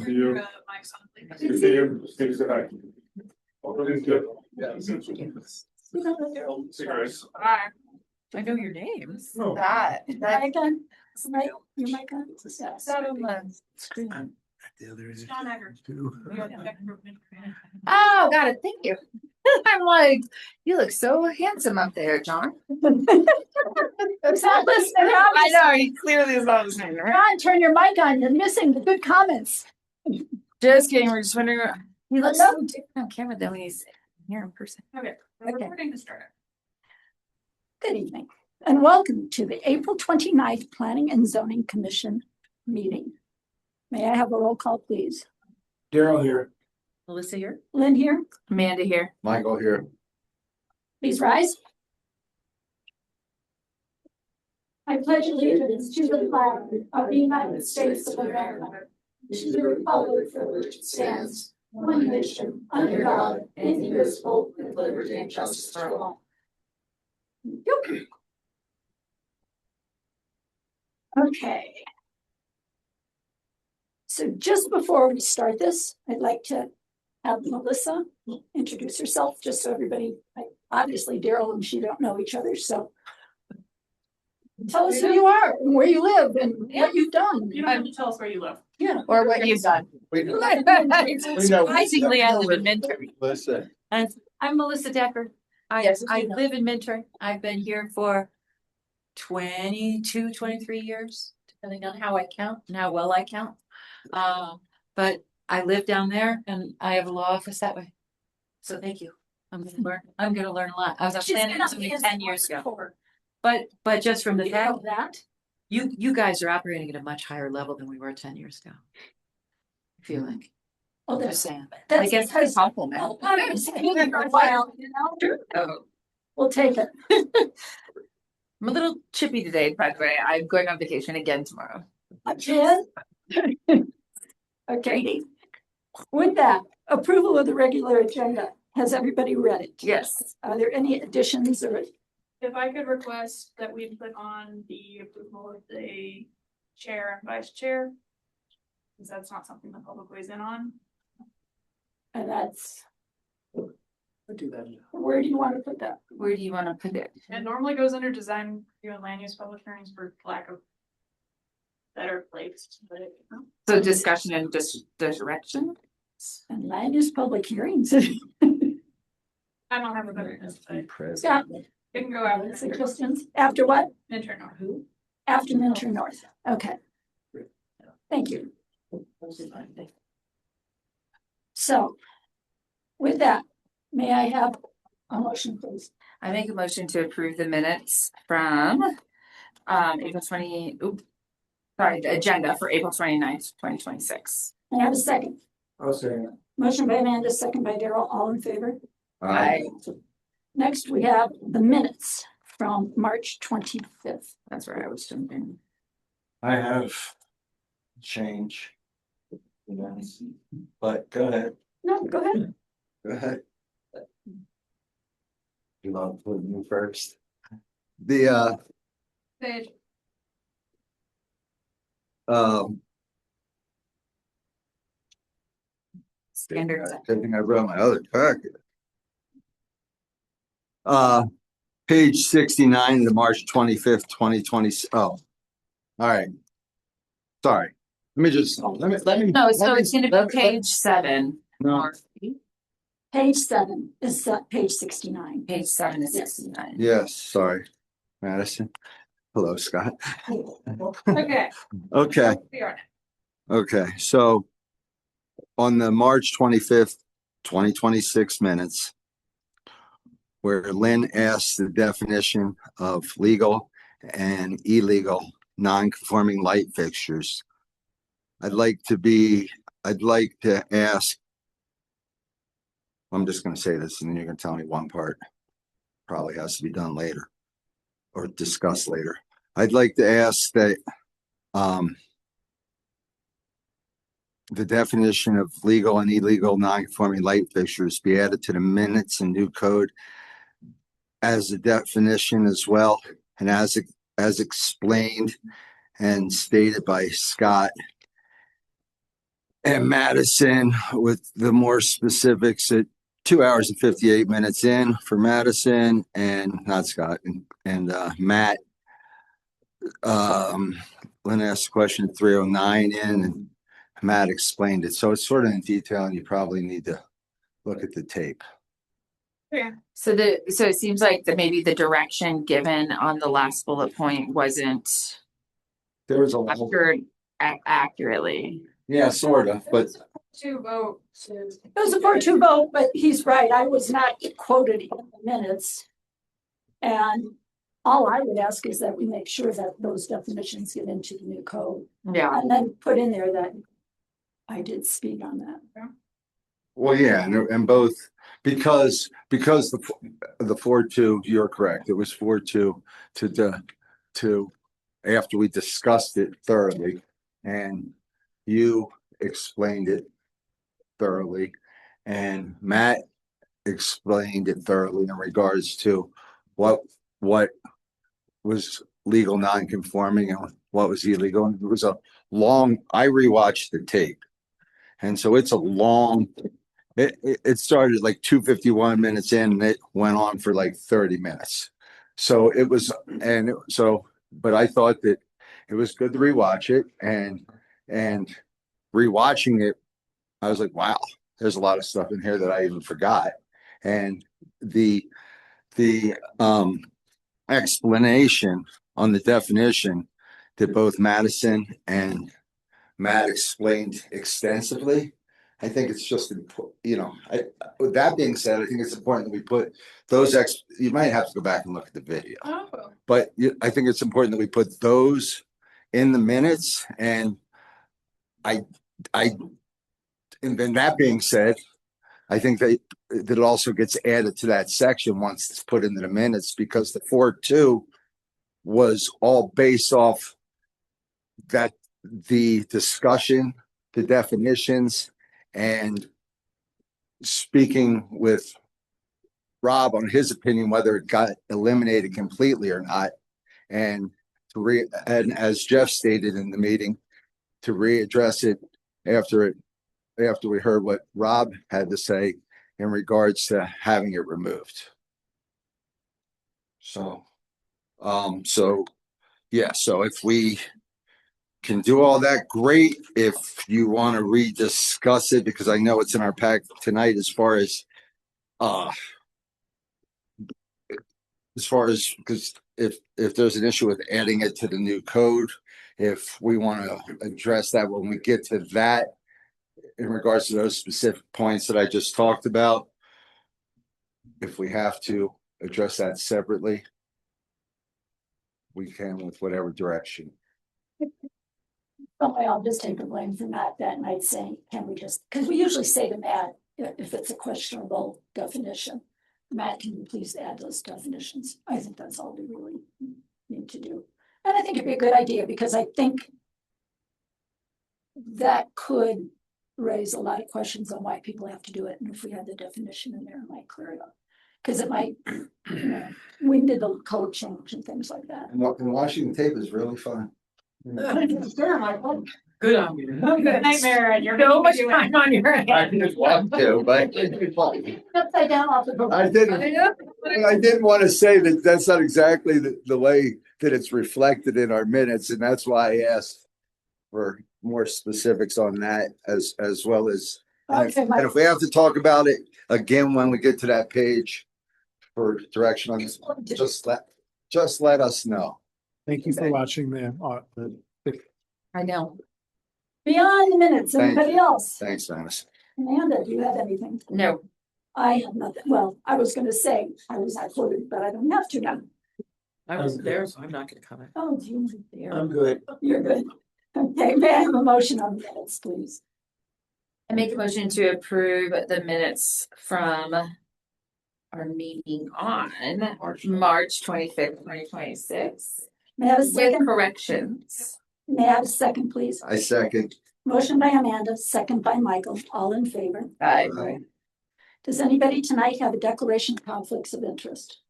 See you. Mike's on, please. Good to see you. Good to say hi. Everything's good. Yeah. See you guys. Bye. I know your names. No. That. Mic on? Right, your mic on? Yeah. That on the screen. The other is John Eggers. too. Oh, got it. Thank you. I'm like, you look so handsome up there, John. It's not listening. I know, he clearly is not listening, right? John, turn your mic on. You're missing the good comments. Just kidding. We're just wondering. He looks Hello? so different on camera than when he's here in person. Okay, Okay. recording to start. Good evening and welcome to the April 29th Planning and Zoning Commission meeting. May I have a roll call, please? Daryl here. Melissa here. Lynn here, Amanda here. Michael here. please rise. I pledge allegiance to the flag of the United States of America, to the republic for which it stands, one nation, under God, indivisible, with liberty and justice for all. Yep. Okay. So just before we start this, I'd like to have Melissa introduce herself, just so everybody, obviously Daryl and she don't know each other, so. Tell us who you are, and where you live, and what you've done. You don't have to tell us where you live. Yeah. Or what you've done. We know. Surprisingly, I live in Minter. Listen. I'm Melissa Decker. Yes, I live in Minter. I've been here for 22, 23 years, depending on how I count and how well I count. But I live down there and I have a law office that way. So thank you. I'm gonna learn a lot. I was on planning and zoning 10 years ago. But just from the You fact know that? you guys are operating at a much higher level than we were 10 years ago. I feel like. Oh, Just that's, saying. that's I guess it's a because. compliment. Well, I'm gonna say it for a while, you know? Oh. We'll take it. I'm a little chippy today, by the way. I'm going on vacation again tomorrow. Again? Okay. With that, approval of the regular agenda. Has everybody read it? Yes. Are there any additions or? If I could request that we put on the approval of the chair and vice chair. Because that's not something the public weighs in on. And that's, I do that. where do you want to put that? Where do you want to put it? It normally goes under design review and land use public hearings for lack of better place, but So discussion and direction? And land use public hearings. I don't have a better. Scott, It can go out. suggestions? After what? Intern or who? After Minter North. Okay. Thank you. So with that, may I have a motion, please? I make a motion to approve the minutes from April 20, the agenda for April 29th, 2026. May I have a second? I'll say it. Motion by Amanda, second by Daryl, all in favor? Aye. Next, we have the minutes from March 25th. That's where I was jumping. I have change. But go ahead. No, go ahead. Go ahead. You want to put me first? The Page. Standards. Good thing I brought my other packet. Page 69, the March 25th, 2020. Oh, all right. Sorry. Let me just, let me. No, so let me- it's gonna let be me- page 7. No, Or Page 7 is page 69. page 7 is Yes. 69. yes, sorry. Madison. Hello, Scott. Okay. Okay. We are Okay, so on the March 25th, 2026 minutes, where Lynn asked the definition of legal and illegal non-conforming light fixtures, I'd like to ask, I'm just going to say this and then you're going to tell me one part probably has to be done later or discussed later. I'd like to ask that the definition of legal and illegal non-conforming light fixtures be added to the minutes and new code as a definition as well, and as explained and stated by Scott And Madison with the more specifics at 2 hours and 58 minutes in for Madison and not Scott and Matt. Lynn asked the question at 3:09 in and Matt explained it. So it's sort of in detail and you probably need to look at the tape. So it seems like that maybe the direction given on the last bullet point wasn't There was a captured accurately. yeah, sort of, but To vote to. It was a 4-2 vote, but he's right. I was not quoted in the minutes. And all I would ask is that we make sure that those definitions get into the new code. Yeah. And then put in there that I did speak on that. well, yeah, and both because the 4-2, you're correct. It was 4-2 to after we discussed it thoroughly, and you explained it thoroughly, and Matt explained it thoroughly in regards to what was legal non-conforming and what was illegal. And it was a long. I rewatched the tape, and so it's a long. It started like 2:51 minutes in, and it went on for like 30 minutes. So it was, but I thought that it was good to rewatch it, and rewatching it, I was like, wow, there's a lot of stuff in here that I even forgot, and the explanation on the definition that both Madison and Matt explained extensively. I think it's just, with that being said, I think it's important that we put those you might have to go back and look at the video, but I think it's important that we put those in the minutes. And and then that being said, I think that it also gets added to that section once it's put into the minutes, because the 4-2 was all based off that the discussion, the definitions, and speaking with Rob on his opinion, whether it got eliminated completely or not. And and as Jeff stated in the meeting, to readdress it after we heard what Rob had to say in regards to having it removed. So if we can do all that, great. If you want to rediscuss it, because I know it's in our pack tonight, as far as because if there's an issue with adding it to the new code, if we want to address that when we get to that, in regards to those specific points that I just talked about, if we have to address that separately, we can with whatever direction. Well, I'll just take the blame for Matt that night saying, can we just, because we usually say to Matt, if it's a questionable definition, Matt, can you please add those definitions? I think that's all we really need to do. And I think it'd be a good idea, because I think that could raise a lot of questions on why people have to do it. And if we had the definition in there, it might clear it up. Because it might, when did the code change and things like that. And watching the tape is really fun. Good on you. Nightmare, and you're. So much time on your I hands. didn't want to, but it's fun. Upside down off the book. I didn't want to say that that's not exactly the way that it's reflected in our minutes, and that's why I asked for more specifics on that as well as. Okay, And if we have to talk about it again when we get to that page for direction on this, just let us know. Thank you for watching the I know. Beyond the minutes, Thank anybody else? Thanks, Dennis. Amanda, do you have anything? No. I have nothing. Well, I was gonna say, I was not quoted, but I don't have to now. I wasn't there, so I'm not gonna comment. Oh, you were there. good. You're good. Okay, may I have a motion on the minutes, please? I make a motion to approve the minutes from our meeting on March 25th, 2026. May I have a With second? corrections. May I have a second, please? I second. Motion by Amanda, second by Michael, all in favor. Aye. Does anybody tonight have a declaration of conflicts of interest?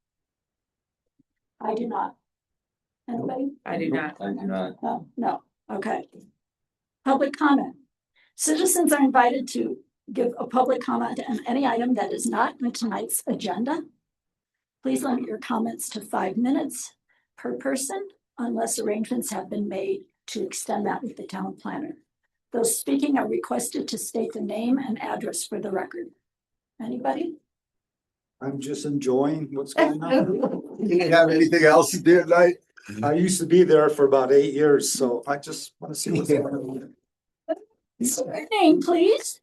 I do not. Anybody? I do not. I do not. No, no, okay. Public comment. Citizens are invited to give a public comment on any item that is not in tonight's agenda. Please limit your comments to 5 minutes per person unless arrangements have been made to extend that with the town planner. Those speaking are requested to state the name and address for the record. Anybody? I'm just enjoying what's going on. You have anything else to do tonight? I used to be there for about 8 years, so I just want to see what's going on. Your name, please.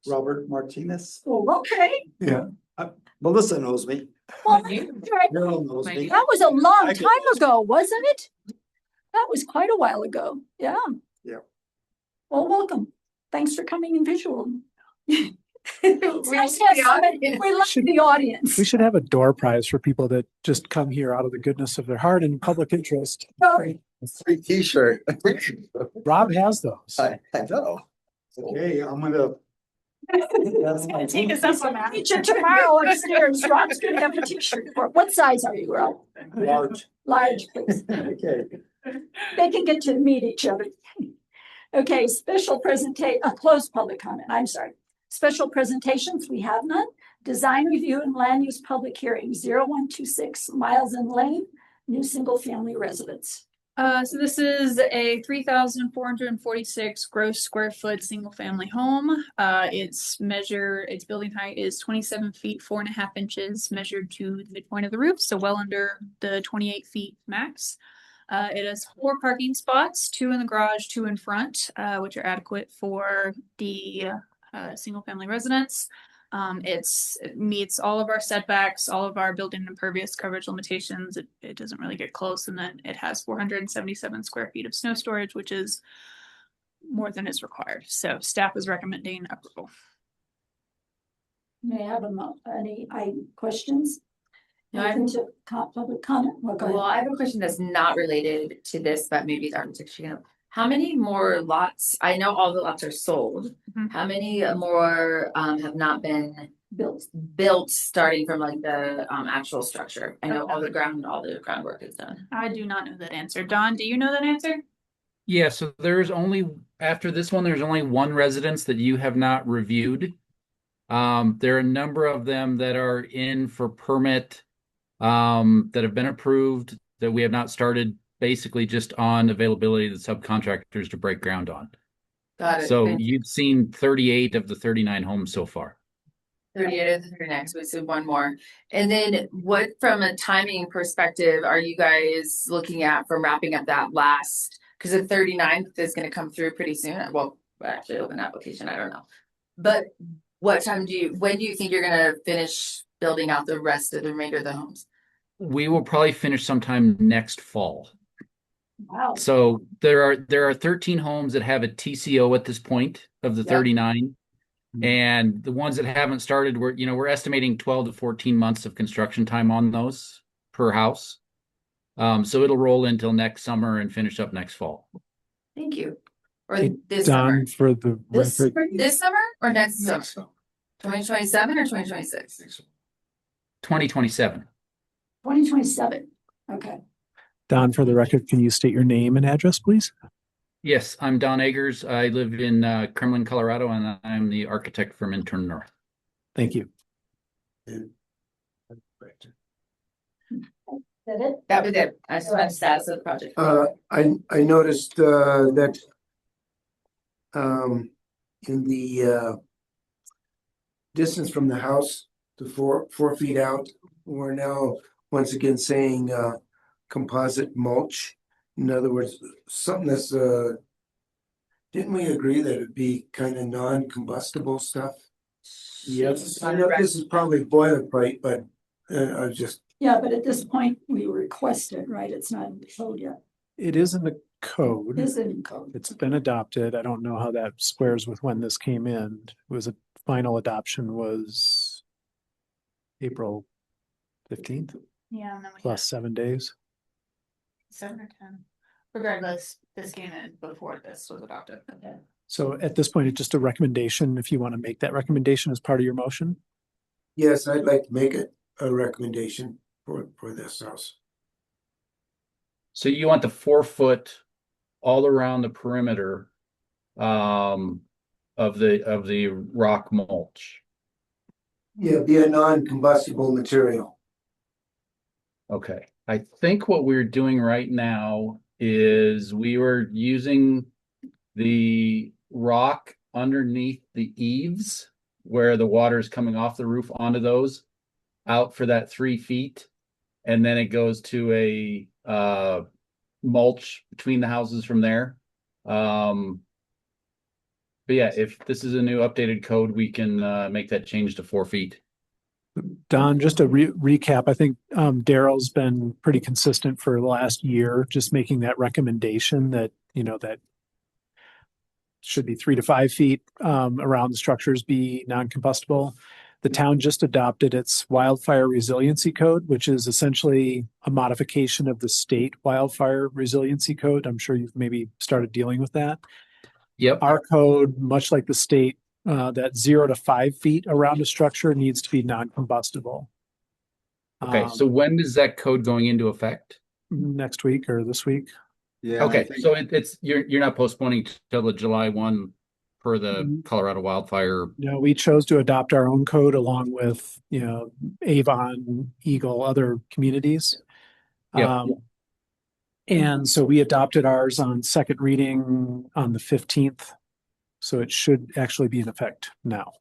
Robert Martinez. Oh, okay. Yeah. Melissa knows me. Well, Daryl knows me. that was a long I time ago, wasn't it? That was quite a while ago. Yeah. Yeah. Well, welcome. Thanks for coming in visual. It's We nice to have somebody- we love the audience. We should have a door prize for people that just come here out of the goodness of their heart and public interest. Free t-shirt. Rob has those. I know. Okay, I'm gonna. Take us up on that. Meet you tomorrow upstairs. Rob's gonna have a t-shirt. What size are you, Rob? Large. Large, please. Okay. They can get to meet each other. Okay, closed public comment, I'm sorry. Special presentations, we have none. Design review and land use public hearing, 0126 Miles and Lane, new single family residence. So this is a 3,446 gross square foot single family home. Its building height is 27 feet 4.5 inches measured to the midpoint of the roof, so well under the 28 feet max. It has 4 parking spots, 2 in the garage, 2 in front, which are adequate for the single family residence. It meets all of our setbacks, all of our building impervious coverage limitations. It doesn't really get close. And then it has 477 square feet of snow storage, which is more than is required. So staff is recommending approval. May I have any questions? No, I- Open to public comment. Well, go Well, ahead. I have a question that's not related to this, but maybe the architecture. How many more lots? I know all the lots are sold. Mhm. How many more have not been Bill. built, starting from like the actual structure? I know all the groundwork is done. I do not know that answer. Don, do you know that answer? Yeah, so there's only, after this one, there's only one residence that you have not reviewed. There are a number of them that are in for permit, that have been approved, that we have not started, basically just on availability of the subcontractors to break ground on. Got it. So Okay. you've seen 38 of the 39 homes so far. 38 of the 39, so we said one more. And then what, from a timing perspective, are you guys looking at from wrapping up that last? Because the 39th is going to come through pretty soon. Well, actually, open application, I don't know. But when do you think you're going to finish building out the rest of the remainder of the homes? We will probably finish sometime next fall. Wow. So there are 13 homes that have a TCO at this point of the Yep. 39. And the ones that haven't started, we're estimating 12 to 14 months of construction time on those per house. So it'll roll until next summer and finish up next fall. Thank you. Or Hey, this summer? Don, for the This record, This summer or next summer? 2027 or 2026? 2027. 2027. Okay. Don, for the record, can you state your name and address, please? Yes, I'm Don Eggers. I live in Kremlin, Colorado, and I'm the architect from Intern North. Thank you. Is that it? That was it. I just want status of the project. I noticed that in the distance from the house to 4 feet out, we're now once again saying composite mulch. In other words, something that's didn't we agree that it'd be kind of non-combustible stuff? Yes, I know this is probably boilerplate, but I just. Yeah, but at this point, we requested, right? It's not in the code yet. It is in the code. Is it in code? It's been adopted. I don't know how that squares with when this came in. It was a final adoption was April 15th Yeah, and then we plus 7 days. 7 or 10. Regardless, this came in before this was adopted. Okay. So at this point, it's just a recommendation. If you want to make that recommendation as part of your motion. Yes, I'd like to make it a recommendation for this house. So you want the 4 foot all around the perimeter of the rock mulch. Yeah, be a non-combustible material. Okay, I think what we're doing right now is we were using the rock underneath the eaves where the water is coming off the roof onto those out for that 3 feet. And then it goes to a mulch between the houses from there. But yeah, if this is a new updated code, we can make that change to 4 feet. Don, just a recap, I think Daryl's been pretty consistent for the last year, just making that recommendation that, that should be 3 to 5 feet around the structures be non-combustible. The town just adopted its wildfire resiliency code, which is essentially a modification of the state wildfire resiliency code. I'm sure you've maybe started dealing with that. Yep. Our code, much like the state, that 0 to 5 feet around a structure needs to be non-combustible. Okay, so when is that code going into effect? Next week or this week? Yeah. Okay, so it's you're not postponing till the July 1 per the Colorado wildfire. No, we chose to adopt our own code along with, Avon, Eagle, other communities. Yep. And so we adopted ours on second reading on the 15th. So it should actually be in effect now.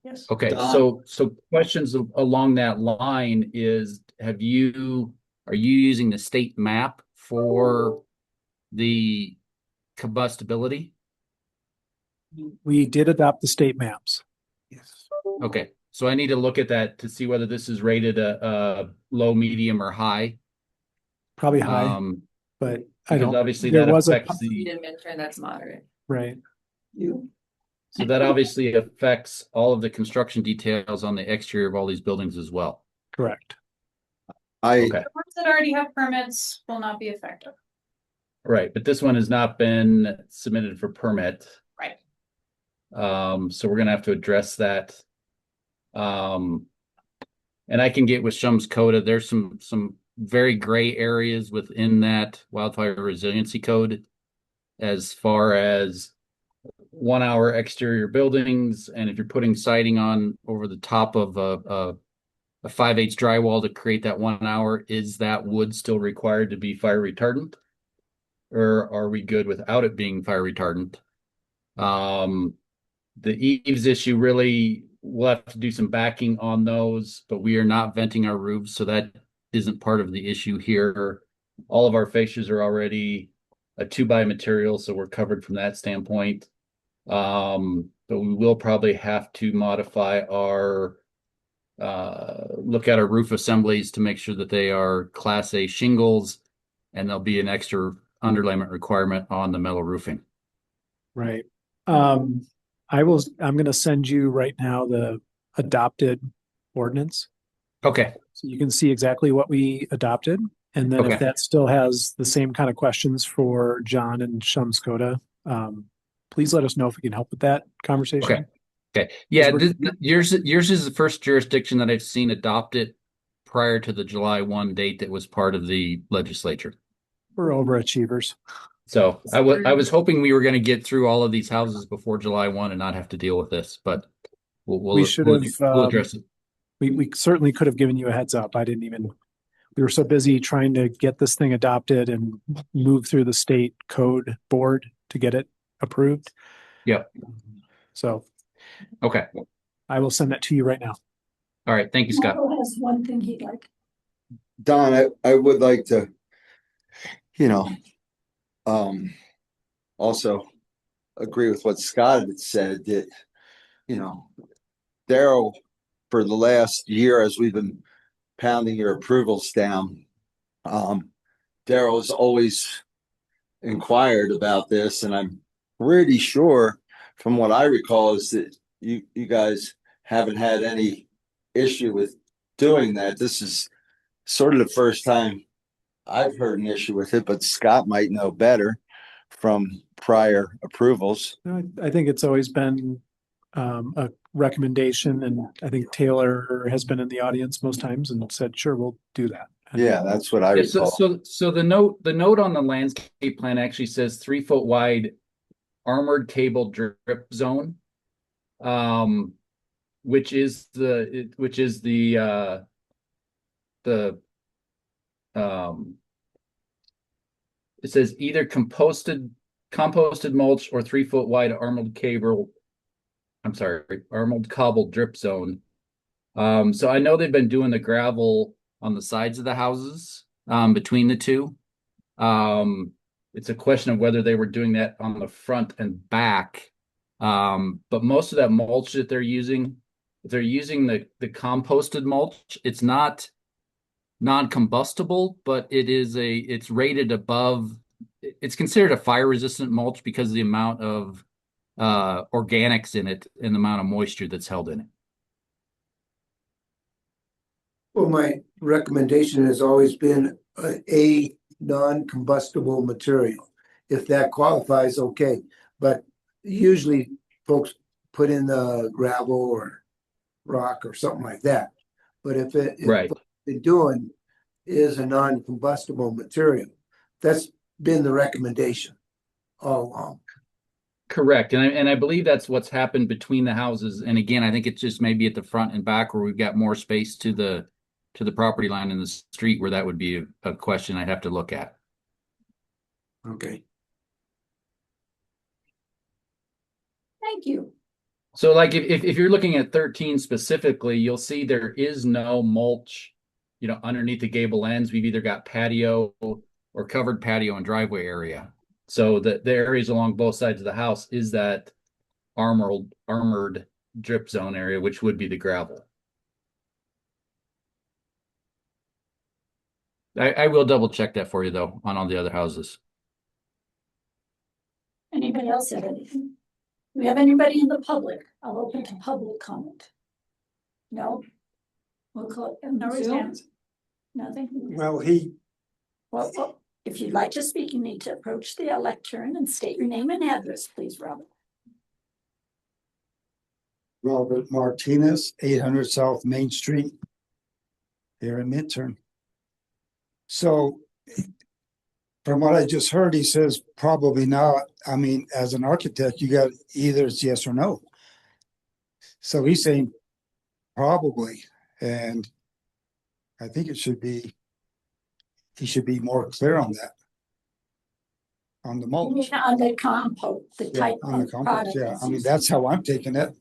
Yes. Okay, Don? so questions along that line is, are you using the state map for the combustibility? We did adopt the state maps. Yes. Okay, so I need to look at that to see whether this is rated a low, medium, or high. Probably high, but I Because don't, obviously there that was affects Midterm, that's moderate. right. so that obviously affects all of the construction details on the exterior of all these buildings as well. Correct. I, Okay, The ones that already have permits will not be effective. right, but this one has not been submitted for permit. Right. So we're gonna have to address that. And I can get with Shums Coda. There's some very gray areas within that wildfire resiliency code as far as 1 hour exterior buildings, and if you're putting siding on over the top of a 5/8 drywall to create that 1 hour, is that wood still required to be fire retardant? Or are we good without it being fire retardant? The eaves issue, really, we'll have to do some backing on those, but we are not venting our roofs, so that isn't part of the issue here. All of our fascias are already a 2x material, so we're covered from that standpoint. But we will probably have to modify our look at our roof assemblies to make sure that they are Class A shingles, and there'll be an extra underlayment requirement on the metal roofing. Right. I'm going to send you right now the adopted ordinance. Okay, So you can see exactly what we adopted. And then Okay. if that still has the same kind of questions for John and Shums Coda, please let us know if we can help with that conversation. okay. Yeah, we're- yours is the first jurisdiction that I've seen adopt it prior to the July 1 date that was part of the legislature. We're overachievers. So I was hoping we were going to get through all of these houses before July 1 and not have to deal with this, but We should we'll have, address it. We certainly could have given you a heads up. We were so busy trying to get this thing adopted and move through the state code board to get it approved. Yep. So Okay. I will send that to you right now. All right. Thank you, Scott. Michael has one thing he'd like. Don, I would like to, also agree with what Scott had said that, Daryl, for the last year, as we've been pounding your approvals down, Daryl's always inquired about this, and I'm pretty sure from what I recall is that you guys haven't had any issue with doing that. This is sort of the first time I've heard an issue with it, but Scott might know better from prior approvals. I think it's always been a recommendation, and I think Taylor has been in the audience most times and said, sure, we'll do that. And Yeah, that's what I Yeah, recall. so the note on the landscape plan actually says 3 foot wide armored cable drip zone. Which is the it says either composted mulch or 3 foot wide armored cobble drip zone. So I know they've been doing the gravel on the sides of the houses, between the two. It's a question of whether they were doing that on the front and back. But most of that mulch that they're using, if they're using the composted mulch, it's not non-combustible, but it's rated above, it's considered a fire resistant mulch because of the amount of organics in it and the amount of moisture that's held in it. Well, my recommendation has always been a non-combustible material. If that qualifies, okay, but usually folks put in the gravel or rock or something like that. But if Right. what they're doing is a non-combustible material, that's been the recommendation all along. Correct. And I believe that's what's happened between the houses. And again, I think it's just maybe at the front and back where we've got more space to the property line in the street where that would be a question I'd have to look at. Okay. Thank you. So like if you're looking at 13 specifically, you'll see there is no mulch, underneath the gable ends. We've either got patio or covered patio and driveway area. So the areas along both sides of the house is that armored drip zone area, which would be the gravel. I will double check that for you though on all the other houses. Anybody else have anything? Do we have anybody in the public? I'll open to public comment. No? We'll call it. No raised hands. Nothing? Well, Well, if you'd like to speak, you need to approach the lectern and state your name and address, please, Robert. Robert Martinez, 800 South Main Street, here in Minturn. So from what I just heard, he says probably not. I mean, as an architect, you got either it's yes or no. So he's saying probably, and I think he should be more clear on that. On the You mulch. mean on the compost, the Yeah, type on the of compost, product. yeah. I mean, that's how I'm taking it.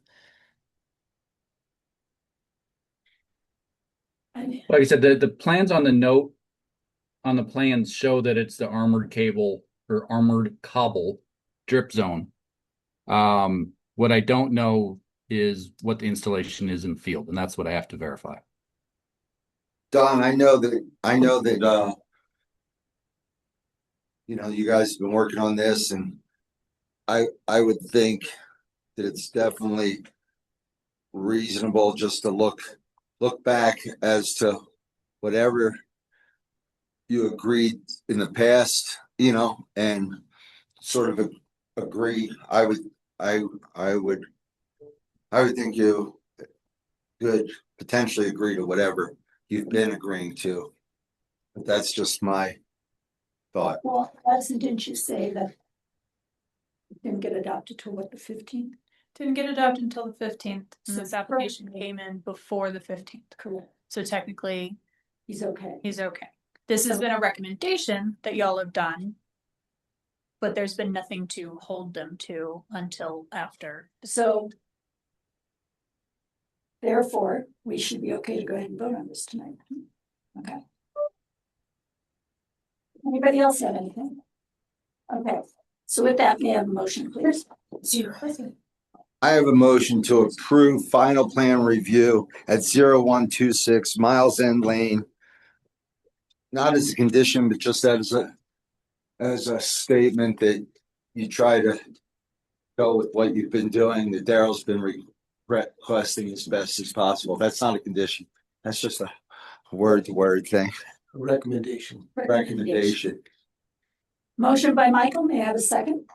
Like I said, the plans on the note on the plans show that it's the armored cable or armored cobble drip zone. What I don't know is what the installation is in the field, and that's what I have to verify. Don, I know that you guys have been working on this, and I would think that it's definitely reasonable just to look back as to whatever you agreed in the past, and sort of agree. I would think you could potentially agree to whatever you've been agreeing to. But that's just my thought. Well, didn't you say that it didn't get adopted till what, the 15th? Didn't get adopted until the 15th. So And this application came in before the 15th. Correct. So technically, He's okay. he's okay. This has been a recommendation that y'all have done, but there's been nothing to hold them to until after. So therefore, we should be okay to go ahead and vote on this tonight. Okay. Anybody else have anything? Okay, so with that, may I have a motion, please? I have a motion to approve final plan review at 0126 Miles End Lane. Not as a condition, but just as a statement that you try to go with what you've been doing, that Daryl's been requesting as best as possible. That's not a condition. That's just a word-to-word thing. Recommendation. Recommendation. Motion by Michael, may I have a second?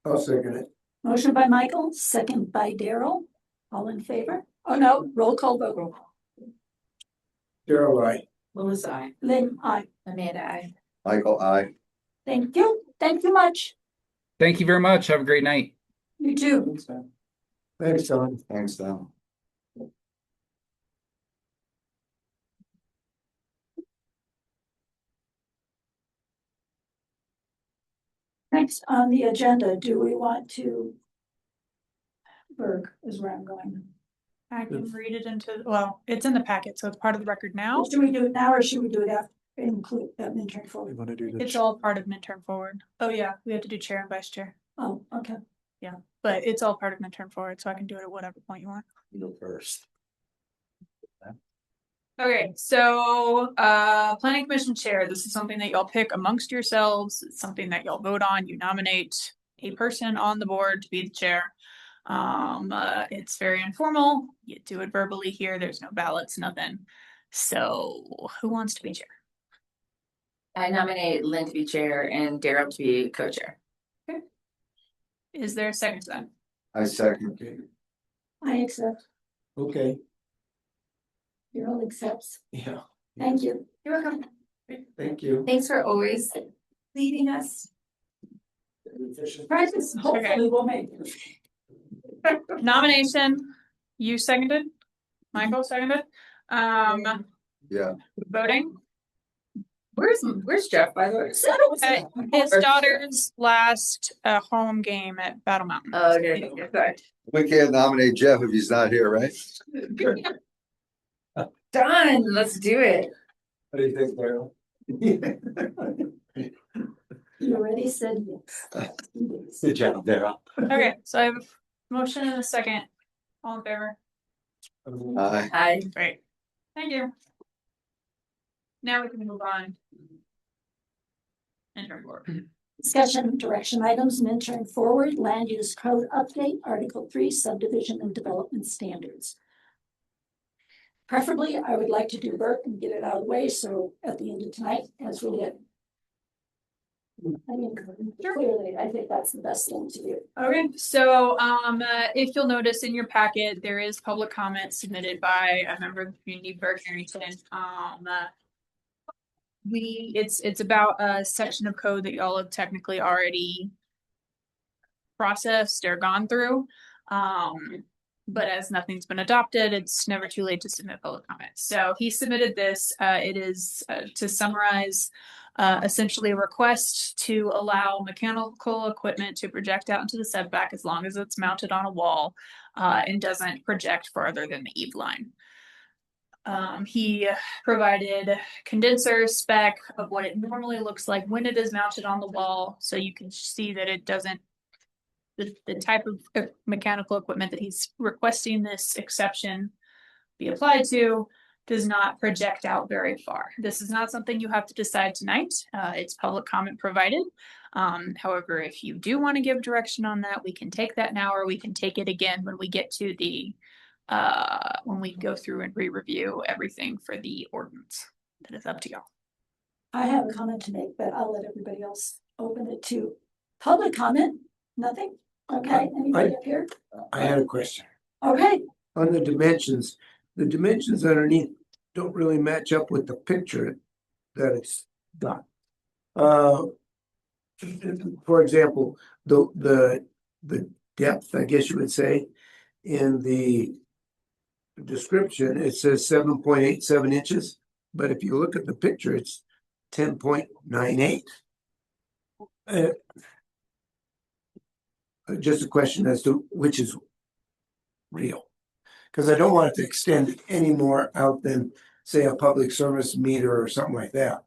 I'll second it. Motion by Michael, second by Daryl. All in favor? Oh, no, roll call vote. Daryl, aye. Melissa, I. Lynn, aye. Amanda, I. Michael, aye. Thank you. Thank you much. Thank you very much. Have a great night. You too. Thanks, Don. Thanks, Don. Next on the agenda, do we want to? Berg is where I'm going. I can read it into, well, it's in the packet, so it's part of the record now. Should we do it now or should we do it after, include that midterm We forward? want to do It's the, all part of midterm forward. Oh yeah, we have to do chair and vice chair, Oh, okay. but it's all part of midterm forward, so I can do it at whatever point you want. You go first. Okay, so planning commission chair, this is something that y'all pick amongst yourselves. It's something that y'all vote on. You nominate a person on the board to be the chair. It's very informal. You do it verbally here. There's no ballots, nothing. So who wants to be chair? I nominate Lynn to be chair and Daryl to be co-chair. Is there a second to that? I second. I accept. Okay, Your all accepts. yeah, Thank you. You're welcome. thank you. Thanks for always leading us. Practice, hopefully we'll make it. Nomination, you seconded? Michael seconded? Yeah. Voting? Where's Jeff, by the way? His daughter's last home game at Battle Mountain. Oh, okay, okay. We can't nominate Jeff if he's not here, right? Done, let's do it. What do you think, Daryl? You already said yes. Good job, Daryl. Okay, so I have a motion and a second. All in favor? Aye. Hi. Great. Thank you. Now we can move on. Interim board. Discussion of direction items, midterm forward, land use code update, Article 3, subdivision and development standards. Preferably, I would like to do Burke and get it out of the way, so at the end of tonight, as we get. I mean, clearly, I think that's the best thing to do. Okay, so if you'll notice in your packet, there is public comment submitted by a member of the community, Burke Harrington. It's about a section of code that y'all have technically already processed or gone through. But as nothing's been adopted, it's never too late to submit public comments. So he submitted this. It is to summarize, essentially a request to allow mechanical equipment to project out into the setback as long as it's mounted on a wall and doesn't project farther than the eave line. He provided condenser spec of what it normally looks like when it is mounted on the wall, so you can see that it doesn't, the type of mechanical equipment that he's requesting this exception be applied to does not project out very far. This is not something you have to decide tonight. It's public comment provided. However, if you do want to give direction on that, we can take that now, or we can take it again when we get to the when we go through and re-review everything for the ordinance. That is up to y'all. I have a comment to make, but I'll let everybody else open it to public comment. Nothing? Okay, anybody up here? I had a question. Okay, On the dimensions underneath don't really match up with the picture that it's got. For example, the depth, I guess you would say, in the description, it says 7.87 inches, but if you look at the picture, it's 10.98. Just a question as to which is real, because I don't want it to extend any more out than, say, a public service meter or something like that.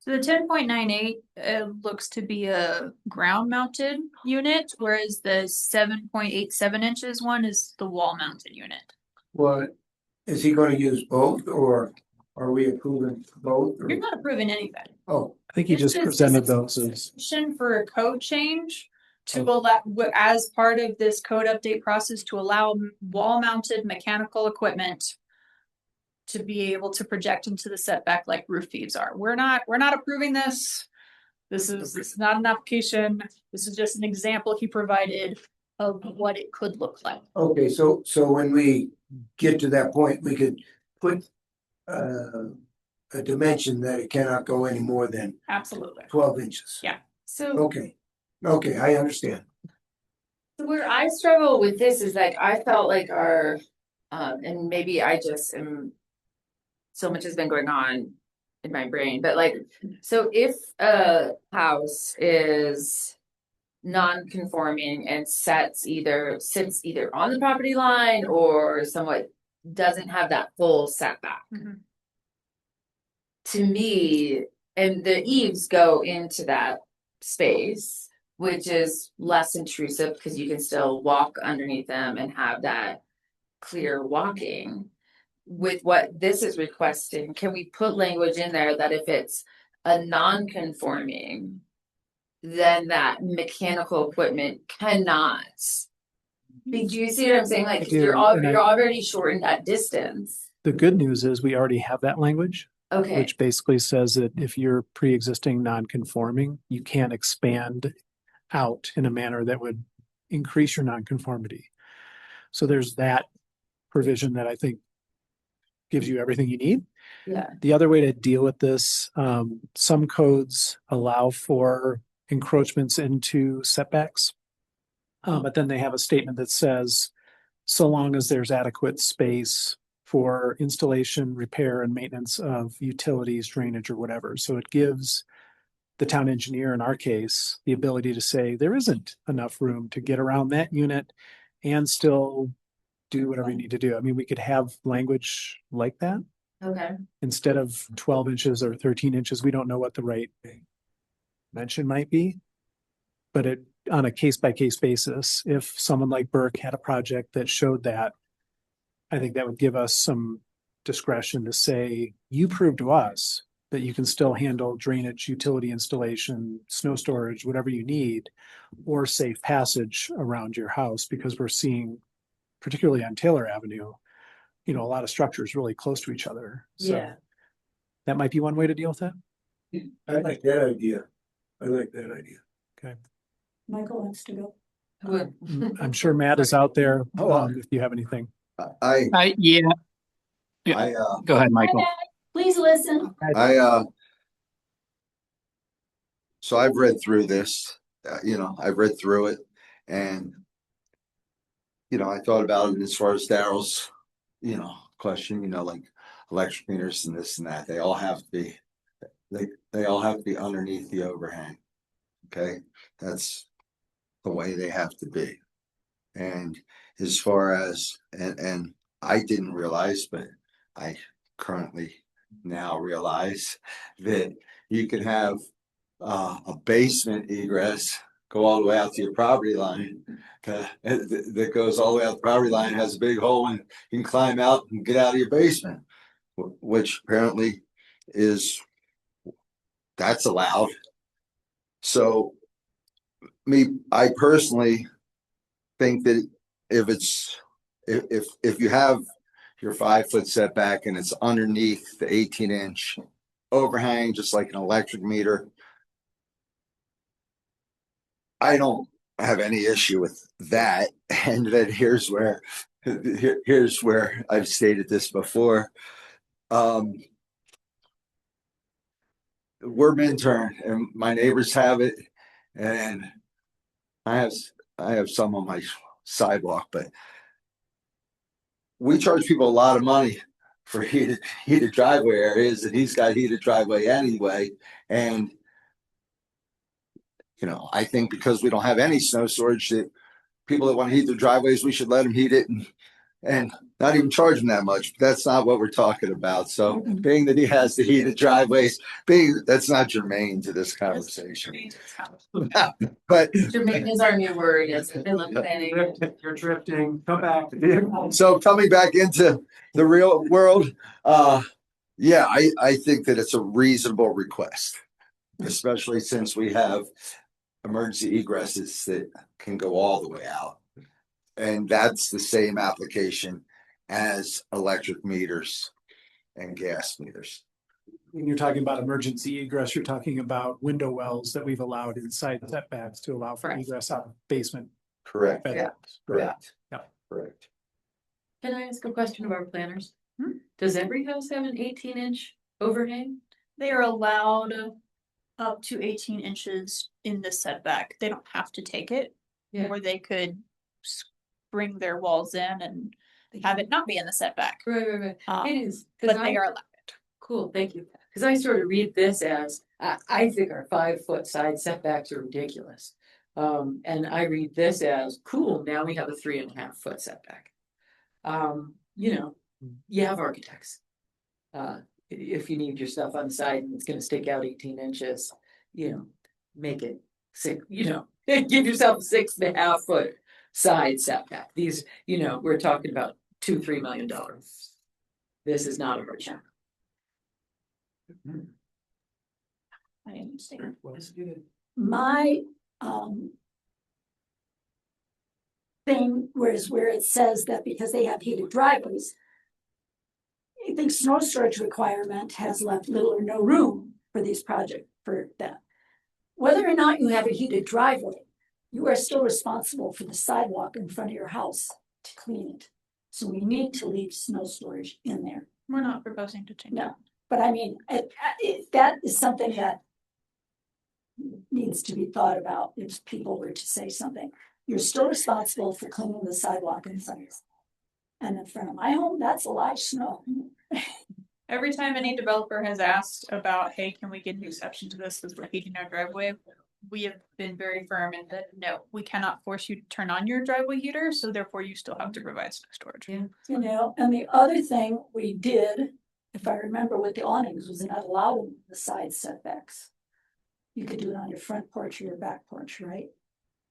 So the 10.98 looks to be a ground mounted unit, whereas the 7.87 inches one is the wall mounted unit. Well, is he going to use both, or are we approving both? or- You're not approving anything. Oh, I think he This just is presented just a those as, suggestion for a code change to allow, as part of this code update process, to allow wall mounted mechanical equipment to be able to project into the setback like roof eaves are. We're not approving this. This is not an application. This is just an example he provided of what it could look like. okay, so when we get to that point, we could put a dimension that it cannot go any more than Absolutely. 12 inches. Yeah. So Okay, Okay, I understand. Where I struggle with this is like, I felt like our, and maybe I just am, so much has been going on in my brain, but like, so if a house is non-conforming and sits either on the property line or somewhat doesn't have that full setback. Mhm. To me, and the eaves go into that space, which is less intrusive because you can still walk underneath them and have that clear walking. With what this is requesting, can we put language in there that if it's a non-conforming, then that mechanical equipment cannot? Do you see what I'm saying? Like, 'cause do, and you're already shortened that distance. The good news is we already have that language, Okay, which basically says that if you're pre-existing non-conforming, you can't expand out in a manner that would increase your non-conformity. So there's that provision that I think gives you everything you need. yeah, The other way to deal with this, some codes allow for encroachments into setbacks. But then they have a statement that says, so long as there's adequate space for installation, repair, and maintenance of utilities, drainage, or whatever. So it gives the town engineer, in our case, the ability to say there isn't enough room to get around that unit and still do whatever you need to do. I mean, we could have language like that okay, instead of 12 inches or 13 inches. We don't know what the right dimension might be. But it, on a case by case basis, if someone like Burke had a project that showed that, I think that would give us some discretion to say, you prove to us that you can still handle drainage, utility installation, snow storage, whatever you need, or safe passage around your house, because we're seeing, particularly on Taylor Avenue, a lot of structures really close to each other. So yeah. that might be one way to deal with that. I like that idea. I like that idea. Michael wants to go. Would- I'm sure Matt is out there, Oh, if you have anything. Yeah. Go ahead, Michael. Please listen. So I've read through this, I've read through it and, I thought about it as far as Daryl's, question, like electric meters and this and that, they all have to be, they all have to be underneath the overhang. Okay, that's the way they have to be. And as far as, and I didn't realize, but I currently now realize that you can have a basement egress go all the way out to your property line. That goes all the way out the property line, has a big hole, and you can climb out and get out of your basement, which apparently that's allowed. So I personally think that if you have your 5-foot setback and it's underneath the 18-inch overhang, just like an electric meter, I don't have any issue with that. And then here's where I've stated this before. We're Minturn and my neighbors have it, and I have some on my sidewalk, but we charge people a lot of money for heated driveway areas, and he's got heated driveway anyway. And I think because we don't have any snow storage, that people that want to heat their driveways, we should let them heat it and not even charge them that much. But that's not what we're talking about. So being that he has the heated driveways, that's not germane to this conversation. But Germane is our new word, yes, I love planning. You're drifting. Come back. so coming back into the real world, yeah, I think that it's a reasonable request, especially since we have emergency egresses that can go all the way out. And that's the same application as electric meters and gas meters. When you're talking about emergency egress, you're talking about window wells that we've allowed inside setbacks to allow for Correct. egress out of basement. Correct. bedrooms. Correct. Yeah. Correct. Can I ask a question of our planners? Does every house have an 18-inch overhang? They are allowed up to 18 inches in the setback. They don't have to take it, Yeah. or they could bring their walls in and have it not be in the setback. Right. Um, It is, but because they I, are allowed. cool, thank you. Because I sort of read this as, I think our 5-foot side setbacks are ridiculous. And I read this as, cool, now we have a 3.5-foot setback. You know, you have architects. If you need your stuff on the side and it's gonna stick out 18 inches, you know, make it 6, you know, give yourself a 6.5-foot side setback. These, you know, we're talking about $2-3 million. This is not a hardship. I understand. My, thing, where it says that because they have heated driveways, I think snow storage requirement has left little or no room for these projects, for that. Whether or not you have a heated driveway, you are still responsible for the sidewalk in front of your house to clean it. So we need to leave snow storage in there. We're not proposing to change No. it. But I mean, that is something that needs to be thought about if people were to say something. You're still responsible for cleaning the sidewalk in front of your. And in front of my home, that's a lot of snow. Every time any developer has asked about, hey, can we get an exception to this because we're heating our driveway? We have been very firm in that, no, we cannot force you to turn on your driveway heater, so therefore you still have to provide snow storage. Yeah. You know, and the other thing we did, if I remember with the awnings, was not allowing the side setbacks. You could do it on your front porch or your back porch, right?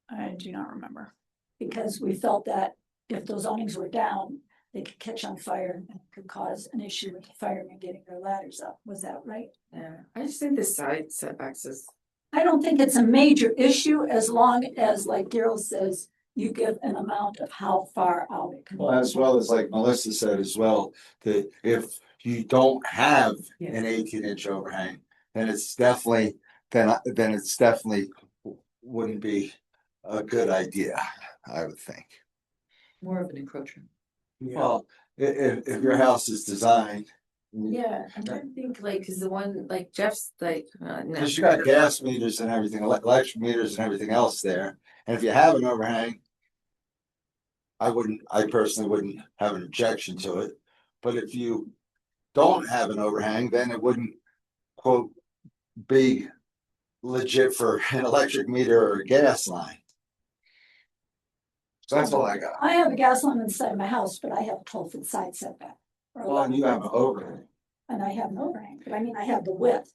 I do not remember. Because we felt that if those awnings were down, they could catch on fire and could cause an issue with the firemen getting their ladders up. Was that right? Yeah, I just think the side setbacks is, I don't think it's a major issue as long as, like Daryl says, you give an amount of how far out it can. Well, as well as like Melissa said as well, that if you don't have an 18-inch overhang, then it's definitely, then it's definitely wouldn't be a good idea, I would think. More of an encroachment. Well, if your house is designed. yeah, I'm trying to think like, cause the one, like Jeff's like, no. Because you got gas meters and everything, electric meters and everything else there, and if you have an overhang. I personally wouldn't have an objection to it, but if you don't have an overhang, then it wouldn't, quote, be legit for an electric meter or a gas line. So that's all I got. I have a gas line inside my house, but I have a 12-foot side setback. Well, and you have an overhang. And I have an overhang, but I mean, I have the width.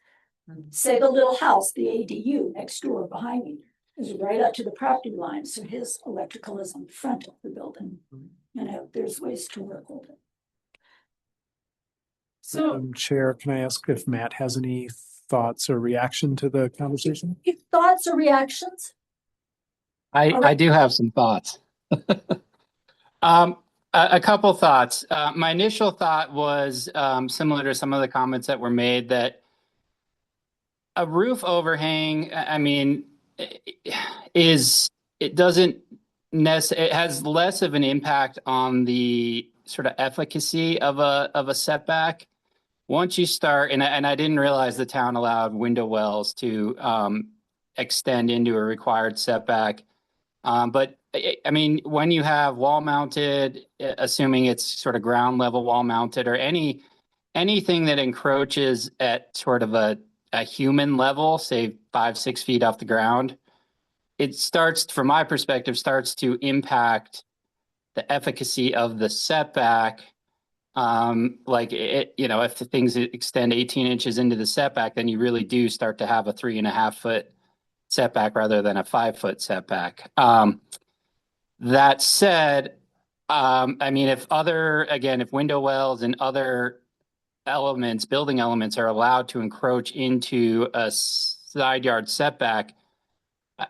Say the little house, the ADU next door behind me is right up to the property line, so his electrical is on the front of the building. You know, there's ways to work with it. So, Chair, can I ask if Matt has any thoughts or reaction to the conversation? Your thoughts or reactions? I do have some thoughts. A couple thoughts. My initial thought was similar to some of the comments that were made, that a roof overhang, I mean, it has less of an impact on the sort of efficacy of a setback. Once you start, and I didn't realize the town allowed window wells to extend into a required setback. But I mean, when you have wall mounted, assuming it's sort of ground level wall mounted, or anything that encroaches at sort of a human level, say 5-6 feet off the ground, it starts, from my perspective, starts to impact the efficacy of the setback. Like it, you know, if the things extend 18 inches into the setback, then you really do start to have a 3.5-foot setback rather than a 5-foot setback. That said, I mean, if window wells and other elements, building elements, are allowed to encroach into a side yard setback,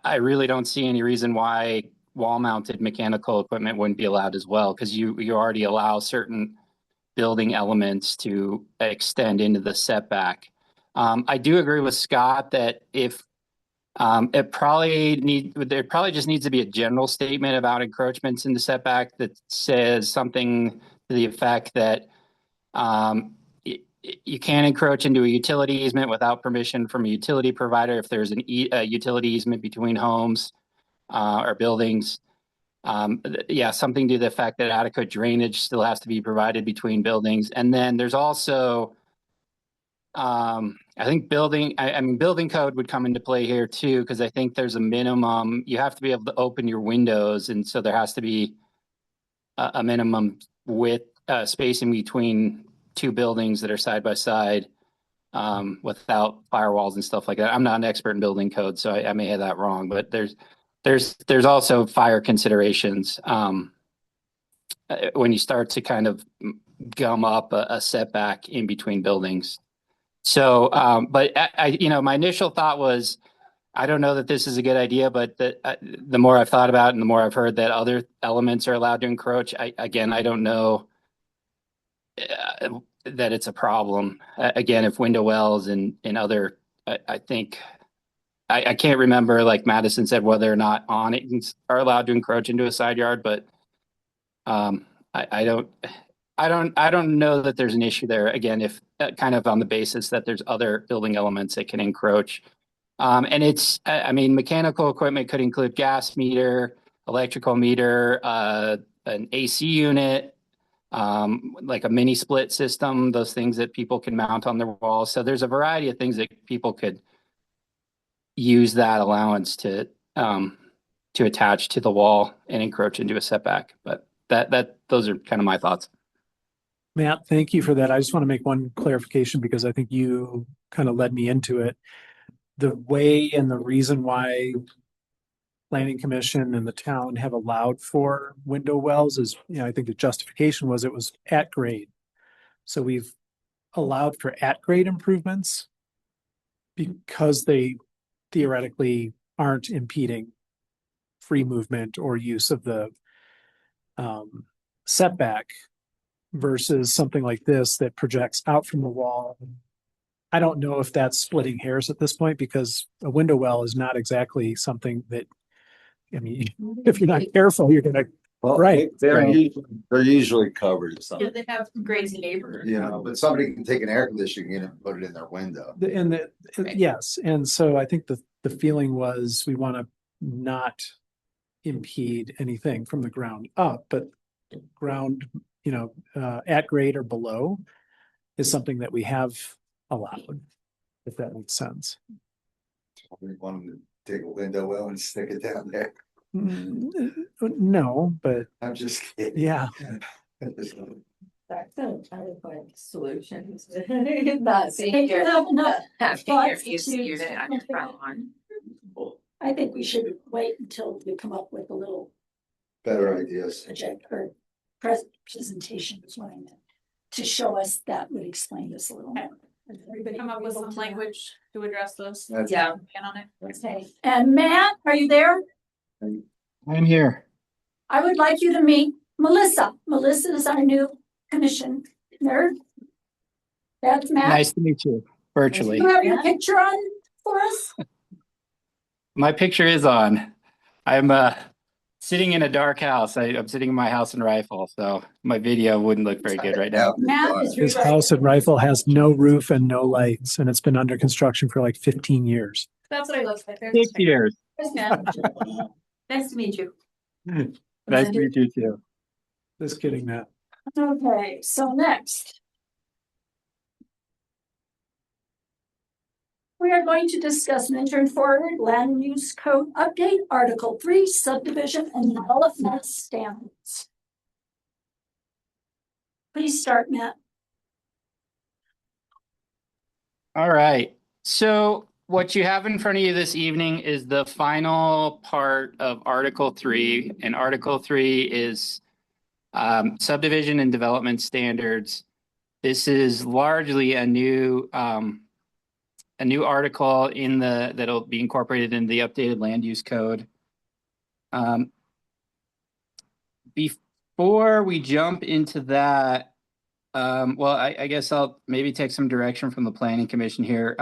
I really don't see any reason why wall-mounted mechanical equipment wouldn't be allowed as well, because you already allow certain building elements to extend into the setback. I do agree with Scott that if there probably just needs to be a general statement about encroachments in the setback that says something to the effect that you can't encroach into a utility easement without permission from a utility provider if there's a utility easement between homes or buildings. Yeah, something to the fact that adequate drainage still has to be provided between buildings. And then there's also, I think building code would come into play here too, because I think there's a minimum, you have to be able to open your windows. And so there has to be a minimum width spacing between two buildings that are side by side without firewalls and stuff like that. I'm not an expert in building code, so I may have that wrong, but there's also fire considerations when you start to kind of gum up a setback in between buildings. So, but my initial thought was, I don't know that this is a good idea, but the more I've thought about it and the more I've heard that other elements are allowed to encroach, I don't know that it's a problem. Again, if window wells and other, I think, I can't remember, like Madison said, whether or not awnings are allowed to encroach into a side yard, but I don't know that there's an issue there. Again, if kind of on the basis that there's other building elements that can encroach. And it's, mechanical equipment could include gas meter, electrical meter, an AC unit, like a mini split system, those things that people can mount on their walls. So there's a variety of things that people could use that allowance to attach to the wall and encroach into a setback. But those are kind of my thoughts. Matt, thank you for that. I just want to make one clarification because I think you kind of led me into it. The way and the reason why Planning Commission and the town have allowed for window wells is, I think the justification was it was at grade. So we've allowed for at grade improvements because they theoretically aren't impeding free movement or use of the setback versus something like this that projects out from the wall. I don't know if that's splitting hairs at this point because a window well is not exactly something that, if you're not careful, you're going to, right. They're usually covered. Yeah, they have crazy neighbors. But somebody can take an air conditioning unit and put it in their window. Yes. And so I think the feeling was we want to not impede anything from the ground up, but ground, at grade or below is something that we have allowed, if that makes sense. We want them to take a window well and stick it down there. No, but I'm just kidding. Yeah. That's an adequate solution. Not They your have enough Having your thoughts use to- unit on your front lawn. I think we should wait until we come up with a little Better ideas. project or presentation is what I meant. To show us that would explain this a little more. Everybody Come up with able some to- language to address those. Yeah. Ban on it. Okay, and Matt, are you there? I'm here. I would like you to meet Melissa. Melissa is our new commissioner. That's Matt. Nice to meet you virtually. You have your picture on for us? My picture is on. I'm sitting in a dark house. I'm sitting in my house in Rifle, so my video wouldn't look very good right now. Matt is his rewriting. house at Rifle has no roof and no lights, and it's been under construction for like 15 years. That's what I look like. 6 years. There's Matt. Nice to meet you. Nice to meet you too. Just kidding, Matt. Okay, so next. We are going to discuss Minturn Forward Land Use Code Update, Article 3, Subdivision and Development Standards. Please start, Matt. All right. So what you have in front of you this evening is the final part of Article 3. And Article 3 is subdivision and development standards. This is largely a new article that'll be incorporated in the updated land use code. Before we jump into that, I guess I'll maybe take some direction from the Planning Commission here.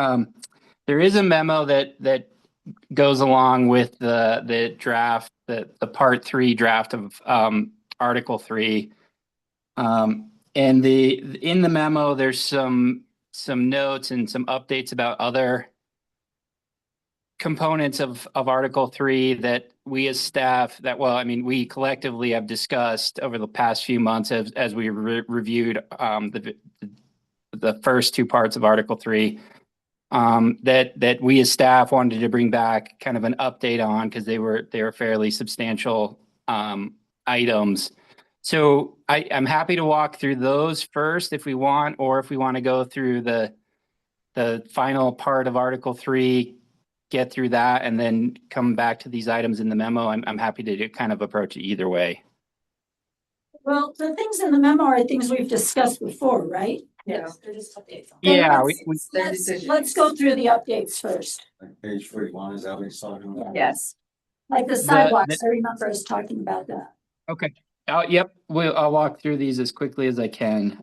There is a memo that goes along with the draft, the Part 3 draft of Article 3. And in the memo, there's some some notes and some updates about other components of Article 3 that we as staff we collectively have discussed over the past few months as we reviewed the first two parts of Article 3 that we as staff wanted to bring back kind of an update on because they were fairly substantial items. So I'm happy to walk through those first if we want, or if we want to go through the final part of Article 3, get through that, and then come back to these items in the memo. I'm happy to kind of approach it either way. Well, the things in the memo are things we've discussed before, right? Yeah. They're just updates. Yeah, Let's go through the updates first. Like page 41, is that what he's talking about? Yes. Like the sidewalks, I remember us talking about that. Okay. Yep. I'll walk through these as quickly as I can.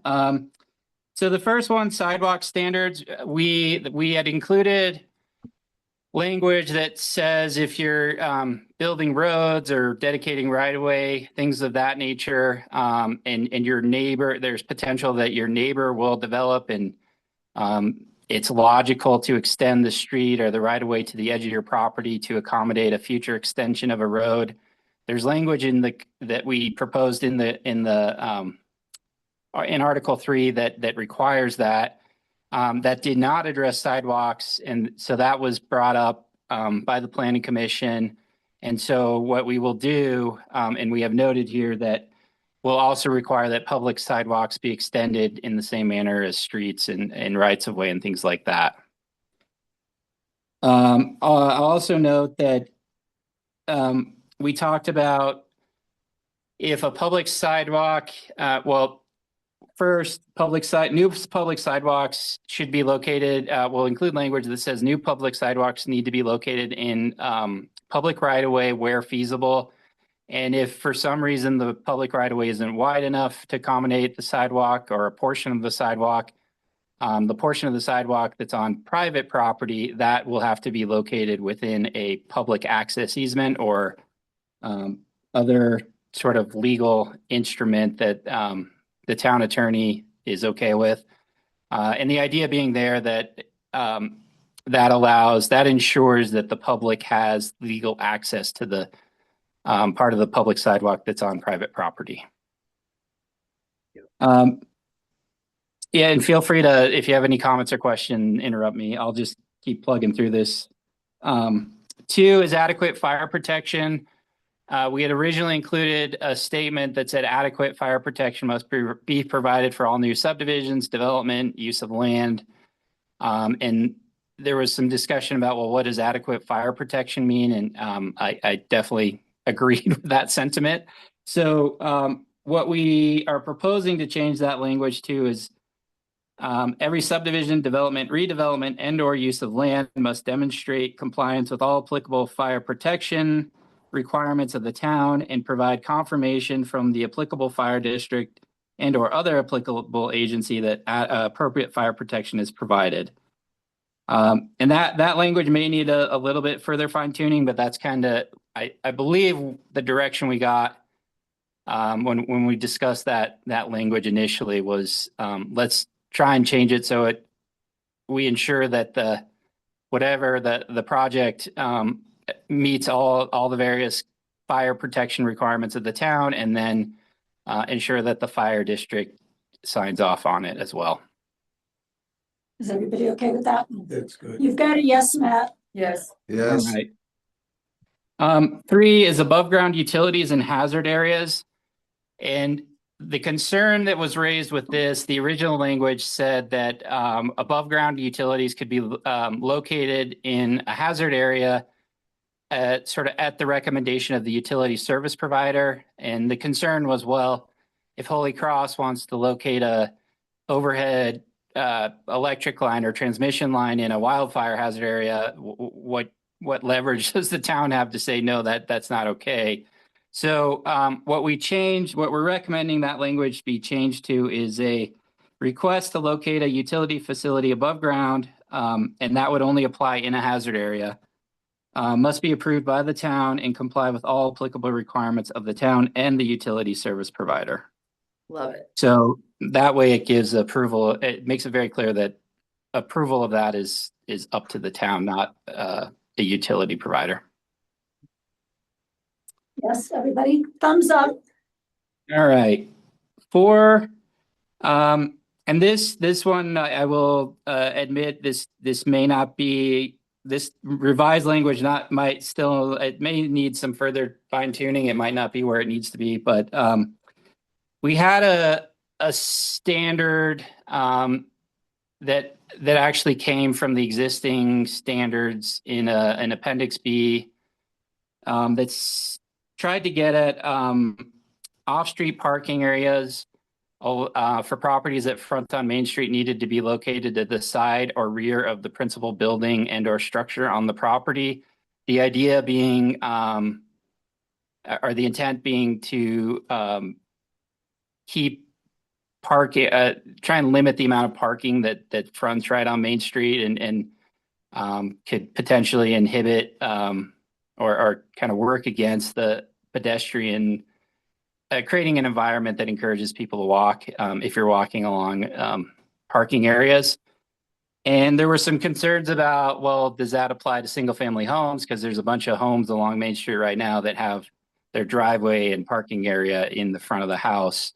So the first one, sidewalk standards, we had included language that says if you're building roads or dedicating right-of-way, things of that nature, and your neighbor, there's potential that your neighbor will develop and it's logical to extend the street or the right-of-way to the edge of your property to accommodate a future extension of a road. There's language that we proposed in Article 3 that requires that. That did not address sidewalks, and so that was brought up by the Planning Commission. And so what we will do, and we have noted here that we'll also require that public sidewalks be extended in the same manner as streets and rights of way and things like that. I'll also note that we talked about if a public sidewalk, first, new public sidewalks should be located, will include language that says new public sidewalks need to be located in public right-of-way where feasible. And if for some reason the public right-of-way isn't wide enough to accommodate the sidewalk or a portion of the sidewalk, the portion of the sidewalk that's on private property, that will have to be located within a public access easement or other sort of legal instrument that the town attorney is okay with. And the idea being there that that ensures that the public has legal access to the part of the public sidewalk that's on private property. Yeah, and feel free to, if you have any comments or question, interrupt me. I'll just keep plugging through this. 2 is adequate fire protection. We had originally included a statement that said adequate fire protection must be provided for all new subdivisions, development, use of land. And there was some discussion about, well, what does adequate fire protection mean? And I definitely agreed with that sentiment. So what we are proposing to change that language to is every subdivision, development, redevelopment, and or use of land must demonstrate compliance with all applicable fire protection requirements of the town and provide confirmation from the applicable fire district and or other applicable agency that appropriate fire protection is provided. And that language may need a little bit further fine tuning, but that's kind of, I believe the direction we got when we discussed that language initially was let's try and change it so we ensure that the project meets all the various fire protection requirements of the town, and then ensure that the fire district signs off on it as well. Is everybody okay with that? That's good. You've got a yes, Matt? Yes. Yes. All right. 3 is above ground utilities and hazard areas. And the concern that was raised with this, the original language said that above ground utilities could be located in a hazard area sort of at the recommendation of the utility service provider. And the concern was, well, if Holy Cross wants to locate a overhead electric line or transmission line in a wildfire hazard area, what leverage does the town have to say, no, that's not okay? So what we're recommending that language be changed to is a request to locate a utility facility above ground, and that would only apply in a hazard area. Must be approved by the town and comply with all applicable requirements of the town and the utility service provider. Love it. So that way it gives approval. It makes it very clear that approval of that is up to the town, not a utility provider. Yes, everybody, thumbs up. All right. And this one, I will admit this may not be, this revised language it may need some further fine tuning. It might not be where it needs to be, but we had a standard that actually came from the existing standards in an Appendix B that's tried to get at off-street parking areas for properties that front on Main Street needed to be located to the side or rear of the principal building and or structure on the property. The idea being, or the intent being to keep parking, try and limit the amount of parking that fronts right on Main Street and could potentially inhibit or kind of work against the pedestrian, creating an environment that encourages people to walk if you're walking along parking areas. And there were some concerns about, well, does that apply to single family homes? Because there's a bunch of homes along Main Street right now that have their driveway and parking area in the front of the house.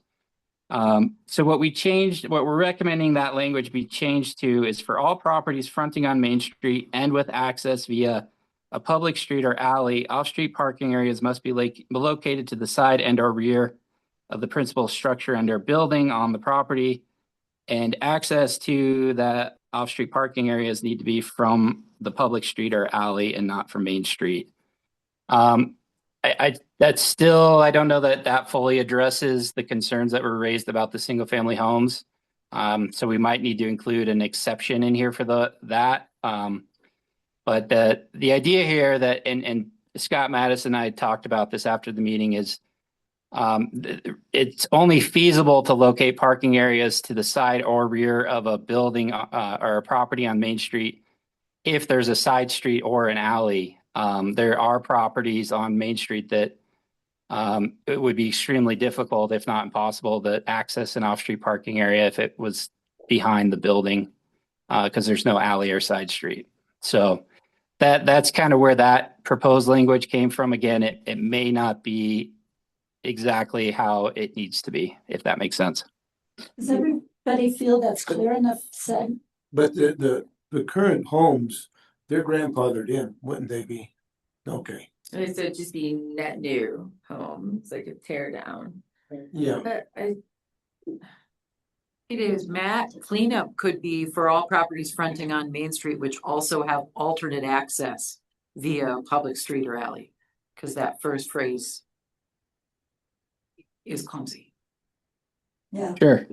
So what we're recommending that language be changed to is for all properties fronting on Main Street and with access via a public street or alley, off-street parking areas must be located to the side and or rear of the principal structure and or building on the property, and access to the off-street parking areas need to be from the public street or alley and not from Main Street. I don't know that fully addresses the concerns that were raised about the single family homes. So we might need to include an exception in here for that. But the idea here that, and Scott Mattis and I talked about this after the meeting, is it's only feasible to locate parking areas to the side or rear of a building or a property on Main Street if there's a side street or an alley. There are properties on Main Street that it would be extremely difficult, if not impossible, to access an off-street parking area if it was behind the building because there's no alley or side street. So that's kind of where that proposed language came from. Again, it may not be exactly how it needs to be, if that makes sense. Does everybody feel that's clear enough said? But the current homes, they're grandfathered in, wouldn't they be? Okay. So it'd just be net new homes, like a tear down. Yeah. But It is, Matt, cleanup could be for all properties fronting on Main Street, which also have alternate access via public street or alley. Because that first phrase is clumsy. Yeah. Sure.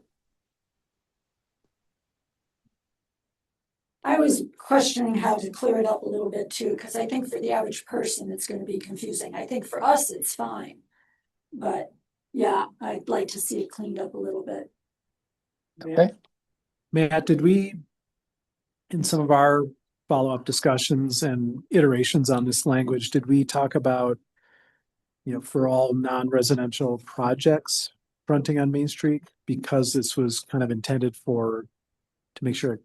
I was questioning how to clear it up a little bit too, because I think for the average person, it's going to be confusing. I think for us, it's fine. But yeah, I'd like to see it cleaned up a little bit. Okay. Matt, did we, in some of our follow-up discussions and iterations on this language, did we talk about, for all non-residential projects fronting on Main Street, because this was kind of intended to make sure,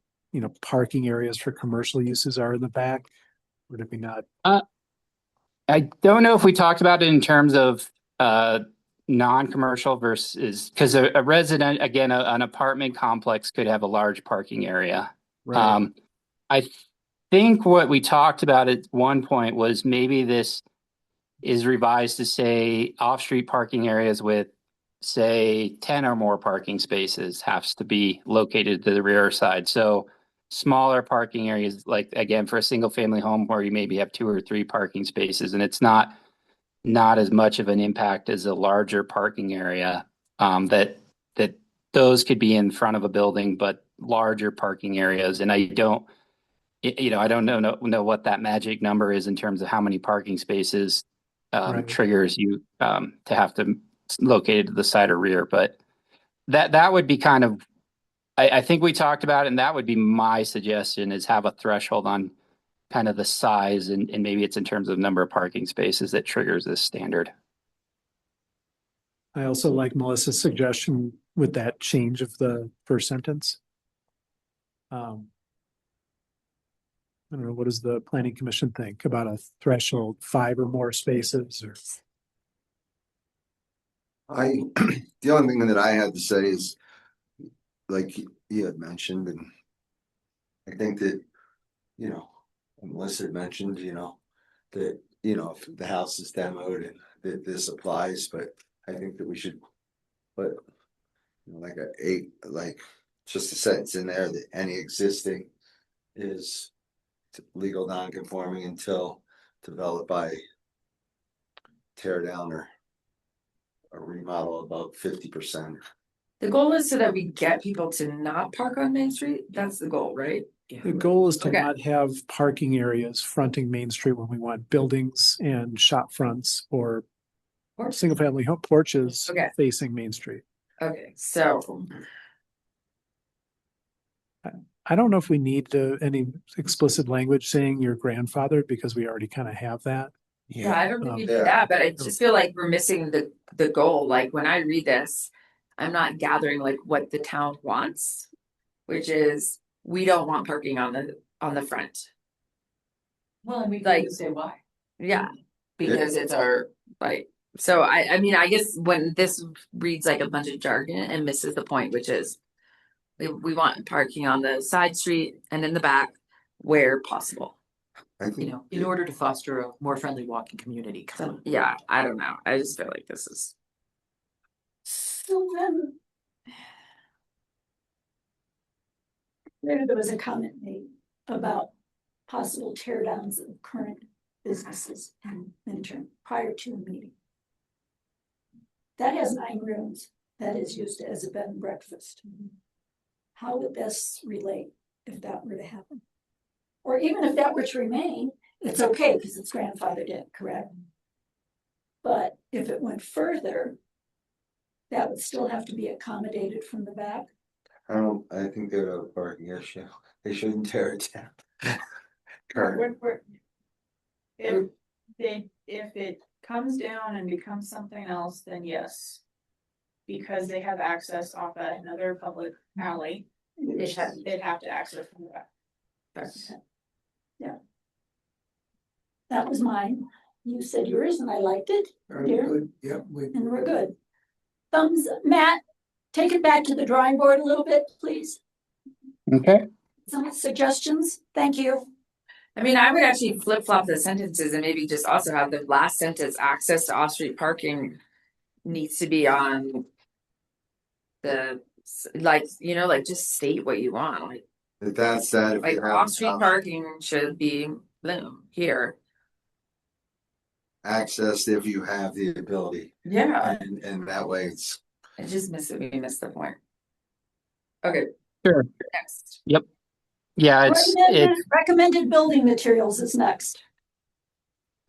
parking areas for commercial uses are in the back? Or did we not? I don't know if we talked about it in terms of non-commercial versus, because a resident, again, an apartment complex could have a large parking area. Right. I think what we talked about at one point was maybe this is revised to say off-street parking areas with, say, 10 or more parking spaces has to be located to the rear side. So smaller parking areas, like, again, for a single family home where you maybe have 2 or 3 parking spaces, and it's not as much of an impact as a larger parking area, that those could be in front of a building, but larger parking areas. And I don't know what that magic number is in terms of how many parking spaces Right. triggers you to have to locate it to the side or rear. But that would be kind of, I think we talked about it, and that would be my suggestion, is have a threshold on kind of the size, and maybe it's in terms of number of parking spaces that triggers this standard. I also like Melissa's suggestion with that change of the first sentence. I don't know, what does the planning commission think about a threshold, 5 or more spaces or? The only thing that I had to say is, like you had mentioned, and I think that, you know, Melissa had mentioned, that, if the house is demoed and that this applies, but I think that we should put like just a sentence in there that any existing is legal non-conforming until developed by tear down or a remodel above 50%. The goal is so that we get people to not park on Main Street. That's the goal, right? The goal is to Okay. not have parking areas fronting Main Street when we want buildings and shop fronts or single family home porches Okay. facing Main Street. Okay, so I don't know if we need any explicit language saying you're grandfathered because we already kind of have that. yeah, I don't think we do Yeah. that, but I just feel like we're missing the goal. Like when I read this, I'm not gathering like what the town wants, which is we don't want parking on the front. Well, and we Like- can say why. Yeah, because it's our like. So I mean, I guess when this reads like a bunch of jargon and misses the point, which is we want parking on the side street and in the back where possible. I think, In order to foster a more friendly walking community. So yeah, I don't know. I just feel like this is So then. There was a comment made about possible tear downs of current businesses in Minturn prior to the meeting. That has 9 rooms that is used as a bed and breakfast. How would this relate if that were to happen? Or even if that were to remain, it's okay because it's grandfathered in, correct? But if it went further, that would still have to be accommodated from the back. I think they would have a parking issue. They shouldn't tear it down. Current. If it comes down and becomes something else, then yes. Because they have access off at another public alley, they'd have to access from the back. Yeah. That was mine. You said yours and I liked it. Here. Yeah, And we're good. Matt, take it back to the drawing board a little bit, please. Okay. Some suggestions. Thank you. I mean, I would actually flip flop the sentences and maybe just also have the last sentence, access to off-street parking needs to be on the, like, just state what you want, If that's that, if like you have off-street parking should be here. access if you have the ability. Yeah. And that way it's. I just we missed the point. Okay. Sure. Next. Yeah, Recommended building materials is next.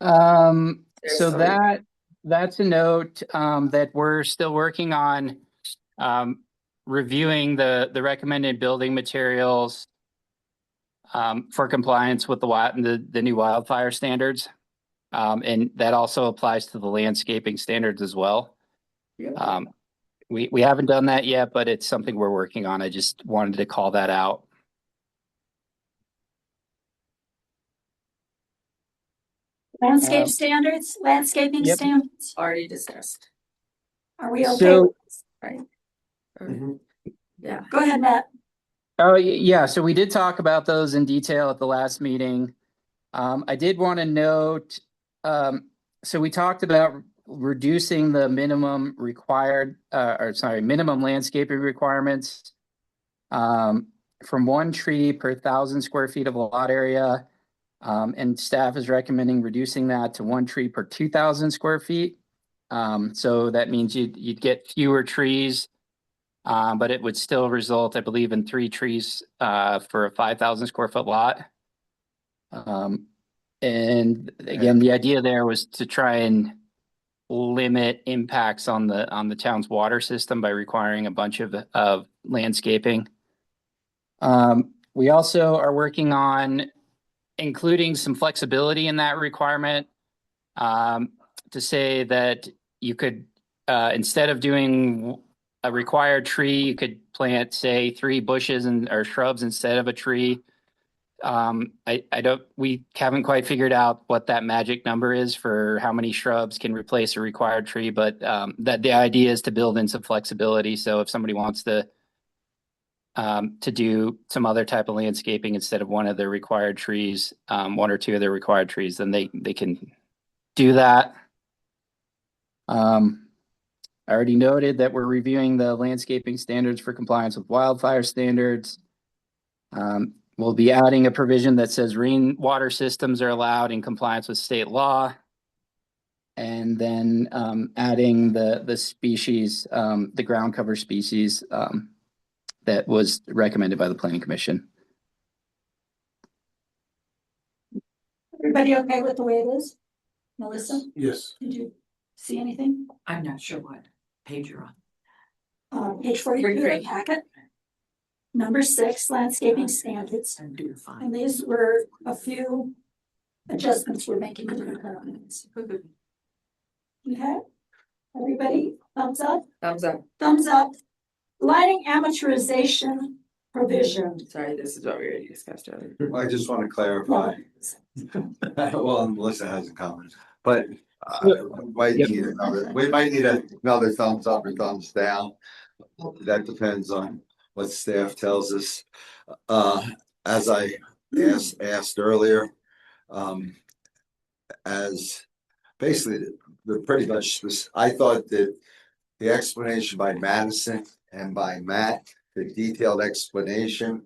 so Sorry. that's a note that we're still working on reviewing the recommended building materials for compliance with the new wildfire standards. And that also applies to the landscaping standards as well. We haven't done that yet, but it's something we're working on. I just wanted to call that out. Landscape standards, landscaping Yep. standards. Already discussed. Are we okay? So- Right. Mhm. Yeah. Go ahead, Matt. Oh, yeah. So we did talk about those in detail at the last meeting. I did want to note, so we talked about reducing the minimum minimum landscaping requirements from 1 tree per 1,000 square feet of lot area. And staff is recommending reducing that to 1 tree per 2,000 square feet. So that means you'd get fewer trees, but it would still result, I believe, in 3 trees for a 5,000 square foot lot. And again, the idea there was to try and limit impacts on the town's water system by requiring a bunch of landscaping. We also are working on including some flexibility in that requirement to say that you could, instead of doing a required tree, you could plant, say, 3 bushes or shrubs instead of a tree. We haven't quite figured out what that magic number is for how many shrubs can replace a required tree, but that the idea is to build in some flexibility. So if somebody wants to do some other type of landscaping instead of one of the required trees, one or two of the required trees, then they can do that. I already noted that we're reviewing the landscaping standards for compliance with wildfire standards. We'll be adding a provision that says rainwater systems are allowed in compliance with state law. And then adding the species, the ground cover species that was recommended by the Planning Commission. Everybody okay with the way it is? Melissa, Yes. did you see anything? I'm not sure what page you're on. Page 42 of the packet. Number 6, landscaping standards. I'm doing fine. And these were a few adjustments we're making to the plans. Okay, everybody, thumbs up? Thumbs up. Thumbs up. Lighting amateurization provision. Sorry, this is what we already discussed earlier. I just want to clarify. Well, Melissa hasn't commented, but we might need another thumbs up or thumbs down. That depends on what staff tells us. As I asked earlier, as basically the pretty much this, I thought that the explanation by Madison and by Matt, the detailed explanation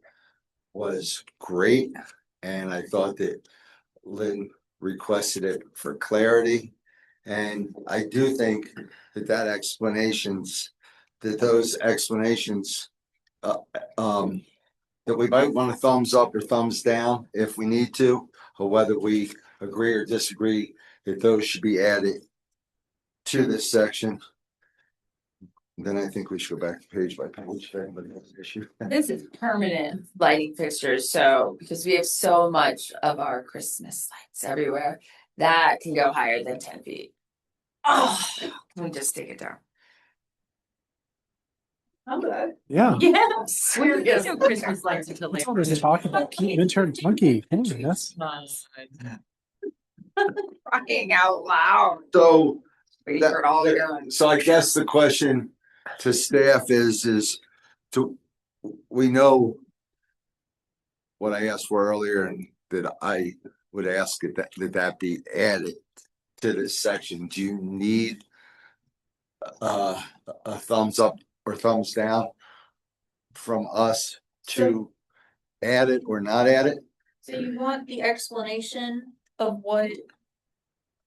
was great. And I thought that Lynn requested it for clarity. And I do think that those explanations, that we might want a thumbs up or thumbs down if we need to, or whether we agree or disagree that those should be added to this section. Then I think we should go back to page by page if anybody has an issue. This is permanent lighting fixtures, so because we have so much of our Christmas lights everywhere, that can go higher than 10 feet. Oh, can we just take it down? I'm good. Yeah. Yes. We're getting Christmas lights until That's later. what I was talking about. Keep intern monkey. Hey, that's Crying out loud. So Wait for it all to go. So I guess the question to staff is we know what I asked for earlier, and that I would ask that be added to this section. Do you need a thumbs up or thumbs down from us to add it or not add it? So you want the explanation of what?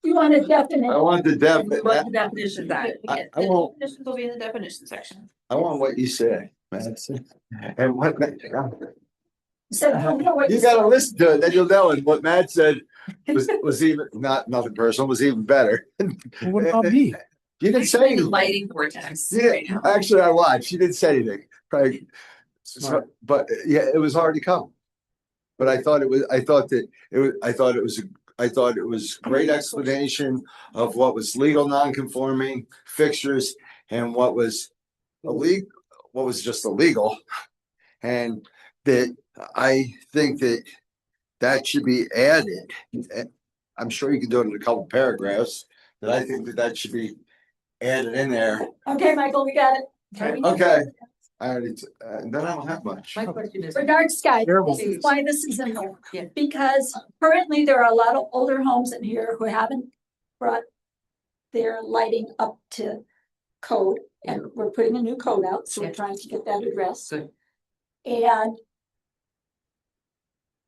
You want a definite. I want the What the definition of that? I The won't. definitions will be in the definition section. I want what you say, Madison. And what So I don't know what you gotta listen to it, then you'll know. And what Matt said was even nothing personal, was even better. well, what about me? You didn't say The anything. lighting vortex. Yeah, right now. actually, I watched. She didn't say anything. Probably, Smart. but yeah, it was hard to come. But I thought it was great explanation of what was legal non-conforming fixtures and what was illegal, what was just illegal. And that I think that should be added. I'm sure you can do it in a couple paragraphs, but I think that should be added in there. Okay, Michael, we got it. Okay. I already, then I don't have much. My question is. Regard Sky, Terrible. this is why this is in there. Yeah. Because currently there are a lot of older homes in here who haven't brought their lighting up to code. And we're putting a new code out, so we're Yeah. trying to get that addressed. Good. And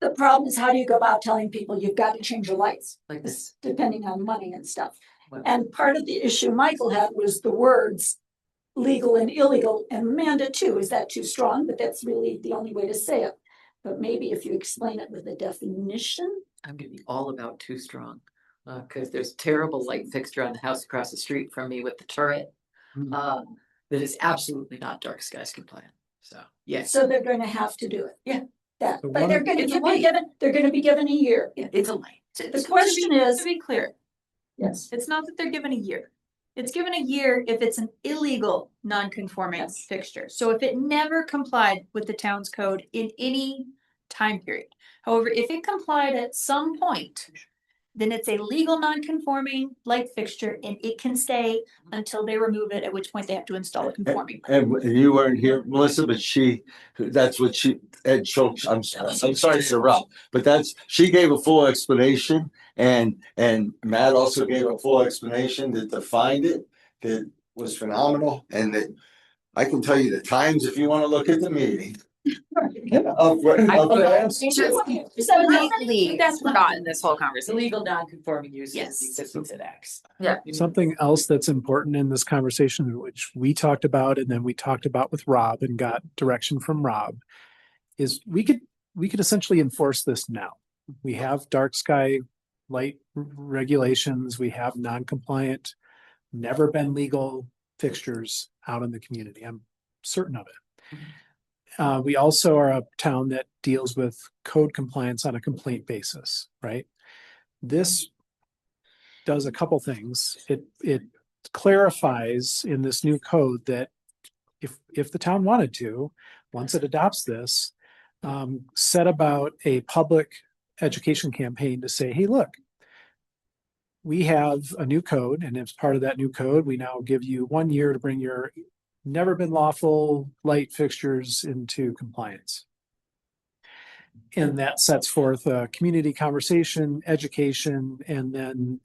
the problem is, how do you go about telling people you've got to change your lights, Like this. depending on money and stuff? Well- And part of the issue Michael had was the words legal and illegal, and Amanda too. Is that too strong? But that's really the only way to say it. But maybe if you explain it with a definition. I'm gonna be all about too strong. Cause there's a terrible light fixture on the house across the street from me with the turret. That is absolutely not dark skies compliant. So, yes. So they're gonna have to do it. Yeah. That, So but one- they're gonna It's a be light. given, they're gonna be given a year. Yeah, it's a light. The question is, To be clear, yes, it's not that they're given a year. It's given a year if it's an illegal non-conforming Yes. fixture. So if it never complied with the town's code in any time period. However, if it complied at some point, then it's a legal non-conforming light fixture and it can stay until they remove it, at which point they have to install a conforming. And you weren't here, Melissa, but that's what Ed Schultz, I'm sorry to interrupt, but she gave a full explanation and Matt also gave a full explanation that defined it, that was phenomenal. And that I can tell you the times if you want to look at the meeting. That's not in this whole conversation. Illegal non-conforming use. Yes. It's an X. Yeah. Something else that's important in this conversation, which we talked about and then we talked about with Rob and got direction from Rob, is we could essentially enforce this now. We have dark sky light regulations. We have non-compliant, never been legal fixtures out in the community. I'm certain of it. We also are a town that deals with code compliance on a complaint basis, right? This does a couple things. It clarifies in this new code that if the town wanted to, once it adopts this, set about a public education campaign to say, hey, look, we have a new code, and as part of that new code, we now give you 1 year to bring your never been lawful light fixtures into compliance. And that sets forth a community conversation, education, and then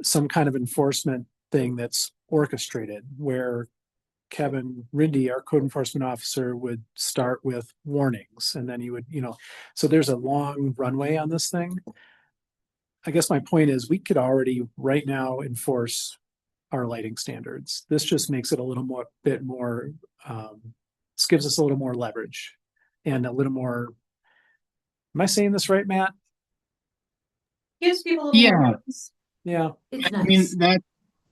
some kind of enforcement thing that's orchestrated, where Kevin Rindy, our code enforcement officer, would start with warnings, and then he would, so there's a long runway on this thing. I guess my point is we could already right now enforce our lighting standards. This just makes it a little bit more, this gives us a little more leverage and a little more, am I saying this right, Matt? Gives people a little more. Yeah. I mean,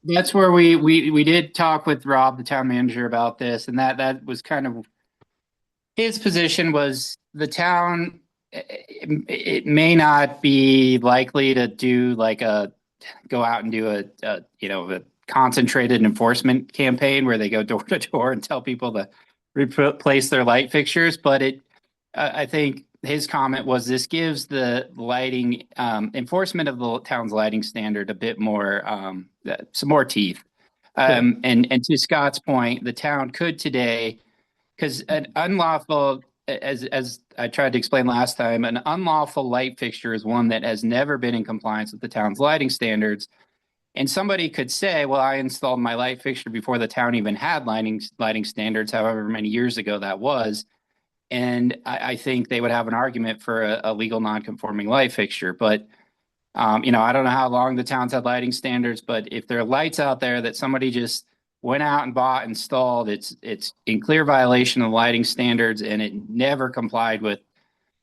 that's where we did talk with Rob, the town manager, about this, and that was kind of his position. Was the town, it may not be likely to do go out and do a concentrated enforcement campaign where they go door to door and tell people to replace their light fixtures, but I think his comment was this gives the lighting enforcement of the town's lighting standard a bit more, some more teeth. And to Scott's point, the town could today, because an unlawful, as I tried to explain last time, an unlawful light fixture is one that has never been in compliance with the town's lighting standards. And somebody could say, well, I installed my light fixture before the town even had lighting standards, however many years ago that was. And I think they would have an argument for a legal non-conforming light fixture. But, I don't know how long the town's had lighting standards, but if there are lights out there that somebody just went out and bought, installed, it's in clear violation of lighting standards, and it never complied with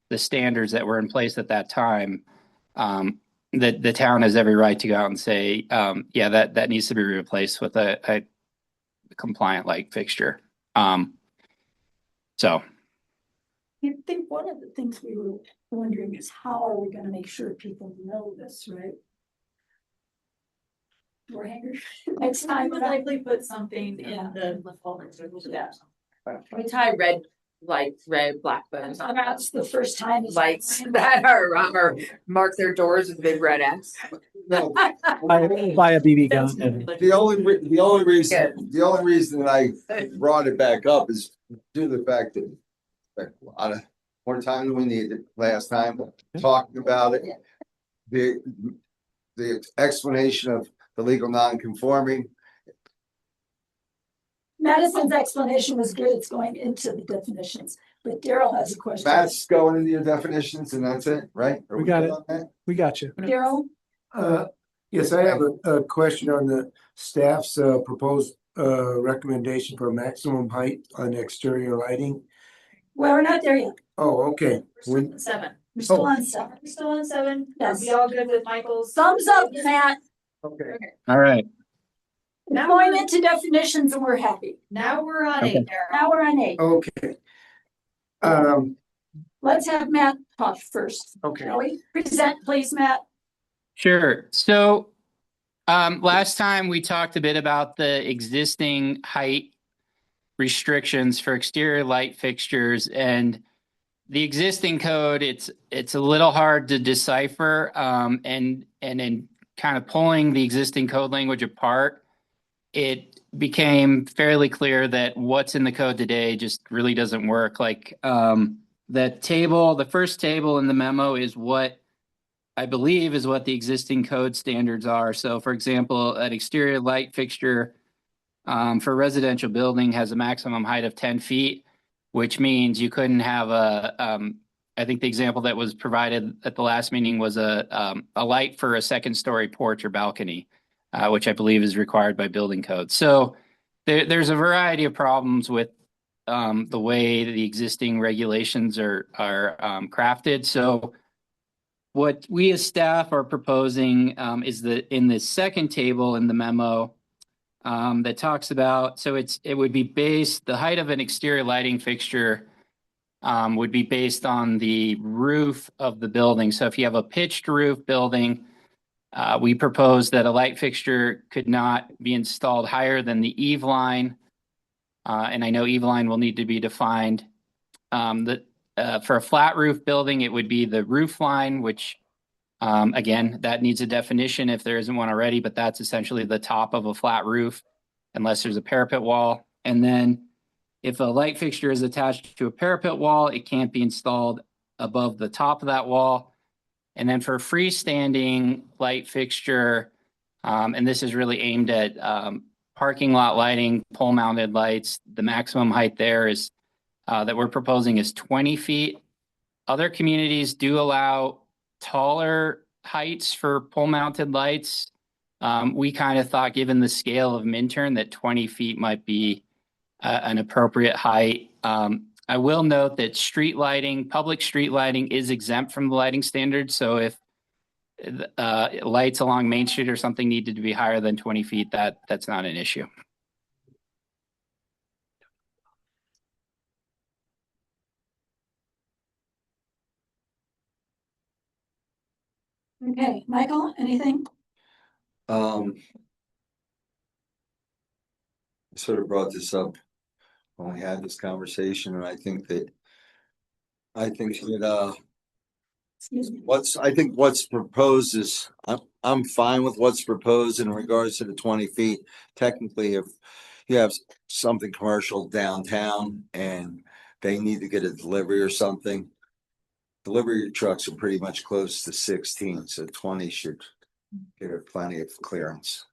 the standards that were in place at that time. The town has every right to go out and say, that needs to be replaced with a compliant light fixture. So. I think one of the things we were wondering is how are we going to make sure people know this, right? Door hanger. Next time, would likely put something in the We tie red black buttons on that's the first time. lights that are mark their doors with a big red X. No, Buy a BB gun. And the only reason that I brought it back up is due to the fact that a lot of more time than we needed last time talking about it. The explanation of the legal non-conforming. Madison's explanation was good. It's going into the definitions, but Daryl has a question. That's going into your definitions and that's it, right? we got it. We got you. Daryl? Yes, I have a question on the staff's proposed recommendation for maximum height on exterior lighting. Well, we're not there yet. Oh, okay. We're 7. We're still on 7. We're still on 7. Yes. Are we all good with Michael's? Thumbs up, Matt. Okay. All right. Now going into definitions and we're happy. Now we're on Okay. 8 there. Now we're on 8. Okay. Let's have Matt talk first. Okay. Shall we? Present, please, Matt. Sure. So last time we talked a bit about the existing height restrictions for exterior light fixtures, and the existing code, it's a little hard to decipher, and in kind of pulling the existing code language apart, it became fairly clear that what's in the code today just really doesn't work. Like, the first table in the memo is what I believe is what the existing code standards are. So for example, an exterior light fixture for a residential building has a maximum height of 10 feet, which means you couldn't have I think the example that was provided at the last meeting was a light for a second story porch or balcony, which I believe is required by building code. So there's a variety of problems with the way the existing regulations are crafted. So what we as staff are proposing is that in the second table in the memo that talks about, so it would be based, the height of an exterior lighting fixture would be based on the roof of the building. So if you have a pitched roof building, we propose that a light fixture could not be installed higher than the eave line. And I know eave line will need to be defined. For a flat roof building, it would be the roof line, which again, that needs a definition if there isn't one already, but that's essentially the top of a flat roof, unless there's a parapet wall. And then if a light fixture is attached to a parapet wall, it can't be installed above the top of that wall. And then for a freestanding light fixture, and this is really aimed at parking lot lighting, pole mounted lights, the maximum height there is that we're proposing is 20 feet. Other communities do allow taller heights for pole mounted lights. We kind of thought, given the scale of Minturn, that 20 feet might be an appropriate height. I will note that street lighting, public street lighting is exempt from the lighting standards. So if lights along Main Street or something needed to be higher than 20 feet, that's not an issue. Okay, Michael, anything? I sort of brought this up when we had this conversation, and I think that Excuse me. what's proposed is, I'm fine with what's proposed in regards to the 20 feet. Technically, if you have something commercial downtown and they need to get a delivery or something, delivery trucks are pretty much close to 16, so 20 should give it plenty of clearance.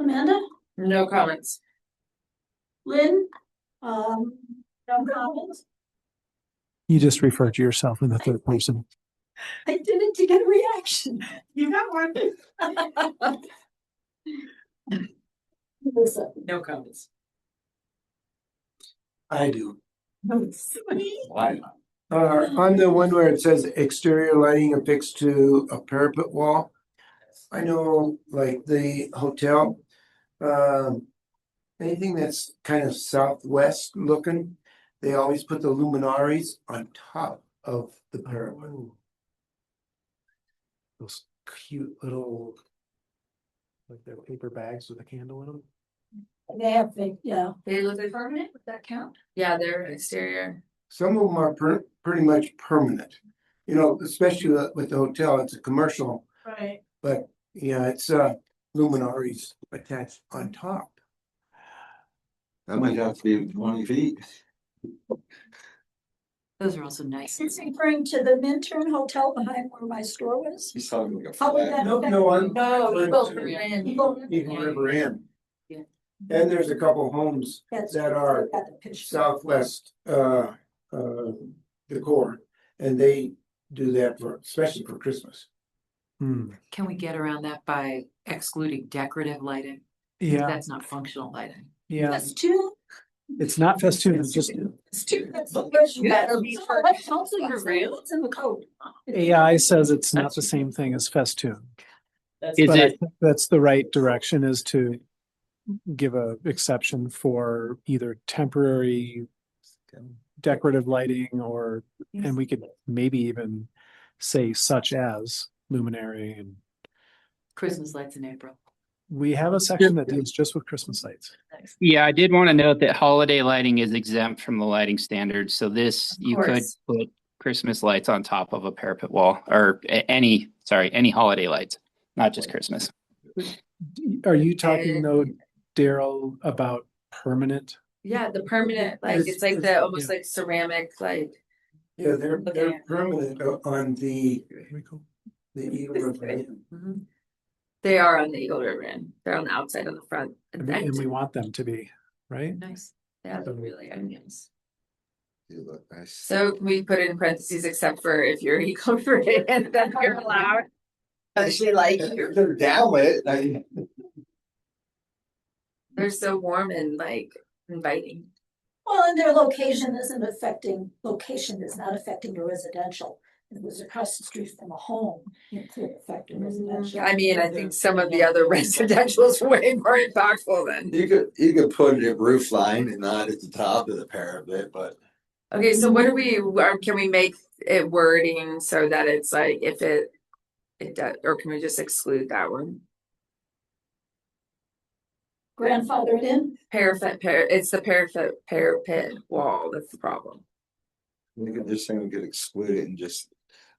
Amanda? No comments. Lynn? No comments? You just referred to yourself in the third person. I did it to get a reaction. You got one. Listen. No comments. I do. Why? On the one where it says exterior lighting affixed to a parapet wall, I know like the hotel, anything that's kind of southwest looking, they always put the luminaries on top of the parapet. Those cute little, like their paper bags with a candle in them. They have big, yeah. They look permanent, would that count? Yeah, they're exterior. Some of them are pretty much permanent, you know, especially with the hotel, it's a commercial, Right. but yeah, it's luminaries attached on top. That might have to be 20 feet. Those are also nice. It's referring to the Minturn Hotel behind where my store was. He's talking like a How would flat. that? No, I'm. No, Eagle River. Eagle River Inn. Yeah. And there's a couple homes That's that are got the picture. southwest decor, and they do that especially for Christmas. Can we get around that by excluding decorative lighting? Yeah, That's not functional lighting. yeah. That's two. It's not festoon, it's just It's two. That's the first. Better be for- That's also your real. It's in the code. AI says it's not the same thing as festoon. Is But I it, think that's the right direction, is to give a exception for either temporary decorative lighting or, and we could maybe even say such as luminary, and Christmas lights in April. we have a section that deals just with Christmas lights. Yeah, I did want to note that holiday lighting is exempt from the lighting standards. So this, you could course. put Christmas lights on top of a parapet wall or any holiday lights, not just Christmas. Are you talking though, Daryl, about permanent? Yeah, the permanent, like, It's- it's like the, almost like ceramic, like. Yeah, they're Okay. permanent on the Eagle River Inn. Mhm. They are on the Eagle River Inn. They're on the outside on the front. And we want them to be, right? Nice. Yeah, they're really nice. You look nice. So can we put in parentheses, except for if you're Eagle River Inn, then you're allowed. She like you. They're down with it. They're so warm and like inviting. Well, and their location is not affecting your residential. It was across the street from a home, it could affect your residential. I mean, I think some of the other residential's way more impactful than. You could put it at roof line and not at the top of the parapet, but. Okay, so what do we, can we make it wording so that it's like if it does, or can we just exclude that one? Grandfathered in? It's the parapet wall, that's the problem. We could just say we could exclude it and just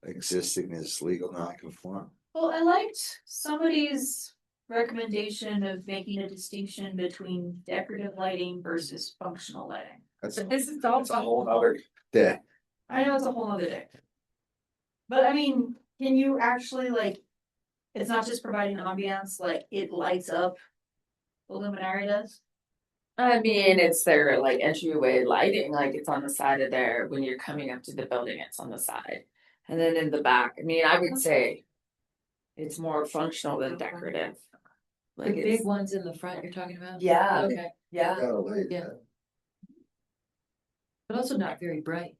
existing as legal non-conform. Well, I liked somebody's recommendation of making a distinction between decorative lighting versus functional lighting. That's But this is also a whole other day. I know it's a whole other day. But I mean, can you actually like, it's not just providing ambiance, like it lights up. The luminary does. I mean, it's their like entryway lighting, like it's on the side of there, when you're coming up to the building, it's on the side. And then in the back, I mean, I would say it's more functional than decorative. The Like big it's, ones in the front you're talking about? yeah, Okay, yeah. Yeah. but also not very bright.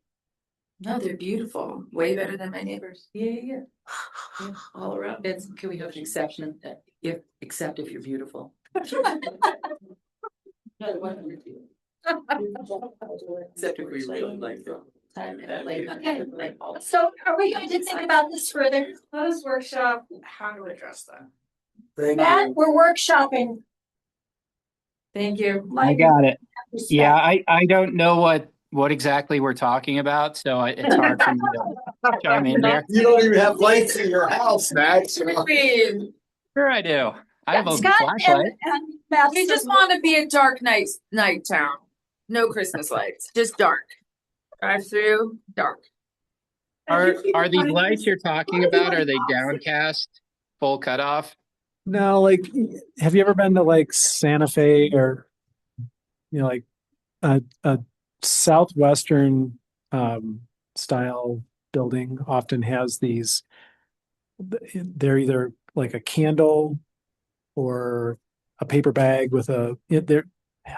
No, they're beautiful, way better than my neighbors. Yeah. All around. It's, can we have an exception, except if you're beautiful? Except if we really like them. Okay, so are we going to think about this further? Let us workshop how to address that. Thank Matt, you. we're workshopping. Thank you. I got it. Respect. Yeah, I don't know what exactly we're talking about, so it's hard for me to chime in there. You don't even have lights in your house, Max. We Sure I do. I have a Scott flashlight. and Matt, just want to be a dark night town. No Christmas lights, just dark. Drive through, dark. Are these lights you're talking about, are they downcast, full cutoff? No, like, have you ever been to like Santa Fe or, like a southwestern style building often has these, they're either like a candle or a paper bag with how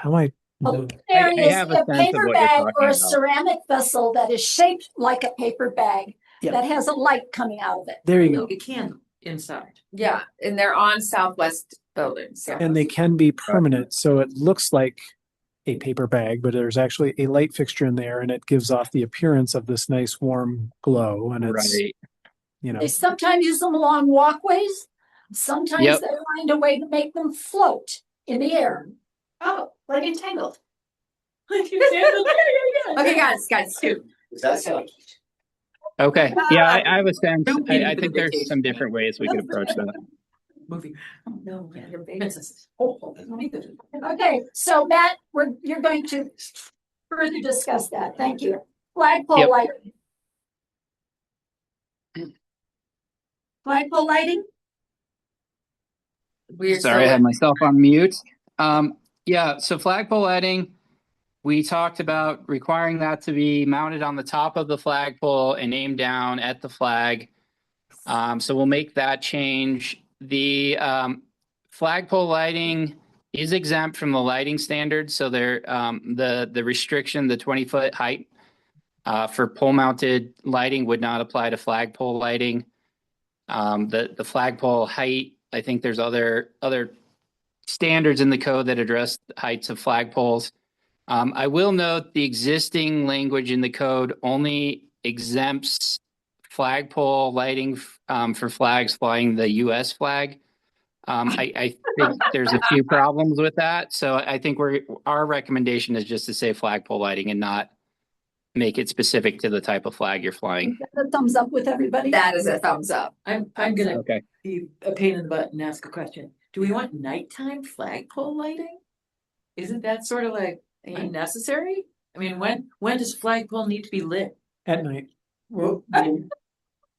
am I? Oh, I there is have a a sense of paper what you're bag talking or a about. ceramic vessel that is shaped like a paper bag Yeah. that has a light coming out of it. There you go. A candle inside. Yeah, and they're on Southwest buildings. So. And they can be permanent, so it looks like a paper bag, but there's actually a light fixture in there and it gives off the appearance of this nice warm glow, and it's, Right. They sometimes use them along walkways. Sometimes Yep. they find a way to make them float in the air. Oh, like entangled. Okay, guys, two. That's Okay, yeah, I have a sense. I think there's some different ways we could approach that. Movie. No, your Princesses. Okay, so Matt, you're going to further discuss that. Thank you. Flagpole Yep. lighting. Flagpole lighting? Sorry, I had myself on mute. Yeah, so flagpole lighting, we talked about requiring that to be mounted on the top of the flagpole and aimed down at the flag. So we'll make that change. The flagpole lighting is exempt from the lighting standards. So the restriction, the 20-foot height for pole mounted lighting would not apply to flagpole lighting. The flagpole height, I think there's other standards in the code that address the heights of flagpoles. I will note the existing language in the code only exempts flagpole lighting for flags flying the U.S. flag. I think there's a few problems with that. So I think our recommendation is just to say flagpole lighting and not make it specific to the type of flag you're flying. A thumbs up with everybody. That is a thumbs up. I'm gonna Okay. be a pain in the butt and ask a question. Do we want nighttime flagpole lighting? Isn't that sort of like unnecessary? I mean, when does flagpole need to be lit? At night. Well,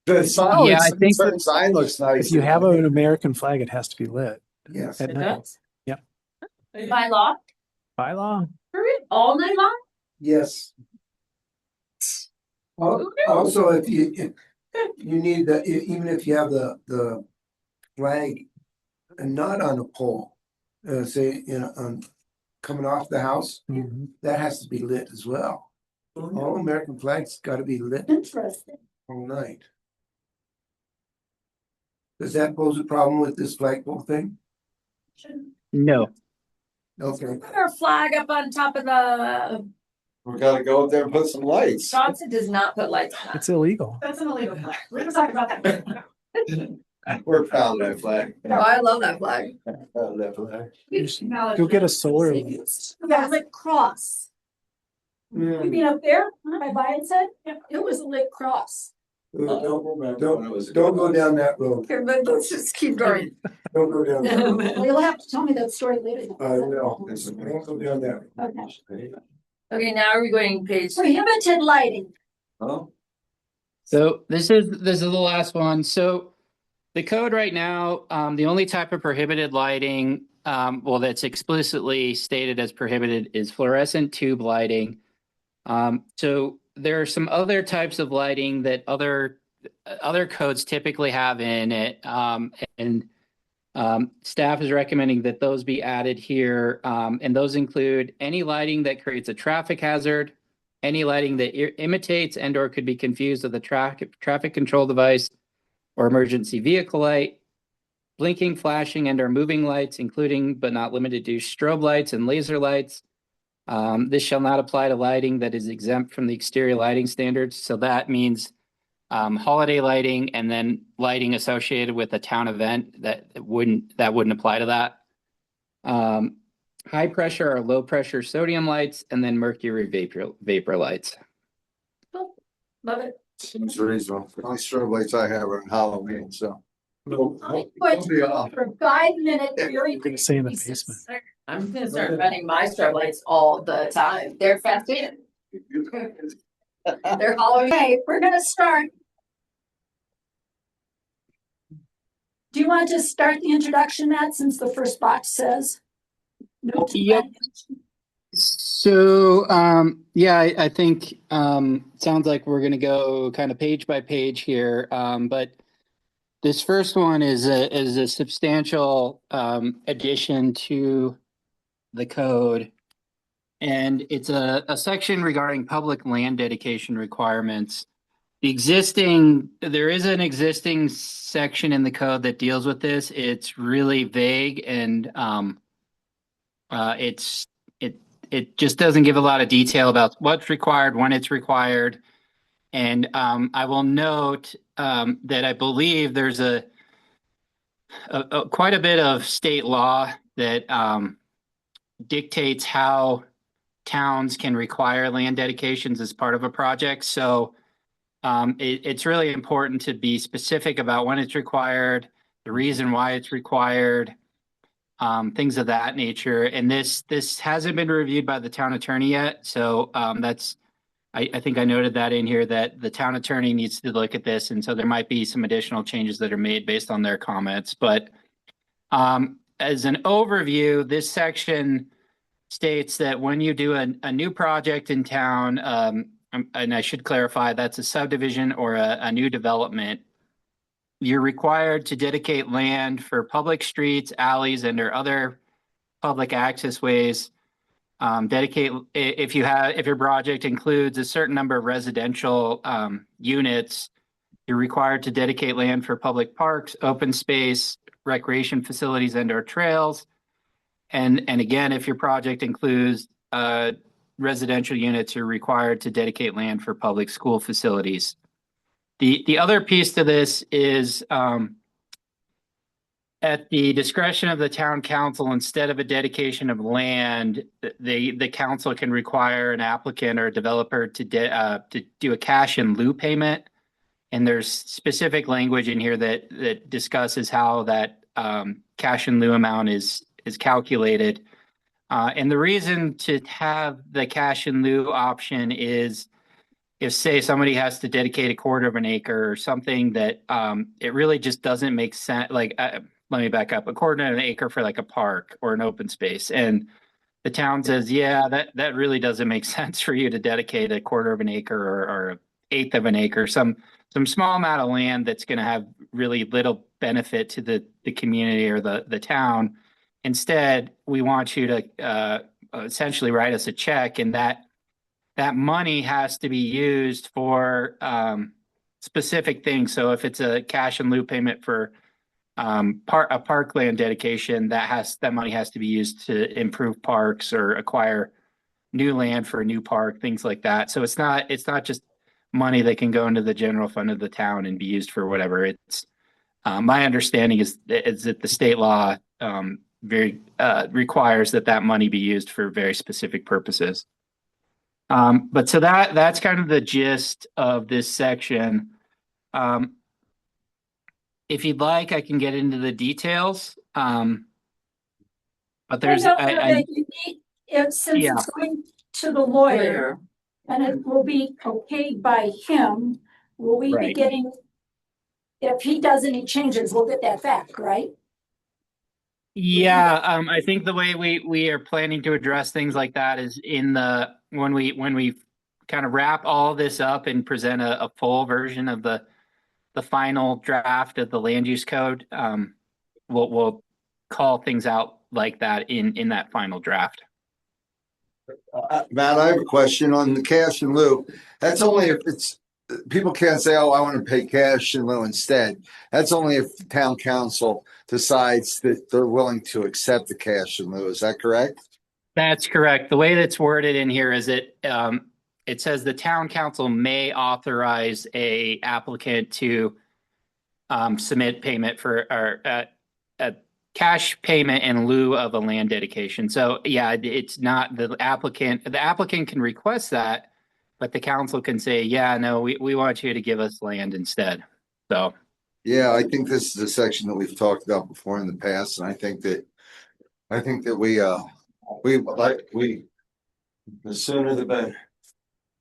the sign, Yeah, I think the sign looks nice. If you have an American flag, it has to be lit Yes. at It night. does? Yep. By law, By law. all night long? Yes. Also, if you need the, even if you have the flag and not on a pole, say, coming off the house, Mhm. that has to be lit as well. All American flags gotta be lit Interesting. all night. Does that pose a problem with this flagpole thing? No. Okay. Put our flag up on top of the, We gotta go up there and put some lights. Johnson does not put lights on. It's illegal. That's an illegal flag. We're gonna talk about that. We're proud of that flag. Oh, I love that flag. Proud of that flag. Go get a solar. Yeah, lit cross. You mean up there, by Biden said? It was a lit cross. Don't go down that road. Here, but let's just keep going. Don't go down that road. Well, you'll have to tell me that story later. I will. Don't go down that. Okay. Okay, now are we going page? Prohibited lighting. Oh, So this is the last one. So the code right now, the only type of prohibited lighting, that's explicitly stated as prohibited is fluorescent tube lighting. So there are some other types of lighting that other codes typically have in it, and staff is recommending that those be added here, and those include any lighting that creates a traffic hazard, any lighting that imitates and or could be confused with a traffic control device or emergency vehicle light, blinking, flashing, and or moving lights, including but not limited to strobe lights and laser lights. This shall not apply to lighting that is exempt from the exterior lighting standards. So that means holiday lighting and then lighting associated with a town event that wouldn't apply to that. High pressure or low pressure sodium lights, and then mercury vapor lights. Love it. seems reasonable. The only strobe lights I have are on Halloween, so. Put for 5 minutes. You're gonna say in the basement. I'm gonna start running my strobe lights all the time. They're festive. They're Halloween. Okay, we're gonna start. Do you want to start the introduction, Matt, since the first box says? No. Yep. So, I think sounds like we're going to go kind of page by page here. But this first one is a substantial addition to the code, and it's a section regarding public land dedication requirements. There is an existing section in the code that deals with this. It's really vague, and it just doesn't give a lot of detail about what's required, when it's required. And I will note that I believe there's a quite a bit of state law that dictates how towns can require land dedications as part of a project. So it's really important to be specific about when it's required, the reason why it's required, things of that nature. And this hasn't been reviewed by the town attorney yet. So I think I noted that in here, that the town attorney needs to look at this. And so there might be some additional changes that are made based on their comments. But as an overview, this section states that when you do a new project in town, and I should clarify, that's a subdivision or a new development, you're required to dedicate land for public streets, alleys, and or other public access ways. Dedicate if your project includes a certain number of residential units, you're required to dedicate land for public parks, open space, recreation facilities, and or trails. And again, if your project includes residential units, you're required to dedicate land for public school facilities. The other piece to this is at the discretion of the town council, instead of a dedication of land, the council can require an applicant or a developer to do a cash in lieu payment. And there's specific language in here that discusses how that cash in lieu amount is calculated. And the reason to have the cash in lieu option is if, say, somebody has to dedicate a quarter of an acre or something that it really just doesn't make sense. Like, let me back up, a quarter of an acre for like a park or an open space. And the town says, yeah, that really doesn't make sense for you to dedicate a quarter of an acre or an eighth of an acre, some small amount of land that's going to have really little benefit to the community or the town. Instead, we want you to essentially write us a check, and that money has to be used for specific things. So if it's a cash in lieu payment for a parkland dedication, that money has to be used to improve parks or acquire new land for a new park, things like that. So it's not just money that can go into the general fund of the town and be used for whatever. It's my understanding is that the state law requires that money be used for very specific purposes. But so that's kind of the gist of this section. If you'd like, I can get into the details. But there's Since it's going to the lawyer and it will be okayed by him, will we be getting, if he does any changes, we'll get that back, right? Yeah, I think the way we are planning to address things like that is when we kind of wrap all this up and present a full version of the final draft of the land use code. We'll call things out like that in that final draft. Matt, I have a question on the cash in lieu. That's only if people can't say, oh, I want to pay cash in lieu instead. That's only if the town council decides that they're willing to accept the cash in lieu. Is that correct? That's correct. The way that's worded in here is it says the town council may authorize a applicant to submit payment for a cash payment in lieu of a land dedication. So yeah, it's not the applicant. The applicant can request that, but the council can say, yeah, no, we want you to give us land instead. So yeah, I think this is a section that we've talked about before in the past, and I think that we the sooner the better.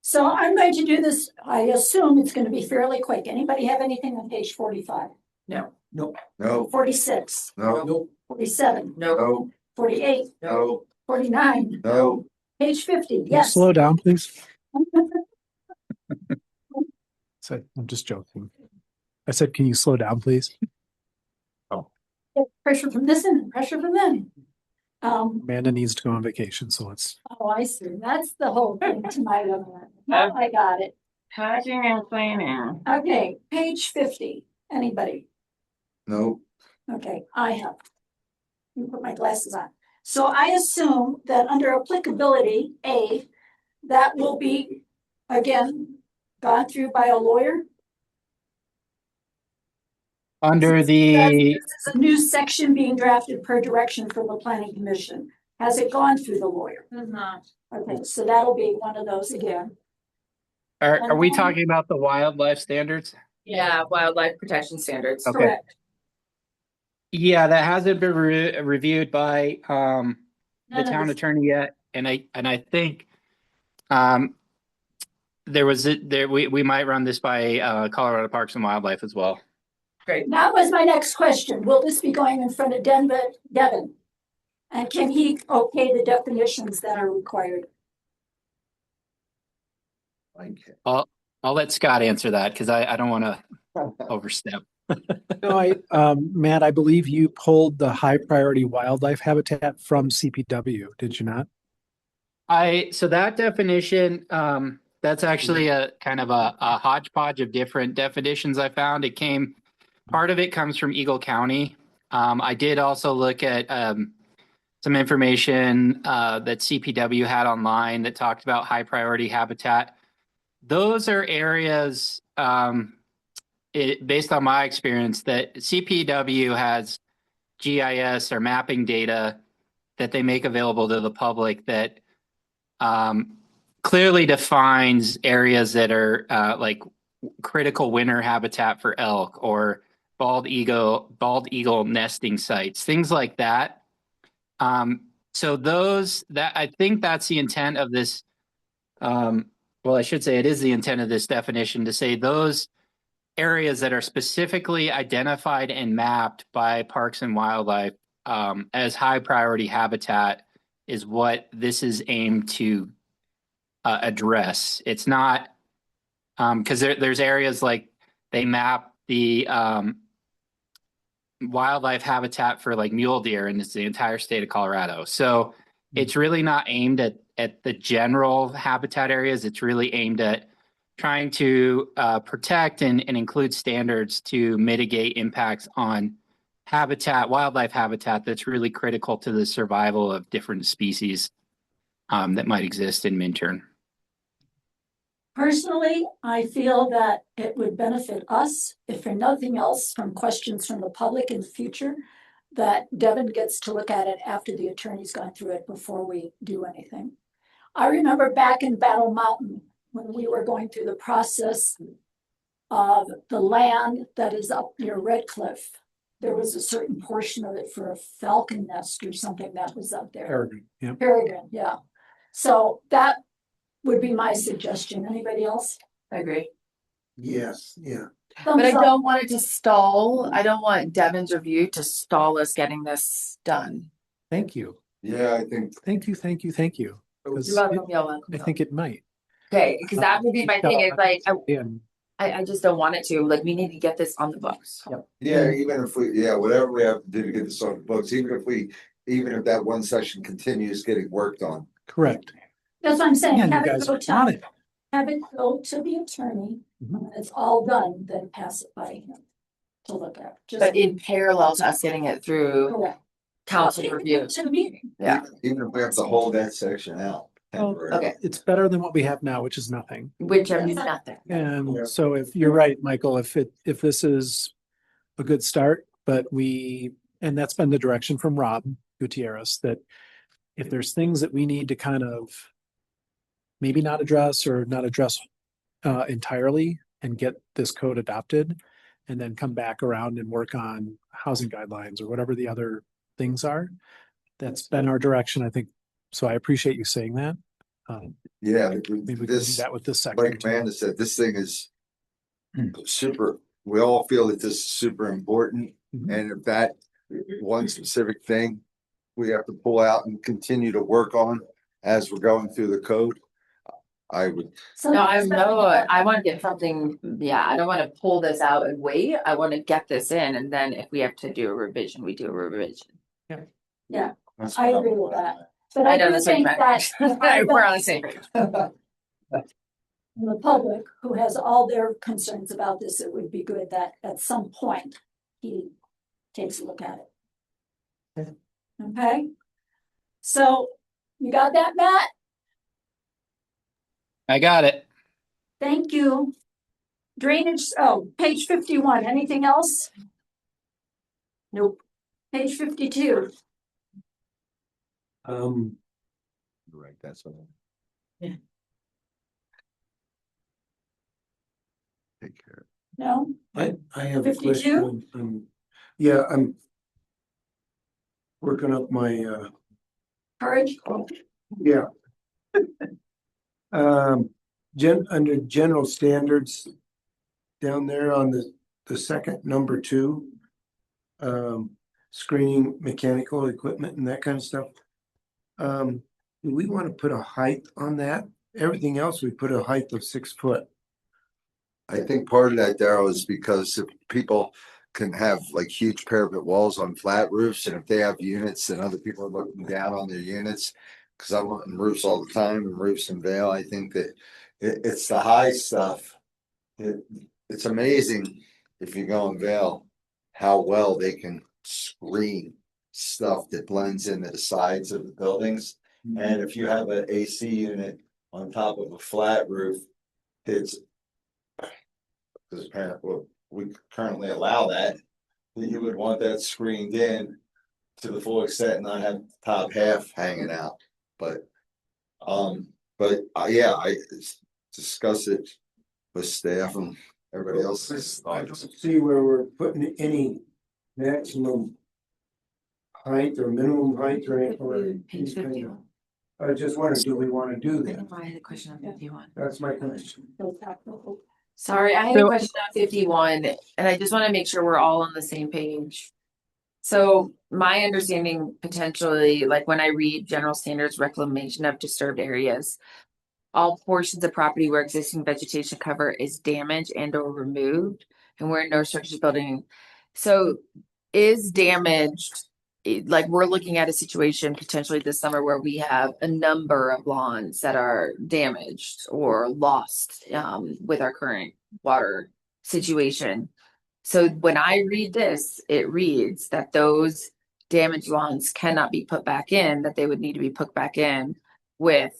So I'm going to do this. I assume it's going to be fairly quick. Anybody have anything on page 45? No. No. 46? No. 47? No. 48? No. 49? No. Page 50? Can you Yes. slow down, please. I'm just joking. I said, can you slow down, please? Pressure from this end, pressure from them. Amanda needs to go on vacation, so let's. Oh, I see. That's the whole thing tonight. Now I got it. Packing and cleaning. Okay, page 50. Anybody? No. Okay, I have. Let me put my glasses on. So I assume that under applicability, A, that will be, again, gone through by a lawyer. under This the is a new section being drafted per direction from the planning commission. Has it gone through the lawyer? Okay, so that'll be one of those again. are we talking about the wildlife standards? Yeah, wildlife protection standards. Okay. Correct. Yeah, that hasn't been reviewed by the None of town this- attorney yet, and I think we might run this by Colorado Parks and Wildlife as well. Great. That was my next question. Will this be going in front of Devin? And can he okay the definitions that are required? I'll let Scott answer that because I don't want to overstep. No, Matt, I believe you pulled the high priority wildlife habitat from CPW, did you not? So that definition, that's actually a kind of a hodgepodge of different definitions I found. Part of it comes from Eagle County. I did also look at some information that CPW had online that talked about high priority habitat. Those are areas, based on my experience, that CPW has GIS or mapping data that they make available to the public that clearly defines areas that are like critical winter habitat for elk or bald eagle nesting sites, things like that. So I think that's the intent of this. Well, I should say it is the intent of this definition to say those areas that are specifically identified and mapped by Parks and Wildlife as high priority habitat is what this is aimed to address. It's not because there's areas like they map the wildlife habitat for like mule deer, and it's the entire state of Colorado. So it's really not aimed at the general habitat areas. It's really aimed at trying to protect and include standards to mitigate impacts on wildlife habitat that's really critical to the survival of different species that might exist in Minturn. Personally, I feel that it would benefit us, if for nothing else, from questions from the public in the future, that Devin gets to look at it after the attorney's gone through it before we do anything. I remember back in Battle Mountain, when we were going through the process of the land that is up near Red Cliff, there was a certain portion of it for a falcon nest or something that was up there. Peregrine, yeah. Peregrine, yeah. So that would be my suggestion. Anybody else? I agree. Yes, yeah. But I Thumbs up. don't want it to stall. I don't want Devin's review to stall us getting this done. Thank you. Yeah, I think. Thank you. 'Cause You're welcome, you're welcome. I think it might. Okay, because that would be my thing. It's like, And I just don't want it to. Like, we need to get this on the books. Yeah, even if whatever we have to do to get this on the books, even if that one section continues getting worked on. correct. That's what I'm saying. Man, you Have it guys go are to- on it. Have it go to the attorney. Mhm. When it's all done, then pass it by him to look at. Just But in parallel to us getting it through correct. council Take it review. To the meeting. Yeah. Even if we have to hold that section out. temporarily. Okay, It's better than what we have now, which is nothing. which means nothing. And Yeah. so if you're right, Michael, if this is a good start, but and that's been the direction from Rob Gutierrez, that if there's things that we need to kind of maybe not address entirely and get this code adopted, and then come back around and work on housing guidelines or whatever the other things are, that's been our direction, I think. So I appreciate you saying that. Yeah, Maybe we can do this, that with this section. like too. Amanda said, this thing is super, we all feel that this is super important. Mhm. And if that one specific thing we have to pull out and continue to work on as we're going through the code, I would, So No, that's I want to get something, I don't want to pull this out and wait. I want to get this in, and then if we have to do a revision, we do a revision. that's I what agree with that. But I I know do that's what think you that meant. We're on the same page. the public who has all their concerns about this, it would be good that at some point he takes a look at it. Okay? So you got that, Matt? I got it. Thank you. Drainage, page 51, anything else? Nope. Page 52, right, that's what. Yeah. Take care. no? I have a 52? question. Yeah, I'm working up my, Courage? yeah. Under general standards, down there on the second number 2, screening mechanical equipment and that kind of stuff. Do we want to put a height on that? Everything else, we put a height of 6 foot. I think part of that, Daryl, is because if people can have like huge parapet walls on flat roofs, and if they have units and other people are looking down on their units, because I'm on roofs all the time and roofs in Vale, I think that it's the high stuff. It's amazing if you go in Vale, how well they can screen stuff that blends into the sides of the buildings. And if you have an AC unit on top of a flat roof, it's because apparently we currently allow that, you would want that screened in to the full extent and not have the top half hanging out, but yeah, I discuss it with staff and everybody else's I thoughts. don't see where we're putting any maximum height or minimum height or anything. Page 51. I just wondered, do we want to do I that? think I had a question on 51. That's my question. Sorry, I had a question on 51, and I just want to make sure we're all on the same page. So my understanding potentially, like when I read general standards reclamation of disturbed areas, all portions of property where existing vegetation cover is damaged and or removed, and where no structures building. So is damaged, like we're looking at a situation potentially this summer where we have a number of lawns that are damaged or lost with our current water situation. So when I read this, it reads that those damaged lawns cannot be put back in, that they would need to be put back in with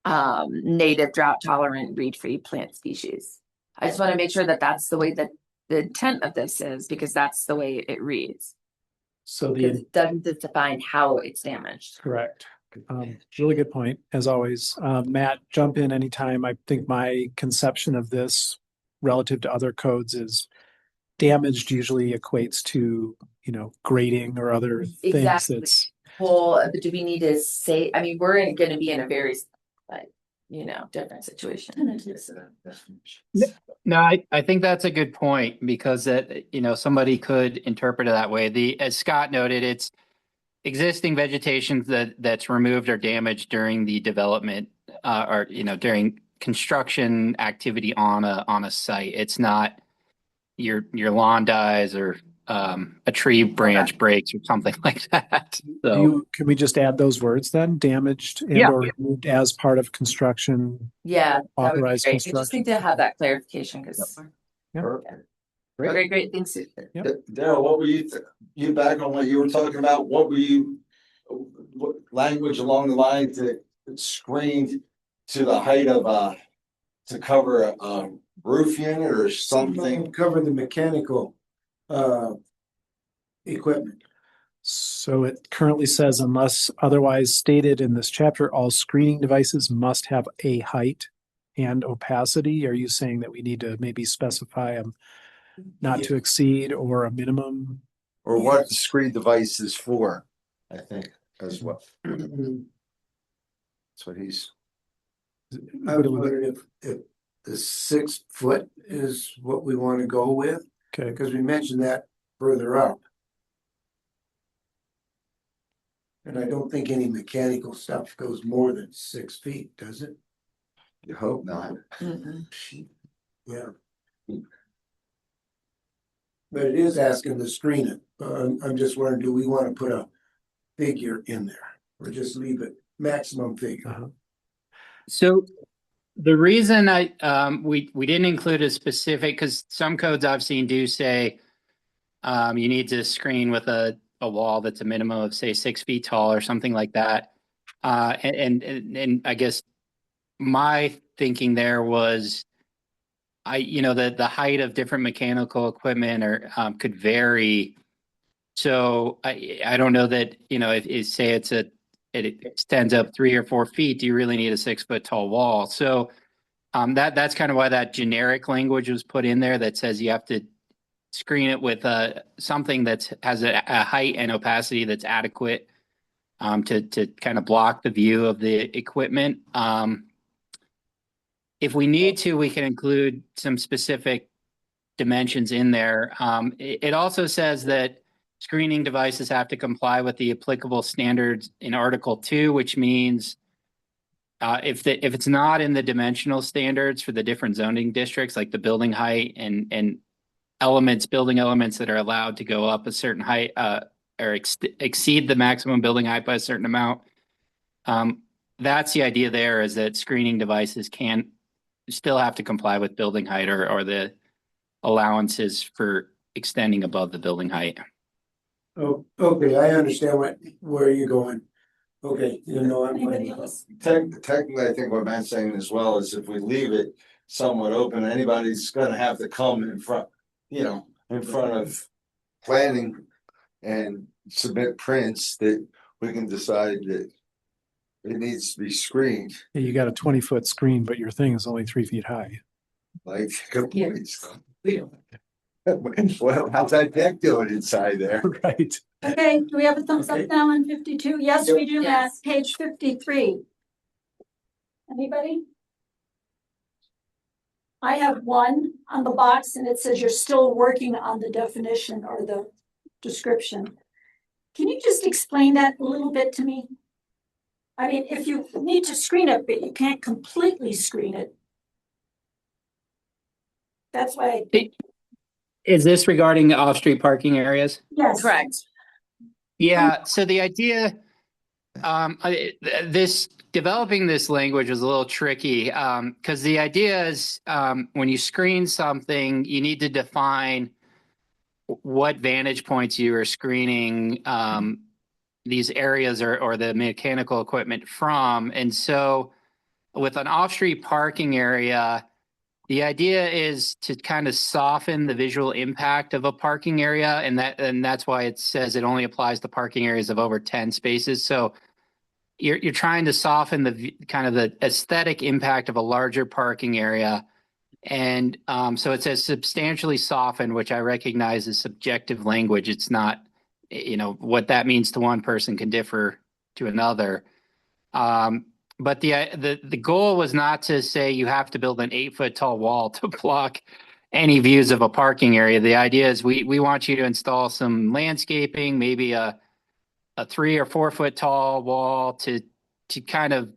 native drought tolerant reed-free plant species. I just want to make sure that that's the way that the intent of this is, because that's the way it reads. So Because the, it doesn't define how it's damaged. correct. Really good point, as always. Matt, jump in anytime. I think my conception of this relative to other codes is damaged usually equates to, grading or other things. Exactly. That's Well, but do we need to say, I mean, we're going to be in a very, different situation. No, I think that's a good point because that, somebody could interpret it that way. As Scott noted, it's existing vegetation that's removed or damaged during the development or during construction activity on a site. It's not your lawn dies or a tree branch breaks or something like that. So can we just add those words then? Damaged and Yeah. or removed as part of construction, Yeah, that would be authorized great. I just construction. need to have that clarification because. Yep. Great. Okay, great. Thanks. Daryl, what were you back on what you were talking about? What language along the line to screen to the height of to cover a roof unit or something? Cover the mechanical equipment. So it currently says, unless otherwise stated in this chapter, all screening devices must have a height and opacity. Are you saying that we need to maybe specify a not to exceed or a minimum? Or what the screen device is for, I think, as well. That's what he's. I was wondering if the 6 foot is what we want to go with, Okay. because we mentioned that further up. And I don't think any mechanical stuff goes more than 6 feet, does it? You hope not. Yeah. But it is asking to screen it. I'm just wondering, do we want to put a figure in there or just leave it maximum figure? So the reason we didn't include a specific, because some codes I've seen do say you need to screen with a wall that's a minimum of say 6 feet tall or something like that. And I guess my thinking there was the height of different mechanical equipment or could vary. So I don't know that, if say it extends up 3 or 4 feet, do you really need a 6 foot tall wall? So that's kind of why that generic language was put in there that says you have to screen it with something that has a height and opacity that's adequate to kind of block the view of the equipment. If we need to, we can include some specific dimensions in there. It also says that screening devices have to comply with the applicable standards in Article 2, which means if it's not in the dimensional standards for the different zoning districts, like the building height and building elements that are allowed to go up a certain height or exceed the maximum building height by a certain amount. That's the idea there, is that screening devices still have to comply with building height or the allowances for extending above the building height. Oh, okay, I understand where you're going. Okay, Technically, I think what Matt's saying as well is if we leave it somewhat open, anybody's gonna have to come in front of planning and submit prints that we can decide that it needs to be screened, You got a 20-foot screen, but your thing is only 3 feet high. like, good points. Well, how's that deck doing inside there? Right. Okay, do we have a thumbs up now on 52? Yes, we do, Matt. Yes. Page 53. Anybody? I have one on the box and it says you're still working on the definition or the description. Can you just explain that a little bit to me? I mean, if you need to screen it, but you can't completely screen it. That's why, Is this regarding off-street parking areas? yes. Correct. Yeah, so the idea, developing this language was a little tricky, because the idea is, when you screen something, you need to define what vantage points you are screening, these areas or the mechanical equipment from. And so with an off-street parking area, the idea is to kind of soften the visual impact of a parking area, and that's why it says it only applies to parking areas of over 10 spaces. So you're trying to soften the kind of the aesthetic impact of a larger parking area. And so it says substantially softened, which I recognize is subjective language. It's not, what that means to one person can differ to another. But the goal was not to say you have to build an 8-foot tall wall to block any views of a parking area. The idea is we want you to install some landscaping, maybe a 3 or 4 foot tall wall to kind of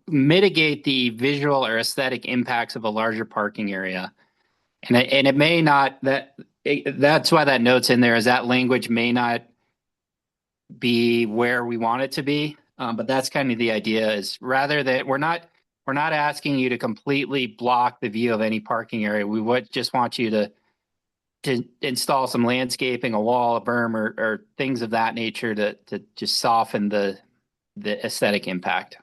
mitigate the visual or aesthetic impacts of a larger parking area. And it may not, that's why that note's in there, is that language may not be where we want it to be. But that's kind of the idea, is rather that we're not asking you to completely block the view of any parking area. We would just want you to install some landscaping, a wall, a berm, or things of that nature to just soften the aesthetic impact.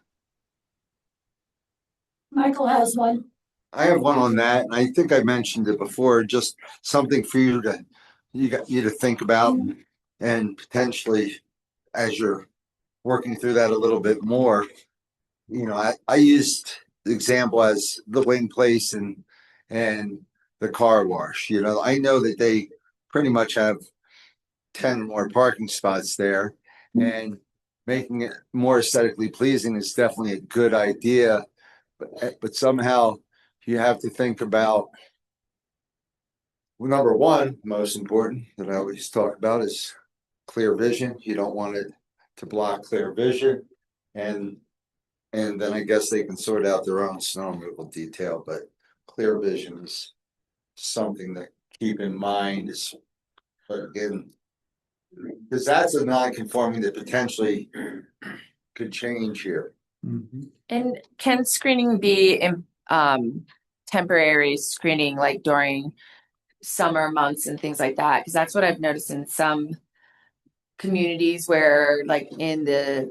Michael has one. I have one on that, and I think I mentioned it before, just something for you to think about, and potentially as you're working through that a little bit more. I used the example as the Wing Place and the car wash. I know that they pretty much have 10 more parking spots there, and making it more aesthetically pleasing is definitely a good idea. But somehow you have to think about, well, number one, most important that I always talk about is clear vision. You don't want it to block clear vision. And then I guess they can sort out their own snow removal detail, but clear vision is something to keep in mind. But again, because that's a non-conforming that potentially could change here. Mm-hmm. And can screening be temporary screening, like during summer months and things like that? Because that's what I've noticed in some communities where, like in the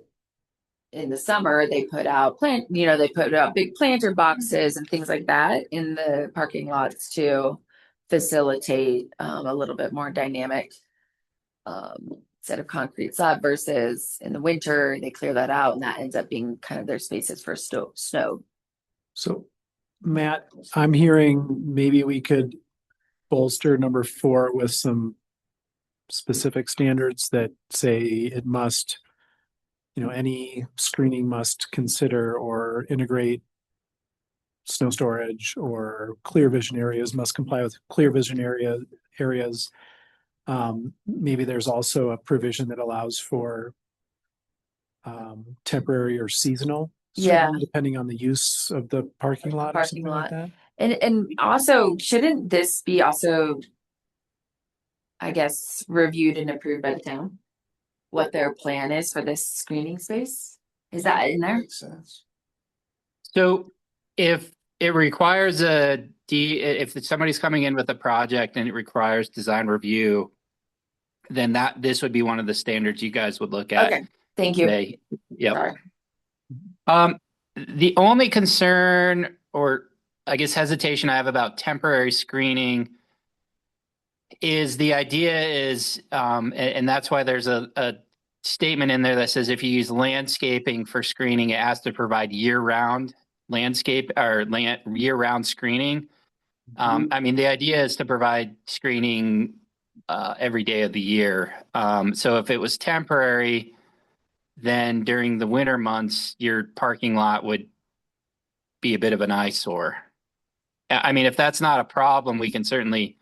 summer, they put out big planter boxes and things like that in the parking lots to facilitate a little bit more dynamic set of concrete slab, versus in the winter they clear that out and that ends up being kind of their spaces for snow. So, Matt, I'm hearing maybe we could bolster number 4 with some specific standards that say it must, any screening must consider or integrate snow storage, or clear vision areas must comply with clear vision areas. Maybe there's also a provision that allows for temporary or seasonal, depending on the use of the parking lot or something like that. And also, shouldn't this be also, I guess, reviewed and approved by the town? What their plan is for this screening space? Is that in there? Makes sense. So if it requires if somebody's coming in with a project and it requires design review, then this would be one of the standards you guys would look at. Okay, thank you. Yep. Sorry. The only concern, or I guess hesitation I have about temporary screening, is the idea is, and that's why there's a statement in there that says if you use landscaping for screening, it has to provide year-round landscape or year-round screening. I mean, the idea is to provide screening every day of the year. So if it was temporary, then during the winter months, your parking lot would be a bit of an eyesore. I mean, if that's not a problem, we can certainly.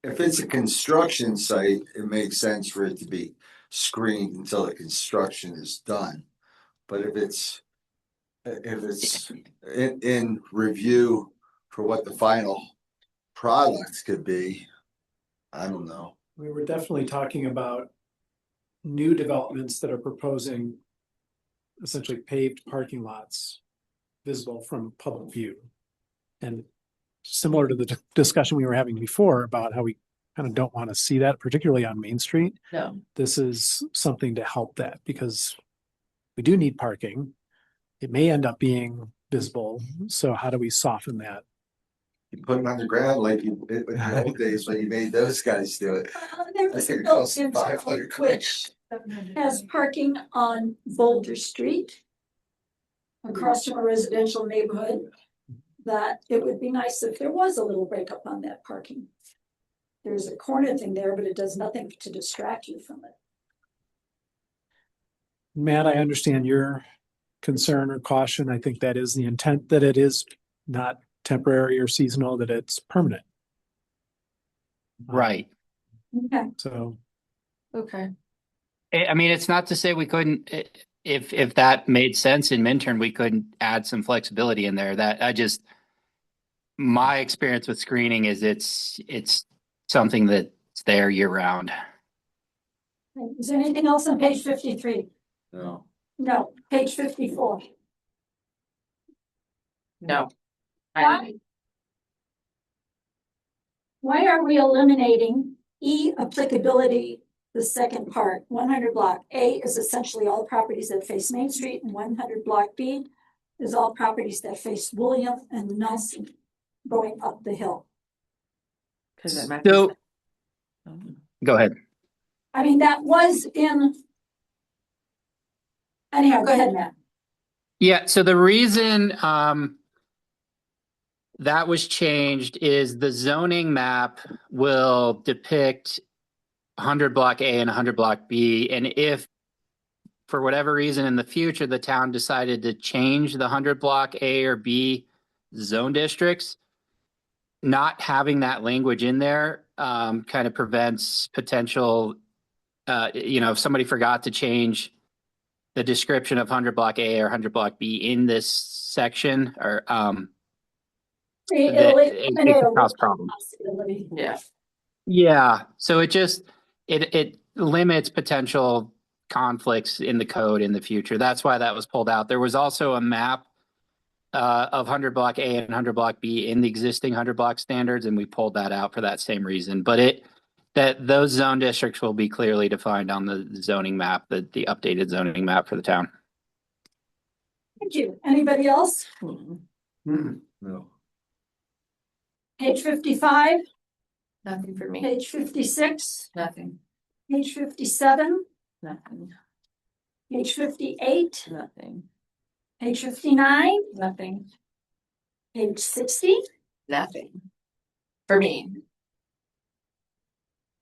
If it's a construction site, it makes sense for it to be screened until the construction is done. But if it's in review for what the final products could be, I don't know. We were definitely talking about new developments that are proposing essentially paved parking lots visible from public view. And similar to the discussion we were having before about how we kind of don't want to see that, particularly on Main Street. No. This is something to help that because we do need parking. It may end up being visible. So how do we soften that? You put them on the ground like you in the old days when you made those guys do it. There I was think a it costs built-in $500 which has parking on Boulder Street across from a residential neighborhood, that it would be nice if there was a little breakup on that parking. There's a corner thing there, but it does nothing to distract you from it. Matt, I understand your concern or caution. I think that is the intent, that it is not temporary or seasonal, that it's permanent. Right. Okay. So Okay. I mean, it's not to say we couldn't, if that made sense in Minturn, we could add some flexibility in there. My experience with screening is it's something that's there year round. Is there anything else on page 53? No. No, page 54. No. Why are we eliminating E applicability, the second part, 100 block? A is essentially all properties that face Main Street, and 100 block B is all properties that face William and Nelson going up the hill. So, go ahead. I mean, that was in. Anyhow, go ahead, Matt. Yeah, so the reason that was changed is the zoning map will depict 100 block A and 100 block B. And if for whatever reason in the future, the town decided to change the 100 block A or B zone districts, not having that language in there kind of prevents potential, if somebody forgot to change the description of 100 block A or 100 block B in this section, or it could cause problems. Yeah. So it limits potential conflicts in the code in the future. That's why that was pulled out. There was also a map of 100 block A and 100 block B in the existing 100 block standards, and we pulled that out for that same reason. But those zone districts will be clearly defined on the zoning map, the updated zoning map for the town. Thank you. Anybody else? No. Page 55, Nothing for me. page 56, Nothing. page 57, Nothing. page 58, Nothing. page 59, Nothing. page 60, Nothing. For me.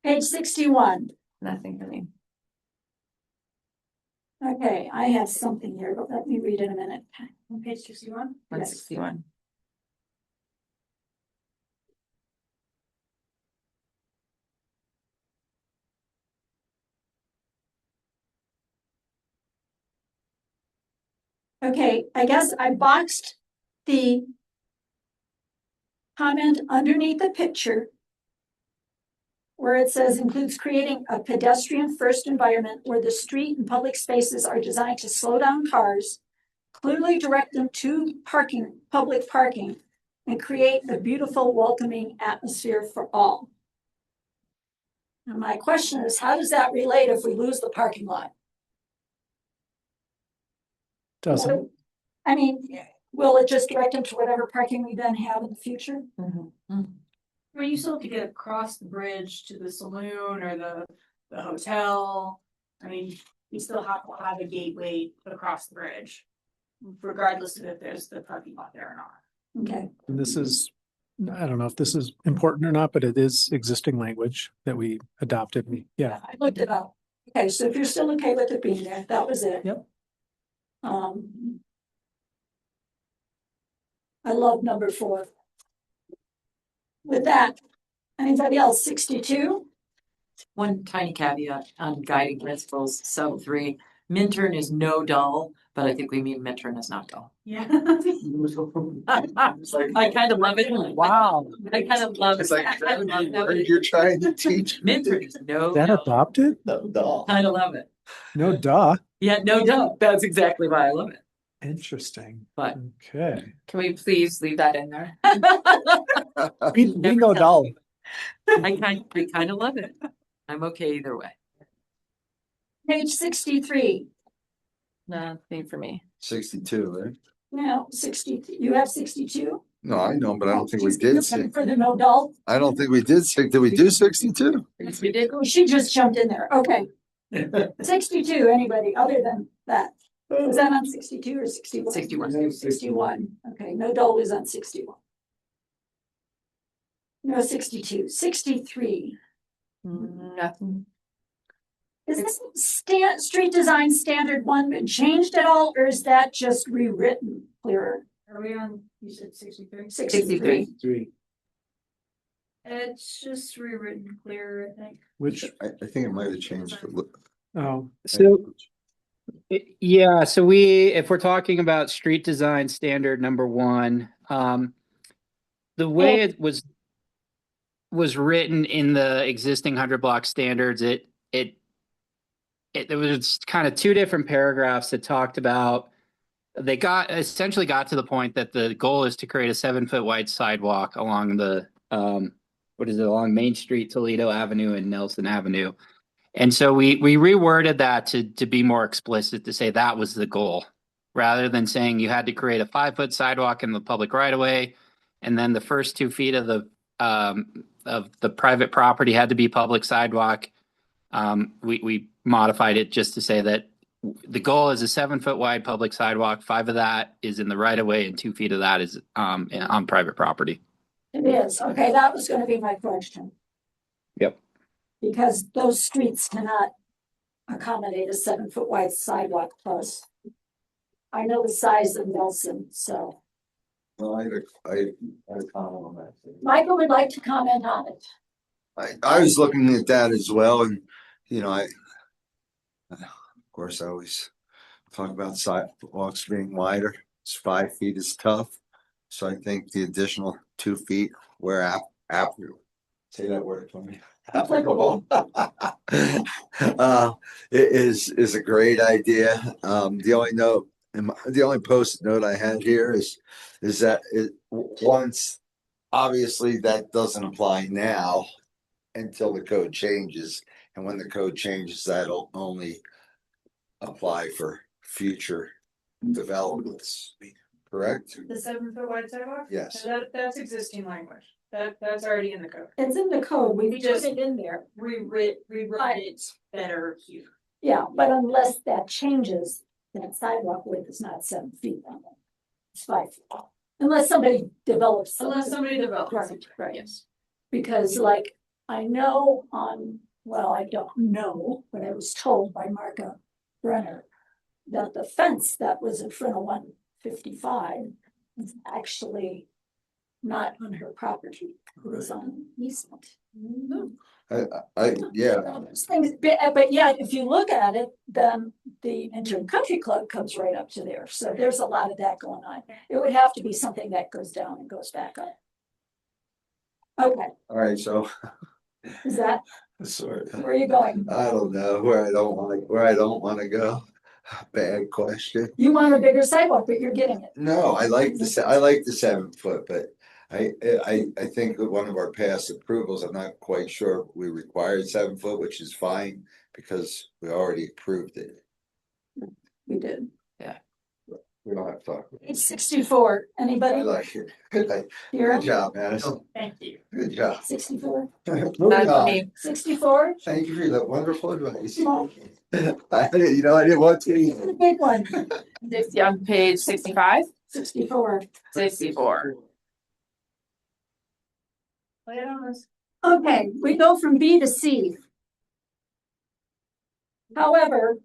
page 61. Nothing for me. Okay, I have something here, but let me read in a minute. On page 61? Yes. 161. Okay, I guess I boxed the comment underneath the picture where it says includes creating a pedestrian first environment where the street and public spaces are designed to slow down cars, clearly direct them to public parking, and create a beautiful, welcoming atmosphere for all. And my question is, how does that relate if we lose the parking lot? doesn't. I mean, will it just direct them to whatever parking we then have in the future? I mean, you still have to get across the bridge to the saloon or the hotel. I mean, you still have to have a gateway across the bridge, regardless of if there's the parking lot there or not. Okay, And this is, I don't know if this is important or not, but it is existing language that we adopted. Yeah. I looked it up. Okay, so if you're still okay with it being there, that was it. Yep. I love number 4. With that, anybody else, 62? One tiny caveat on guiding principles, sub 3, Minturn is no dull, but I think we mean Minturn is not dull. Yeah. I kind of love it. Wow. I kind of love It's it. like, I kind of love that. you're trying to teach. Minturn is no Is that dull. adopted? No. Kind of love it. No, duh. Yeah, no dull. That's exactly why I love it. Interesting. But Okay. Can we please leave that in there? We know dull. I kind of love it. I'm okay either way. Page 63. Nothing for me. 62, right? Now, 60, you have 62? No, I know, but I don't think we You're did. looking for the no dull? I don't think we did. Did we do 62? Yes, we did. Oh, she just jumped in there. Okay. 62, anybody other than that? Was that on 62 or 61? 61. 61. Okay, no dull is on 61. No 62. 63. Nothing. Is this street design standard 1 been changed at all, or is that just rewritten clearer? Are we on, you said 63? 63. 3. It's just rewritten clearer, I think. Which, I think it might have changed. oh, So, yeah, so if we're talking about street design standard number 1, the way it was written in the existing 100 block standards, there was kind of 2 different paragraphs that talked about, they essentially got to the point that the goal is to create a 7-foot wide sidewalk along along Main Street, Toledo Avenue, and Nelson Avenue. And so we reworded that to be more explicit, to say that was the goal, rather than saying you had to create a 5-foot sidewalk in the public right of way, and then the first 2 feet of the private property had to be public sidewalk. We modified it just to say that the goal is a 7-foot wide public sidewalk. 5 of that is in the right of way, and 2 feet of that is on private property. It is. Okay, that was going to be my question. Yep. Because those streets cannot accommodate a 7-foot wide sidewalk plus. I know the size of Nelson, so. No, I comment on that. Michael would like to comment on it. I was looking at that as well, and of course, I always talk about sidewalks being wider. It's 5 feet is tough, so I think the additional 2 feet where after say that word for me. Applicable. Is a great idea. The only post note I had here is that once obviously that doesn't apply now until the code changes, and when the code changes, that'll only apply for future developments. Correct? The 7-foot wide sidewalk? Yes. That's existing language. That's already in the code. It's in the code. We We just just- it in there. Rewrote it better here. Yeah, but unless that changes, that sidewalk width is not 7 feet. It's 5 feet. Unless somebody develops. Unless somebody develops. Right, right. Yes. Because like, I know I don't know, but I was told by Marka Brenner that the fence that was in front of 155 is actually not on her property. It was on easement. Those things, but yeah, if you look at it, then the Minturn Country Club comes right up to there. So there's a lot of that going on. It would have to be something that goes down and goes back up. Okay, All right, so is that, sort of. where are you going? I don't know where I don't want to go. Bad question. You want a bigger sidewalk, but you're getting it. No, I like the 7 foot, but I think that one of our past approvals, I'm not quite sure we required 7 foot, which is fine because we already approved it. We did. We don't have to talk. It's 64. I Anybody like it. Good here? job, Madison. Thank you. Good job. 64, Moving That's on. me. 64. Thank you for that wonderful advice. Small. I didn't want to. The big one, 60 on page 65, 64. 64. Okay, we go from B to C. However,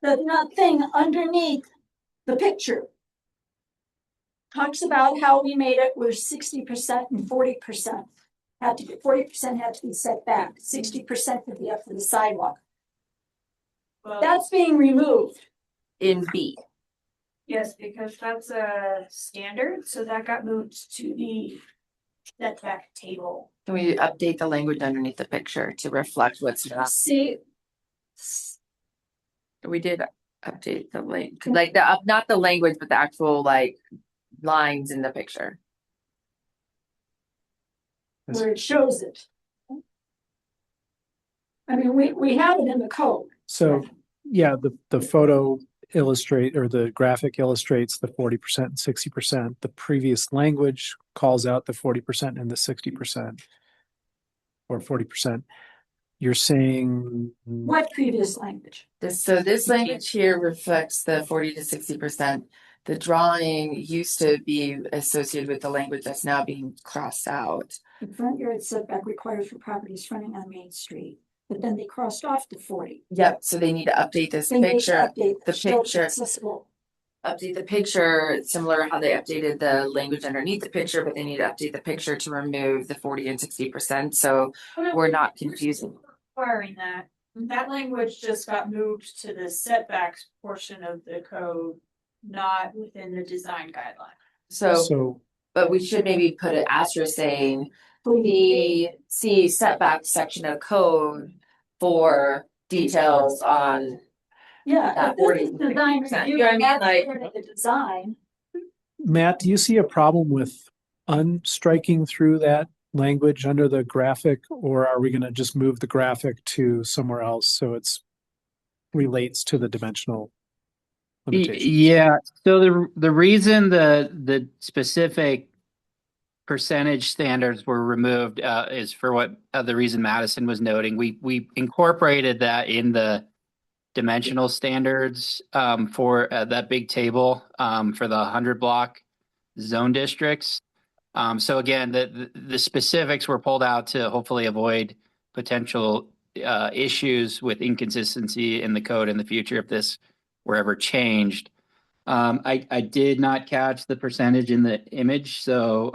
the thing underneath the picture talks about how we made it where 60% and 40% had to be, 40% had to be set back, 60% could be up to the sidewalk. That's being removed. In B. Yes, because that's a standard, so that got moved to the setback table. Can we update the language underneath the picture to reflect what's not? See, We did update the like the not the language, but the actual like lines in the picture. where it shows it. I mean, we have it in the code. So, yeah, the photo illustrate, or the graphic illustrates the 40% and 60%. The previous language calls out the 40% and the 60%. Or 40%. You're saying, What previous language? This language here reflects the 40 to 60%. The drawing used to be associated with the language that's now being crossed out. The front yard setback required for properties fronting on Main Street, but then they crossed off the 40. Yep, so they need to update this They need to picture. update The show it's picture. accessible. Update the picture, similar how they updated the language underneath the picture, but they need to update the picture to remove the 40 and 60%. So we're not confusing. Requiring that language just got moved to the setbacks portion of the code, not within the design guideline. So, but we should maybe put an asterisk saying the C setback section of code for details on. Yeah, That if this is 40%. design You review, know what I mean? that's Like- part of the design. Matt, do you see a problem with unstriking through that language under the graphic, or are we going to just move the graphic to somewhere else so it's relates to the dimensional limitation? Yeah, so the reason the specific percentage standards were removed is for what the reason Madison was noting. We incorporated that in the dimensional standards for that big table for the 100 block zone districts. So again, the specifics were pulled out to hopefully avoid potential issues with inconsistency in the code in the future if this were ever changed. I did not catch the percentage in the image, so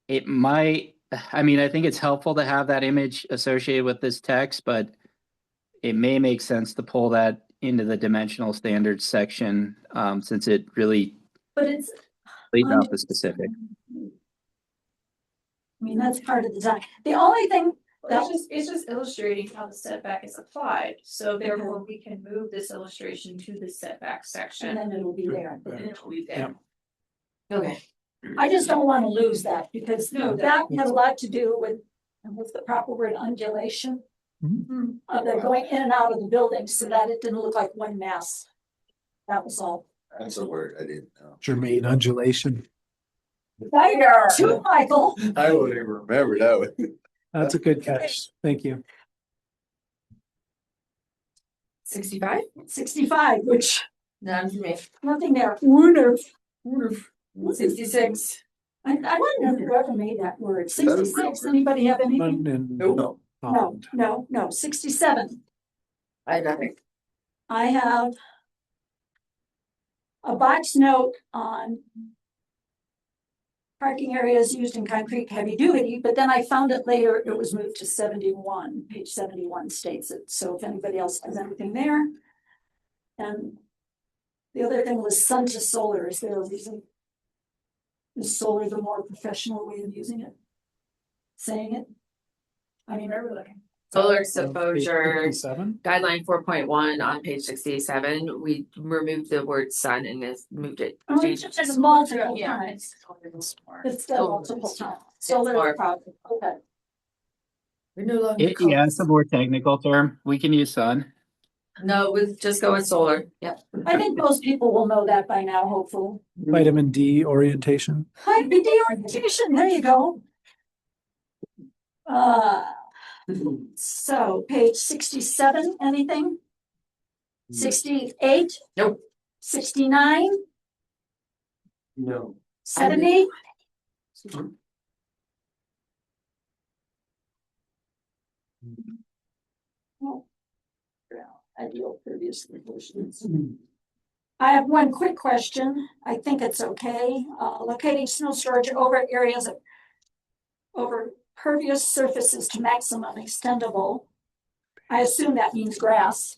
it might, I mean, I think it's helpful to have that image associated with this text, but it may make sense to pull that into the dimensional standards section since it really But it's, lays out the specific. I mean, that's part of the design. The only thing that It's just illustrating how the setback is applied, so therefore we can move this illustration to the setback and section. then it'll be there. And it'll be there. Okay. I just don't want to lose that because No, that had a lot to do with, and what's the proper word, undulation? Of the going in and out of the building so that it didn't look like one mass. That was all. That's a word I didn't know. Germane undulation. Too, Michael. I wouldn't even remember that one. That's a good catch. Thank you. 65? 65, which None for me. nothing there. Would've. 66. I wonder whoever made that word. 66, anybody have anything? No. No, 67. I have nothing. I have a box note on parking areas used in concrete heavy duty, but then I found it later, it was moved to 71, page 71 states it. So if anybody else has anything there. And the other thing was sun to solar. Is there a reason? Is solar the more professional way of using it? Saying it? I mean, Solar exposure 57? guideline 4.1 on page 67. We removed the word sun and this moved it. Oh, it's changed just multiple Yeah. times. It's done multiple times. Solar more. problem, okay. We no longer. Yeah, it's a more technical term. We can use sun. No, just go with solar. Yep. I think most people will know that by now, hopefully. Vitamin D orientation. Hi, BD orientation, there you go. So page 67, anything? 68? Nope. 69? No. 70? Oh, yeah, ideal previous conclusions. I have one quick question. I think it's okay. Locating snow storage over areas of over pervious surfaces to maximum extendable. I assume that means grass.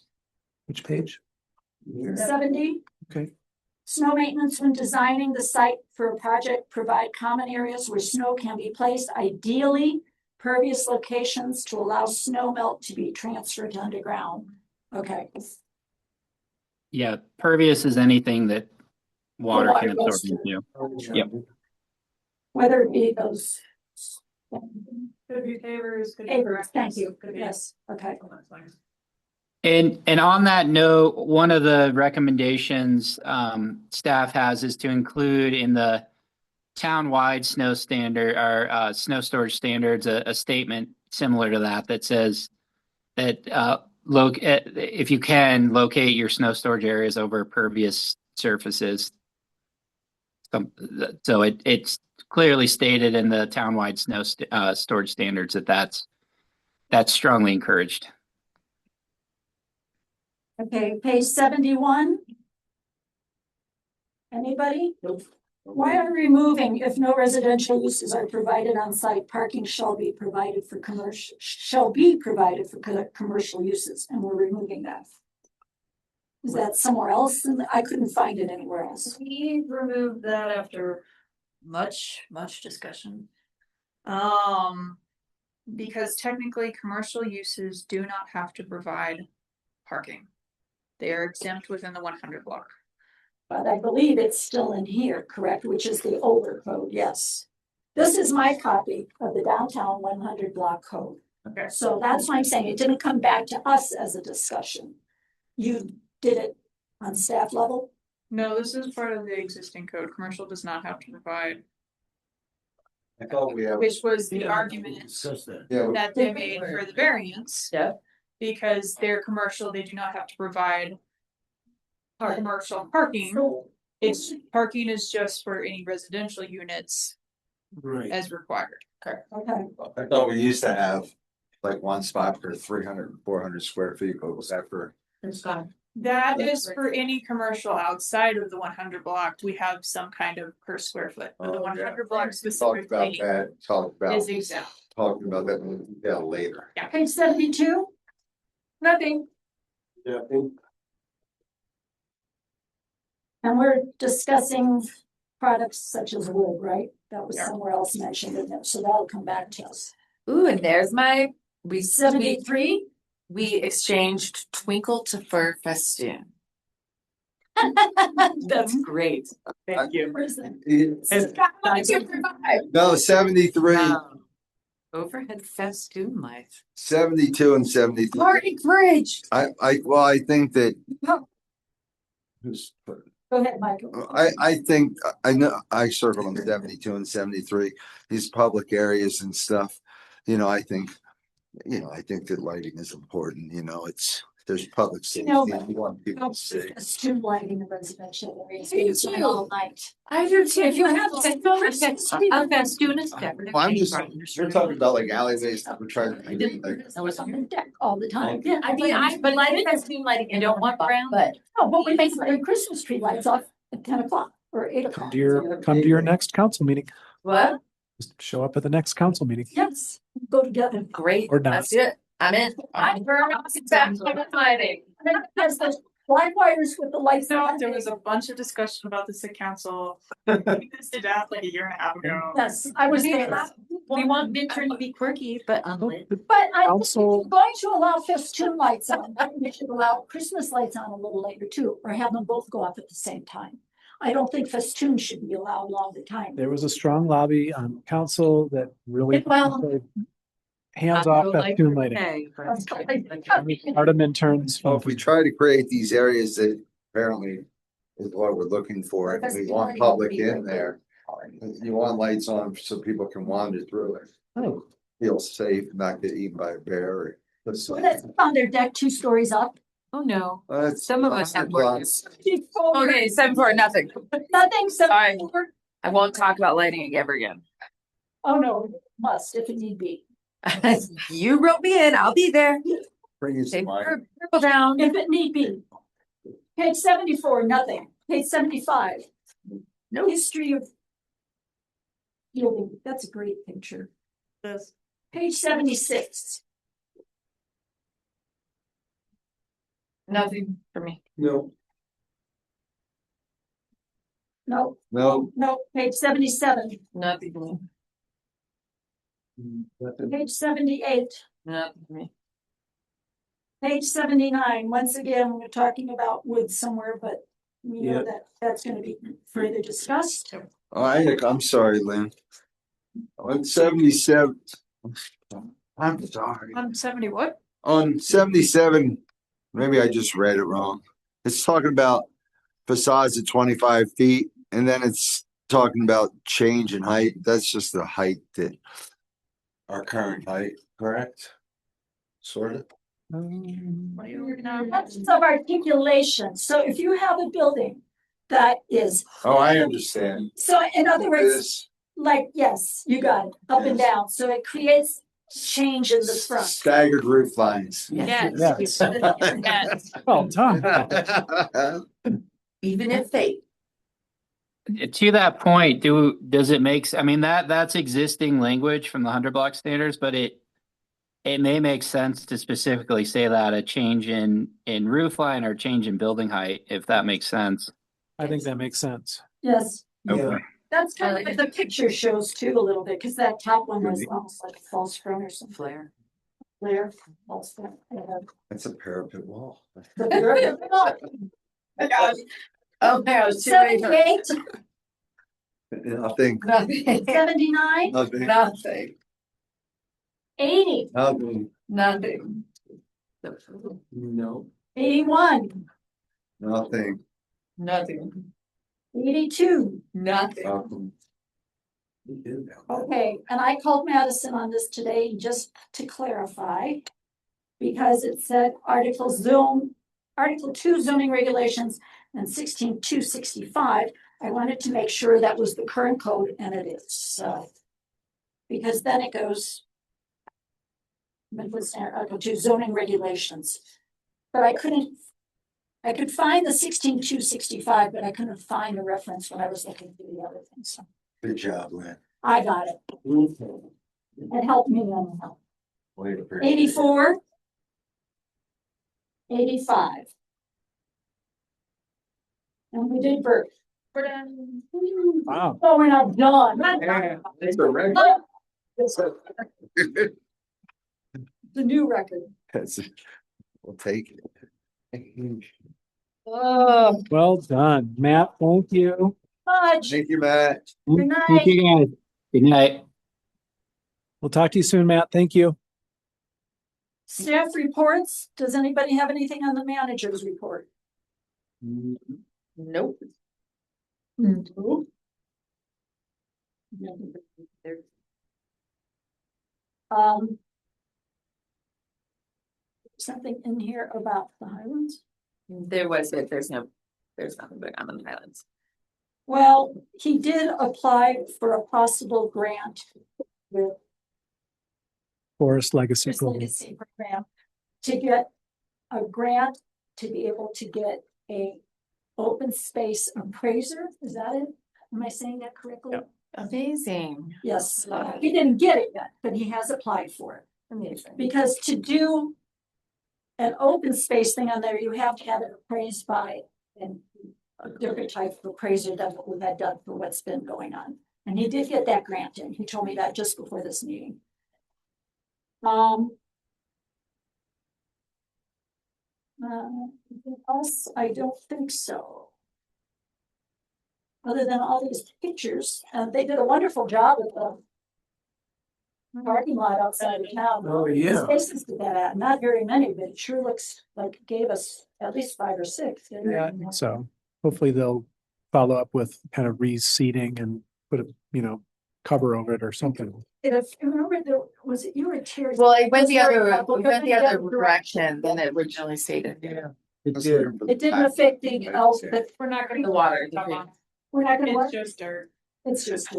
Which page? 70. Okay. Snow maintenance when designing the site for a project, provide common areas where snow can be placed, ideally pervious locations to allow snow melt to be transferred to underground. Okay. Yeah, pervious is anything that water water can absorb goes to. into. Yep. Whether it be those. Could be favors, could be Favors, thank corrections, you. could be- Yes, okay. And on that note, one of the recommendations staff has is to include in the town-wide snow standard or snow storage standards a statement similar to that says that if you can locate your snow storage areas over pervious surfaces. So it's clearly stated in the town-wide snow storage standards that's strongly encouraged. Okay, page 71. Anybody? Nope. Why are we removing if no residential uses are provided on site, parking shall be provided for commercial uses, and we're removing that? Is that somewhere else? And I couldn't find it anywhere else. We removed that after much discussion. Because technically, commercial uses do not have to provide parking. They are exempt within the 100 block. But I believe it's still in here, correct, which is the older code, yes. This is my copy of the downtown 100 block code. Okay. So that's why I'm saying it didn't come back to us as a discussion. You did it on staff level? No, this is part of the existing code. Commercial does not have to provide, I thought we have. which was the argument Discuss that. Yeah, that they made for the variance. Yeah. Because they're commercial, they do not have to provide commercial parking. It's parking is just for any residential units Right. as required. Okay. I thought we used to have like one spot per 300, 400 square feet, but was that for? That is for any commercial outside of the 100 block. We have some kind of per square foot. But the 100 block specifically is exempt. Talking about that in detail later. Yeah. Page 72, Nothing. Yeah. and we're discussing products such as wood, right? That was Yeah. somewhere else mentioned in there, so that'll come back to us. Ooh, and there's we 73, we exchanged twinkle to fur festoon. That's great. Thank you. where's that? No, 73, Overhead festoon lights. 72 and 73. Marty Bridge. I think that. Go ahead, Michael. I think, I know, I circled them 72 and 73, these public areas and stuff. I think that lighting is important, there's public safety. No, and you want people to see. It's too lighting in residential areas. Me It's too. all night. I do too. If you have a festoon is decorative. Well, I'm just, we're talking about like alleyways that we're trying to. I was on the deck all the time. Yeah, I mean, but lighting festoon lighting, you don't want brown. But, no, but we make the Christmas tree lights off at 10 o'clock or 8 o'clock. Come to your next council meeting. What? Just show up at the next council meeting. Yes, go together. Great. Or not. That's it. I'm in. I'm lighting. There's those black wires with the lights So on. there was a bunch of discussion about this at council. This did that like a year and a half ago. Yes, I was there. We want midterm to be quirky, but unlit. But I think if Council- you're going to allow festoon lights on, we should allow Christmas lights on a little later too, or have them both go off at the same time. I don't think festoon should be allowed all the time. There was a strong lobby on council that really. Well- Hands off festoon lighting. Part of interns. Well, if we try to create these areas that apparently is what we're looking for, and we want public in there. You want lights on so people can wander through it. Oh, feel safe, not get eaten by a bear. Or So that's on their deck 2 stories up. Oh, no. That's Some of us have more. lots. Okay, 7-4, nothing. Nothing, Alright. 7-4. I won't talk about lighting ever again. Oh, no, must if it need be. You wrote me in, I'll be there. Bring you Take some wine. purple down. If it need be. Page 74, nothing. Page 75. No history of building. That's a great picture. This. Page 76. Nothing for me. No, No, No, no, page 77. Nothing for me. Page 78. Nothing for me. Page 79. Once again, we're talking about wood somewhere, but we know Yeah. that that's going to be further discussed. I'm sorry, Lynn. On 77. I'm sorry. On 70 what? On 77, maybe I just read it wrong. It's talking about facades at 25 feet, and then it's talking about change in height. That's just the height that our current height, correct? Sort of. Questions of articulation. So if you have a building that is, Oh, I understand. so in other words, This like, yes, you got it, up and down. So it creates change in the front. staggered roof lines. Yes. Yes. Yes. Well done. Even if they. To that point, does it make, I mean, that's existing language from the 100 block standards, but it may make sense to specifically say that a change in roof line or change in building height, if that makes sense. I think that makes sense. Yes, yeah, that's kind of what the picture shows too a little bit, because that top one was almost like a false front or something. Flare. Flare, false front. That's a parapet wall. Oh, my gosh, too late. 78, Nothing. Nothing. 79, Nothing. Nothing. 80, Nothing. Nothing. no, 81, Nothing. Nothing. 82. Nothing. Nothing. Okay, and I called Madison on this today just to clarify. Because it said Article 2 zoning regulations and 16.265. I wanted to make sure that was the current code, and it is, so. Because then it goes. Article 2 zoning regulations. But I could find the 16.265, but I couldn't find the reference when I was looking through the other things, so Good job, Lynn. I got it. It helped me on that. Way to appreciate it. 84. 85. And we did birth. Wow. Oh, we're not done. Yeah, it's a record. It's the new record. We'll take it. Oh, Well done, Matt. Thank you. much. Thank you, Matt. Good night. Thank you guys. Good night. We'll talk to you soon, Matt. Thank you. Staff reports. Does anybody have anything on the manager's report? Nope. Nope. Something in here about the Highlands? There was, but there's nothing going on in the Highlands. Well, he did apply for a possible grant with Forest Legacy First Program. Legacy Program to get a grant to be able to get a open space appraiser. Is that it? Am I saying that correctly? Yep. Amazing. Yes, he didn't get it yet, but he has applied for it. Amazing. Because to do an open space thing on there, you have to have it appraised by a different type of appraiser than what we had done for what's been going on. And he did get that grant in. He told me that just before this meeting. Anything else? I don't think so. Other than all these pictures, they did a wonderful job with the parking lot outside of town. Oh, yeah. Spaces to get at, not very many, but it sure looks like it gave us at least 5 or 6. didn't it? Yeah, I think so. Hopefully they'll follow up with kind of reseeding and put a, cover over it or something. If, remember, Was it you or Terry? Well, it went Was the Terry other, Purple it went the going other direction than it originally stated. Yeah. It did. It didn't affect the else, but We're not gonna. The water. we're not gonna It's work. just dirt, It's just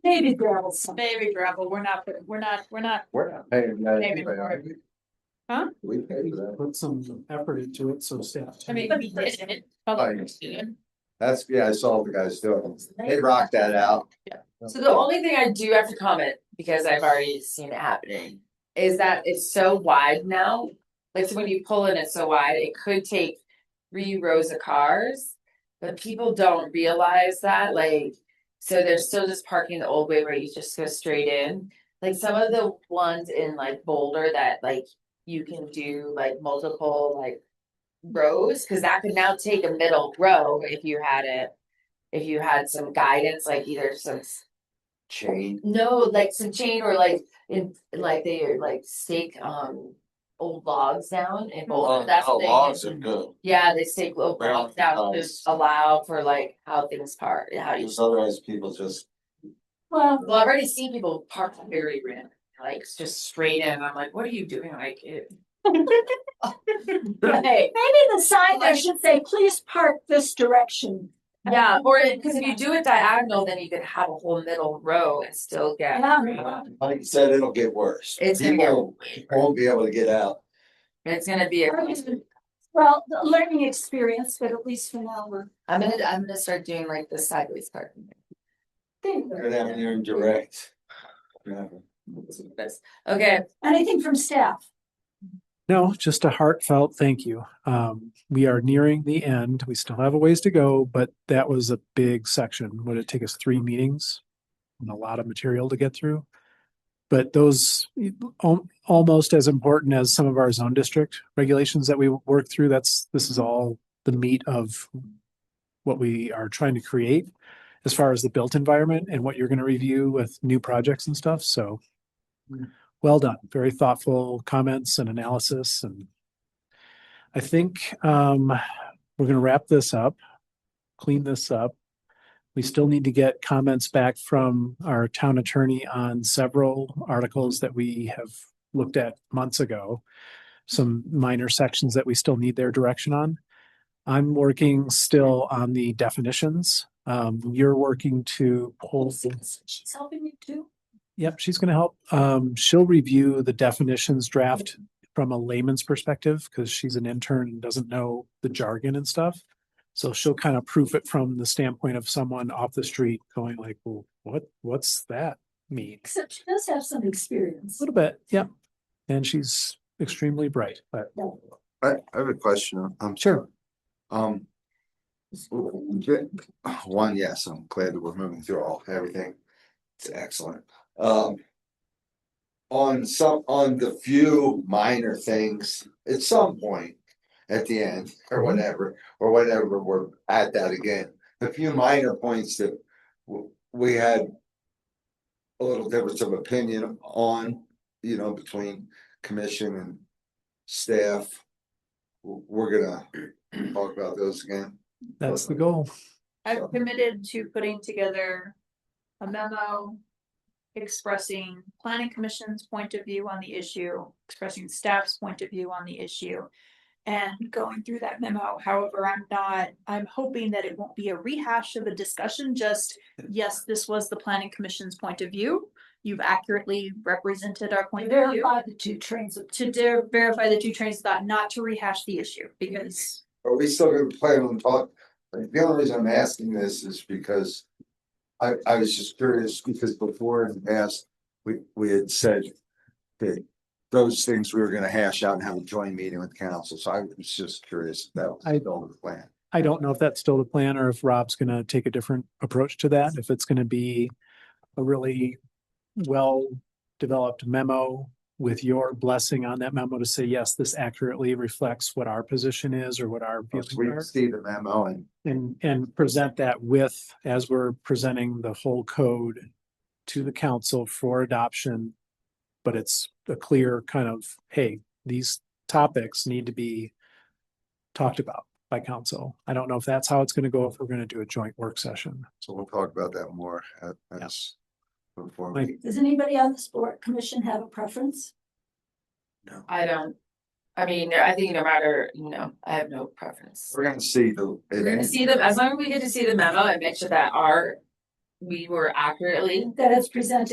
maybe gravel. baby gravel, we're not, We're not paying that. Maybe for it. Huh? We pay for that. Put some effort into it, so staff. I mean, we did it. Others did. That's, yeah, I saw the guys doing it. They rocked that out. So the only thing I do have to comment, because I've already seen it happening, is that it's so wide now. Like, so when you pull in, it's so wide, it could take 3 rows of cars. But people don't realize that, like, so they're still just parking the old way where you just go straight in. Like some of the ones in like Boulder that like you can do like multiple like rows, because that could now take a middle row if you had it. If you had some guidance, like either some Chain. no, like some chain or like in like they like stake old logs down in Boulder. That's what they Logs use. are good. Yeah, they stake old Round logs down to nice. allow for like how things park, how you. Because otherwise people just. Well, Well, I've already seen people park very random, like it's just straight in. I'm like, what are you doing? Like it. Hey, maybe the sign there should say, please park this direction. yeah, or because if you do it diagonal, then you could have a whole middle row and still get. Yeah. Like you said, it'll get worse. It's gonna get People won't be able to get out. It's gonna be a. Well, the learning experience, but at least for now, we're. I'm gonna start doing like the sideways parking. Go down there and direct. Yeah. Okay, Anything from staff? No, just a heartfelt thank you. We are nearing the end. We still have a ways to go, but that was a big section. Would it take us 3 meetings and a lot of material to get through? But those almost as important as some of our zone district regulations that we work through. This is all the meat of what we are trying to create as far as the built environment and what you're going to review with new projects and stuff. So well done. Very thoughtful comments and analysis. And I think we're going to wrap this up, clean this up. We still need to get comments back from our town attorney on several articles that we have looked at months ago. Some minor sections that we still need their direction on. I'm working still on the definitions. You're working to pull. She's helping you too. Yep, she's going to help. She'll review the definitions draft from a layman's perspective because she's an intern and doesn't know the jargon and stuff. So she'll kind of proof it from the standpoint of someone off the street going like, well, what's that mean? Except she does have some experience. A little bit, yep. And she's extremely bright, but I have a question. sure. One, yes, I'm glad that we're moving through everything. It's excellent. On the few minor things, at some point at the end or whatever, we're at that again. The few minor points that we had a little difference of opinion on, between commission and staff. We're gonna talk about those again. That's the goal. I've committed to putting together a memo expressing planning commission's point of view on the issue, expressing staff's point of view on the issue, and going through that memo. However, I'm hoping that it won't be a rehash of a discussion, just, yes, this was the planning commission's point of view. You've accurately represented our point of view. Verify the 2 trains of. Verify the 2 trains of thought, not to rehash the issue, because Are we still gonna plan on talk? The only reason I'm asking this is because I was just curious because before in the past, we had said that those things we were gonna hash out and have a joint meeting with council. So I was just curious if that was still the plan. I don't know if that's still the plan or if Rob's going to take a different approach to that. If it's going to be a really well-developed memo with your blessing on that memo to say, yes, this accurately reflects what our position is or what our feelings We are. see the memo And present that with, as we're presenting the whole code to the council for adoption. But it's a clear kind of, hey, these topics need to be talked about by council. I don't know if that's how it's going to go, if we're going to do a joint work session. so we'll talk about that more as before Mike. we, Does anybody on this board commission have a preference? I don't, I mean, I think no matter, I have no preference. we're gonna see the. We're gonna see them, as long as we get to see the memo and make sure that we were accurately That it's presented.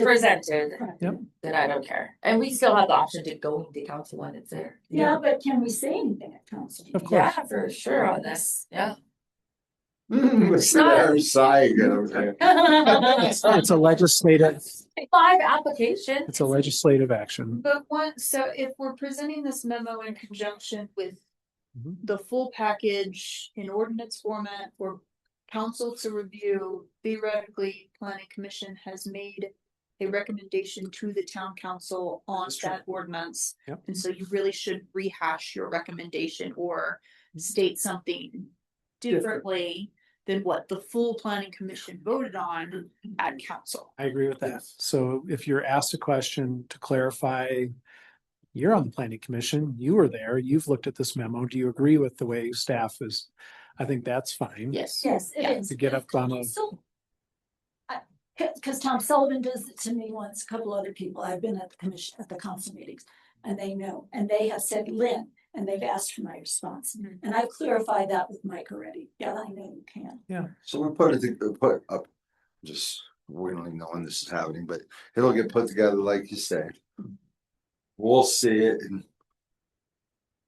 Yep. then I don't care. And we still have the option to go into council when it's there. Yeah, but can we say anything at council? Of course. Yeah, for sure on this, yeah. Listen to her sigh again over there. It's a legislative, 5 applications. it's a legislative action. But so if we're presenting this memo in conjunction with Mhm. the full package in ordinance format for council to review, theoretically, planning commission has made a recommendation to the town council on That's true. that ordinance. Yep. And so you really should rehash your recommendation or state something differently than what the full planning commission voted on at council. I agree with that. So if you're asked a question to clarify, you're on the planning commission, you were there, you've looked at this memo, do you agree with the way staff is? I think that's fine. Yes. Yes, it is. To get up on a, So. Cause Tom Sullivan does it to me once, a couple other people, I've been at the commission, at the council meetings, and they know, and they have said Lynn, and they've asked for my response. Mhm. And I've clarified that with Mike already, but I know you can. So we put up, just, we don't even know when this is happening, but it'll get put together like you said. We'll see it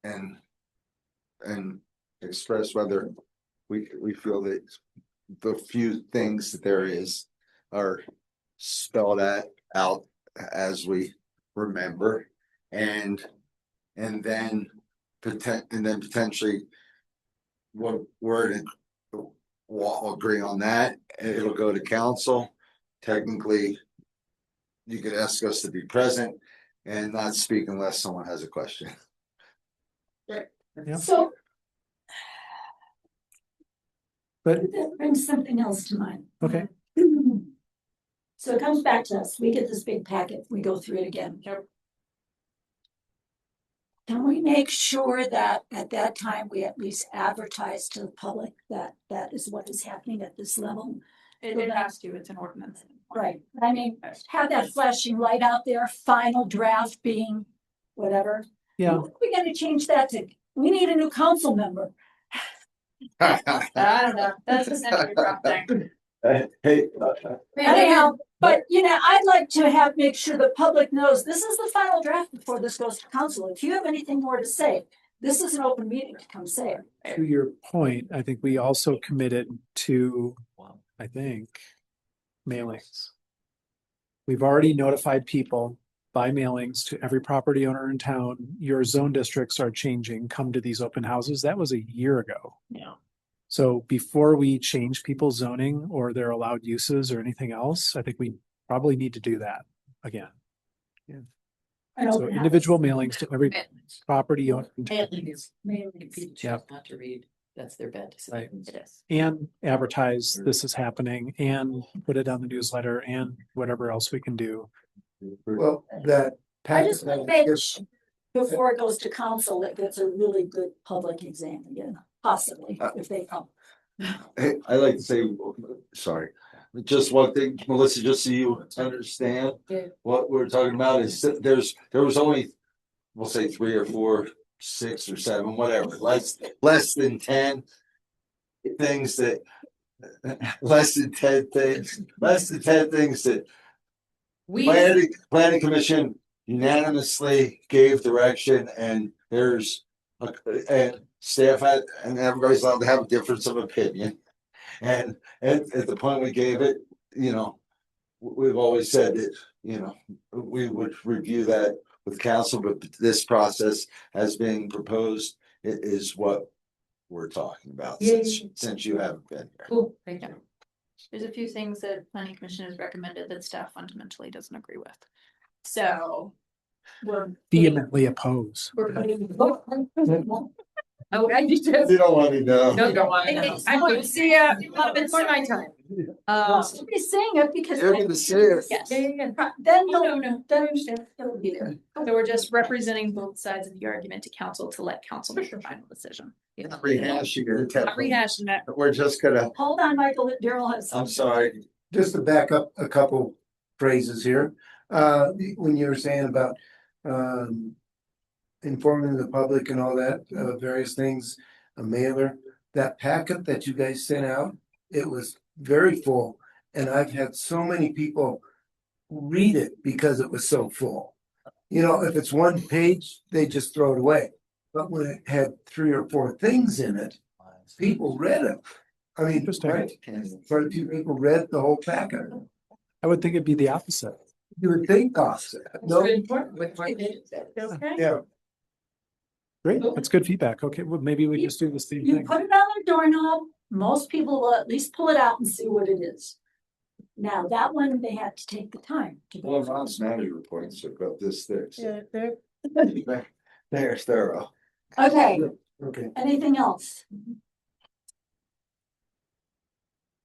and express whether we feel that the few things that there is are spelled out as we remember, and then potentially we'll agree on that, and it'll go to council. Technically, you could ask us to be present and not speak unless someone has a question. Yep. So but, that brings something else to mind. okay, So it comes back to us, we get this big packet, we go through it again. Can we make sure that at that time, we at least advertise to the public that that is what is happening at this level? It has to, it's an ordinance. Right, I mean, have that flashing light out there, final draft being whatever. yeah, We're gonna change that to, we need a new council member. I don't know, that's a separate thing. Hey, Anyhow, but I'd like to make sure the public knows this is the final draft before this goes to council. If you have anything more to say, this is an open meeting to come say it. to your point, I think we also committed to, I think, mailings. We've already notified people by mailings to every property owner in town, your zone districts are changing, come to these open houses. That was a year ago. Yeah. So before we change people's zoning or their allowed uses or anything else, I think we probably need to do that again. An So open house. individual mailings to every property owner in town. Yep. Not to read, that's their bad Right. decision. It is. And advertise this is happening and put it on the newsletter and whatever else we can do. Well, that. I just want to make packet- before it goes to council, that gets a really good public exam again, possibly, if they come. Hey, I like to say, sorry, just one thing, Melissa, just so you understand. Yeah. What we're talking about is that there was only, we'll say 3 or 4, 6 or 7, whatever, less than 10 things that, less than 10 things that planning commission unanimously gave direction, and and staff had, and everybody's allowed to have a difference of opinion. And at the point we gave it, we've always said that, we would review that with council, but this process has been proposed is what we're talking about since you haven't been here. Cool, thank you. There's a few things that planning commission has recommended that staff fundamentally doesn't agree with. So. We're Vehemently oppose. putting. Oh, I need to. You don't want to know. No, don't want to know. I'm going to see ya before my time. Somebody's saying it because. You're gonna see it. Yes. Then No, you'll, no. then it'll be there. So we're just representing both sides of the argument to council to let council make the final decision. Not rehashing it. Not rehashing that. We're just gonna, Hold on, Michael, Daryl has. I'm sorry, Just to back up a couple phrases here. When you were saying about, informing the public and all that, various things, a mailer, that packet that you guys sent out, it was very full. And I've had so many people read it because it was so full. You know, if it's one page, they just throw it away. But when it had 3 or 4 things in it, people read it. I mean, Interesting. quite a few people read the whole packet. I would think it'd be the opposite. You would think opposite. No, yeah. Great, that's good feedback. Okay, well, maybe we just do the same You thing. put it on their doorknob, most people will at least pull it out and see what it is. Now, that one, they have to take the time to go. Well, Ron's manager reports are about this thick. Yeah, they're- They're thorough. Okay, Okay. anything else?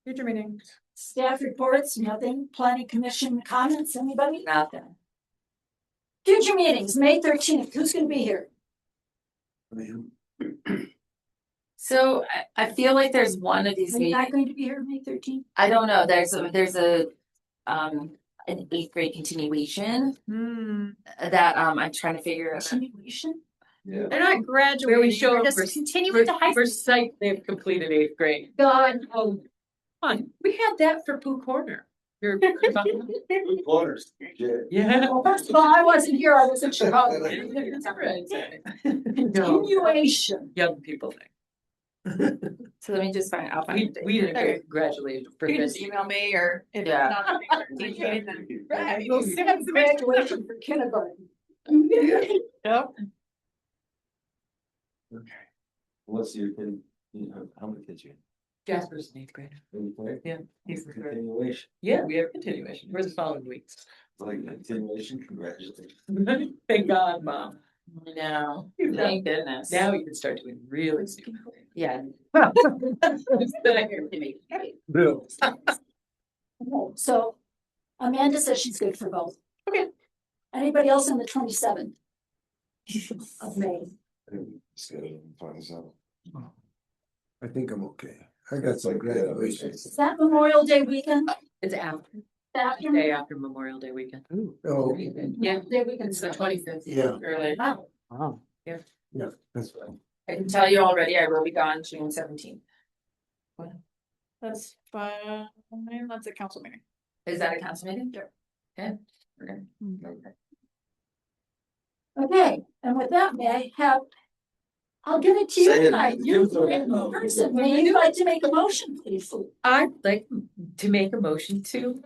Future meeting. Staff reports, nothing, planning commission comments, anybody? Nothing. Future meetings, May 13th, who's gonna be here? So I feel like there's one of these Are you not meetings, going to be here May 13th? I don't know, there's a an 8th grade continuation that I'm trying to figure out. Continuation? Yeah. They're not graduating. Where we show they're up just for- continuing to high school. Psych, they've completed 8th grade. God, Oh, fun. We had that for Pooh Corner. You're. Corners. Yeah. well, first of all, I wasn't here, I was in Chicago. No, Continuation. young people thing. So let me just find, I'll find. We, the date. we didn't graduate. You can just email me or. if Yeah. not, DJ, then- Right, we'll send graduation for kindergarten. Yep. Okay. What's your kid, you know, how many kids you have? Jasper's in 8th grade. Okay. Yeah, he's in 8th grade. Continuation, Yeah, we have continuation. Where's the following weeks? like continuation, congratulations. Thank God, Mom. No, You've done- thank goodness. Now you can start doing really stupid things. Yeah. Bill. Okay, so Amanda says she's good for both. Okay. Anybody else on the 27th of May? I think I'm okay. I got some graduations. Is that Memorial Day weekend? It's after, After? day after Memorial Day weekend. Oh, Yeah, Day weekend. it's the 25th. yeah, Early. Wow. Wow. yeah, that's fine. I can tell you already, I will be gone June 17th. That's fine, that's a council meeting. Is that a council meeting? Yep. Okay. Okay. Okay, and with that, may I have, I'll give it to you Say it. tonight. You're Give it to the her. person. May you like to make a motion, please? I'd like to make a motion to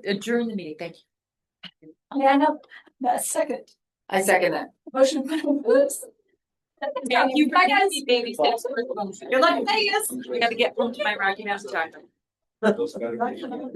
adjourn the meeting. Thank you. May I have that second I second that. motion? Oops. Thank you. Bye, guys. Baby steps. Good luck in Vegas. We gotta get home to my Rocky Mountain Chocolate. Those better be-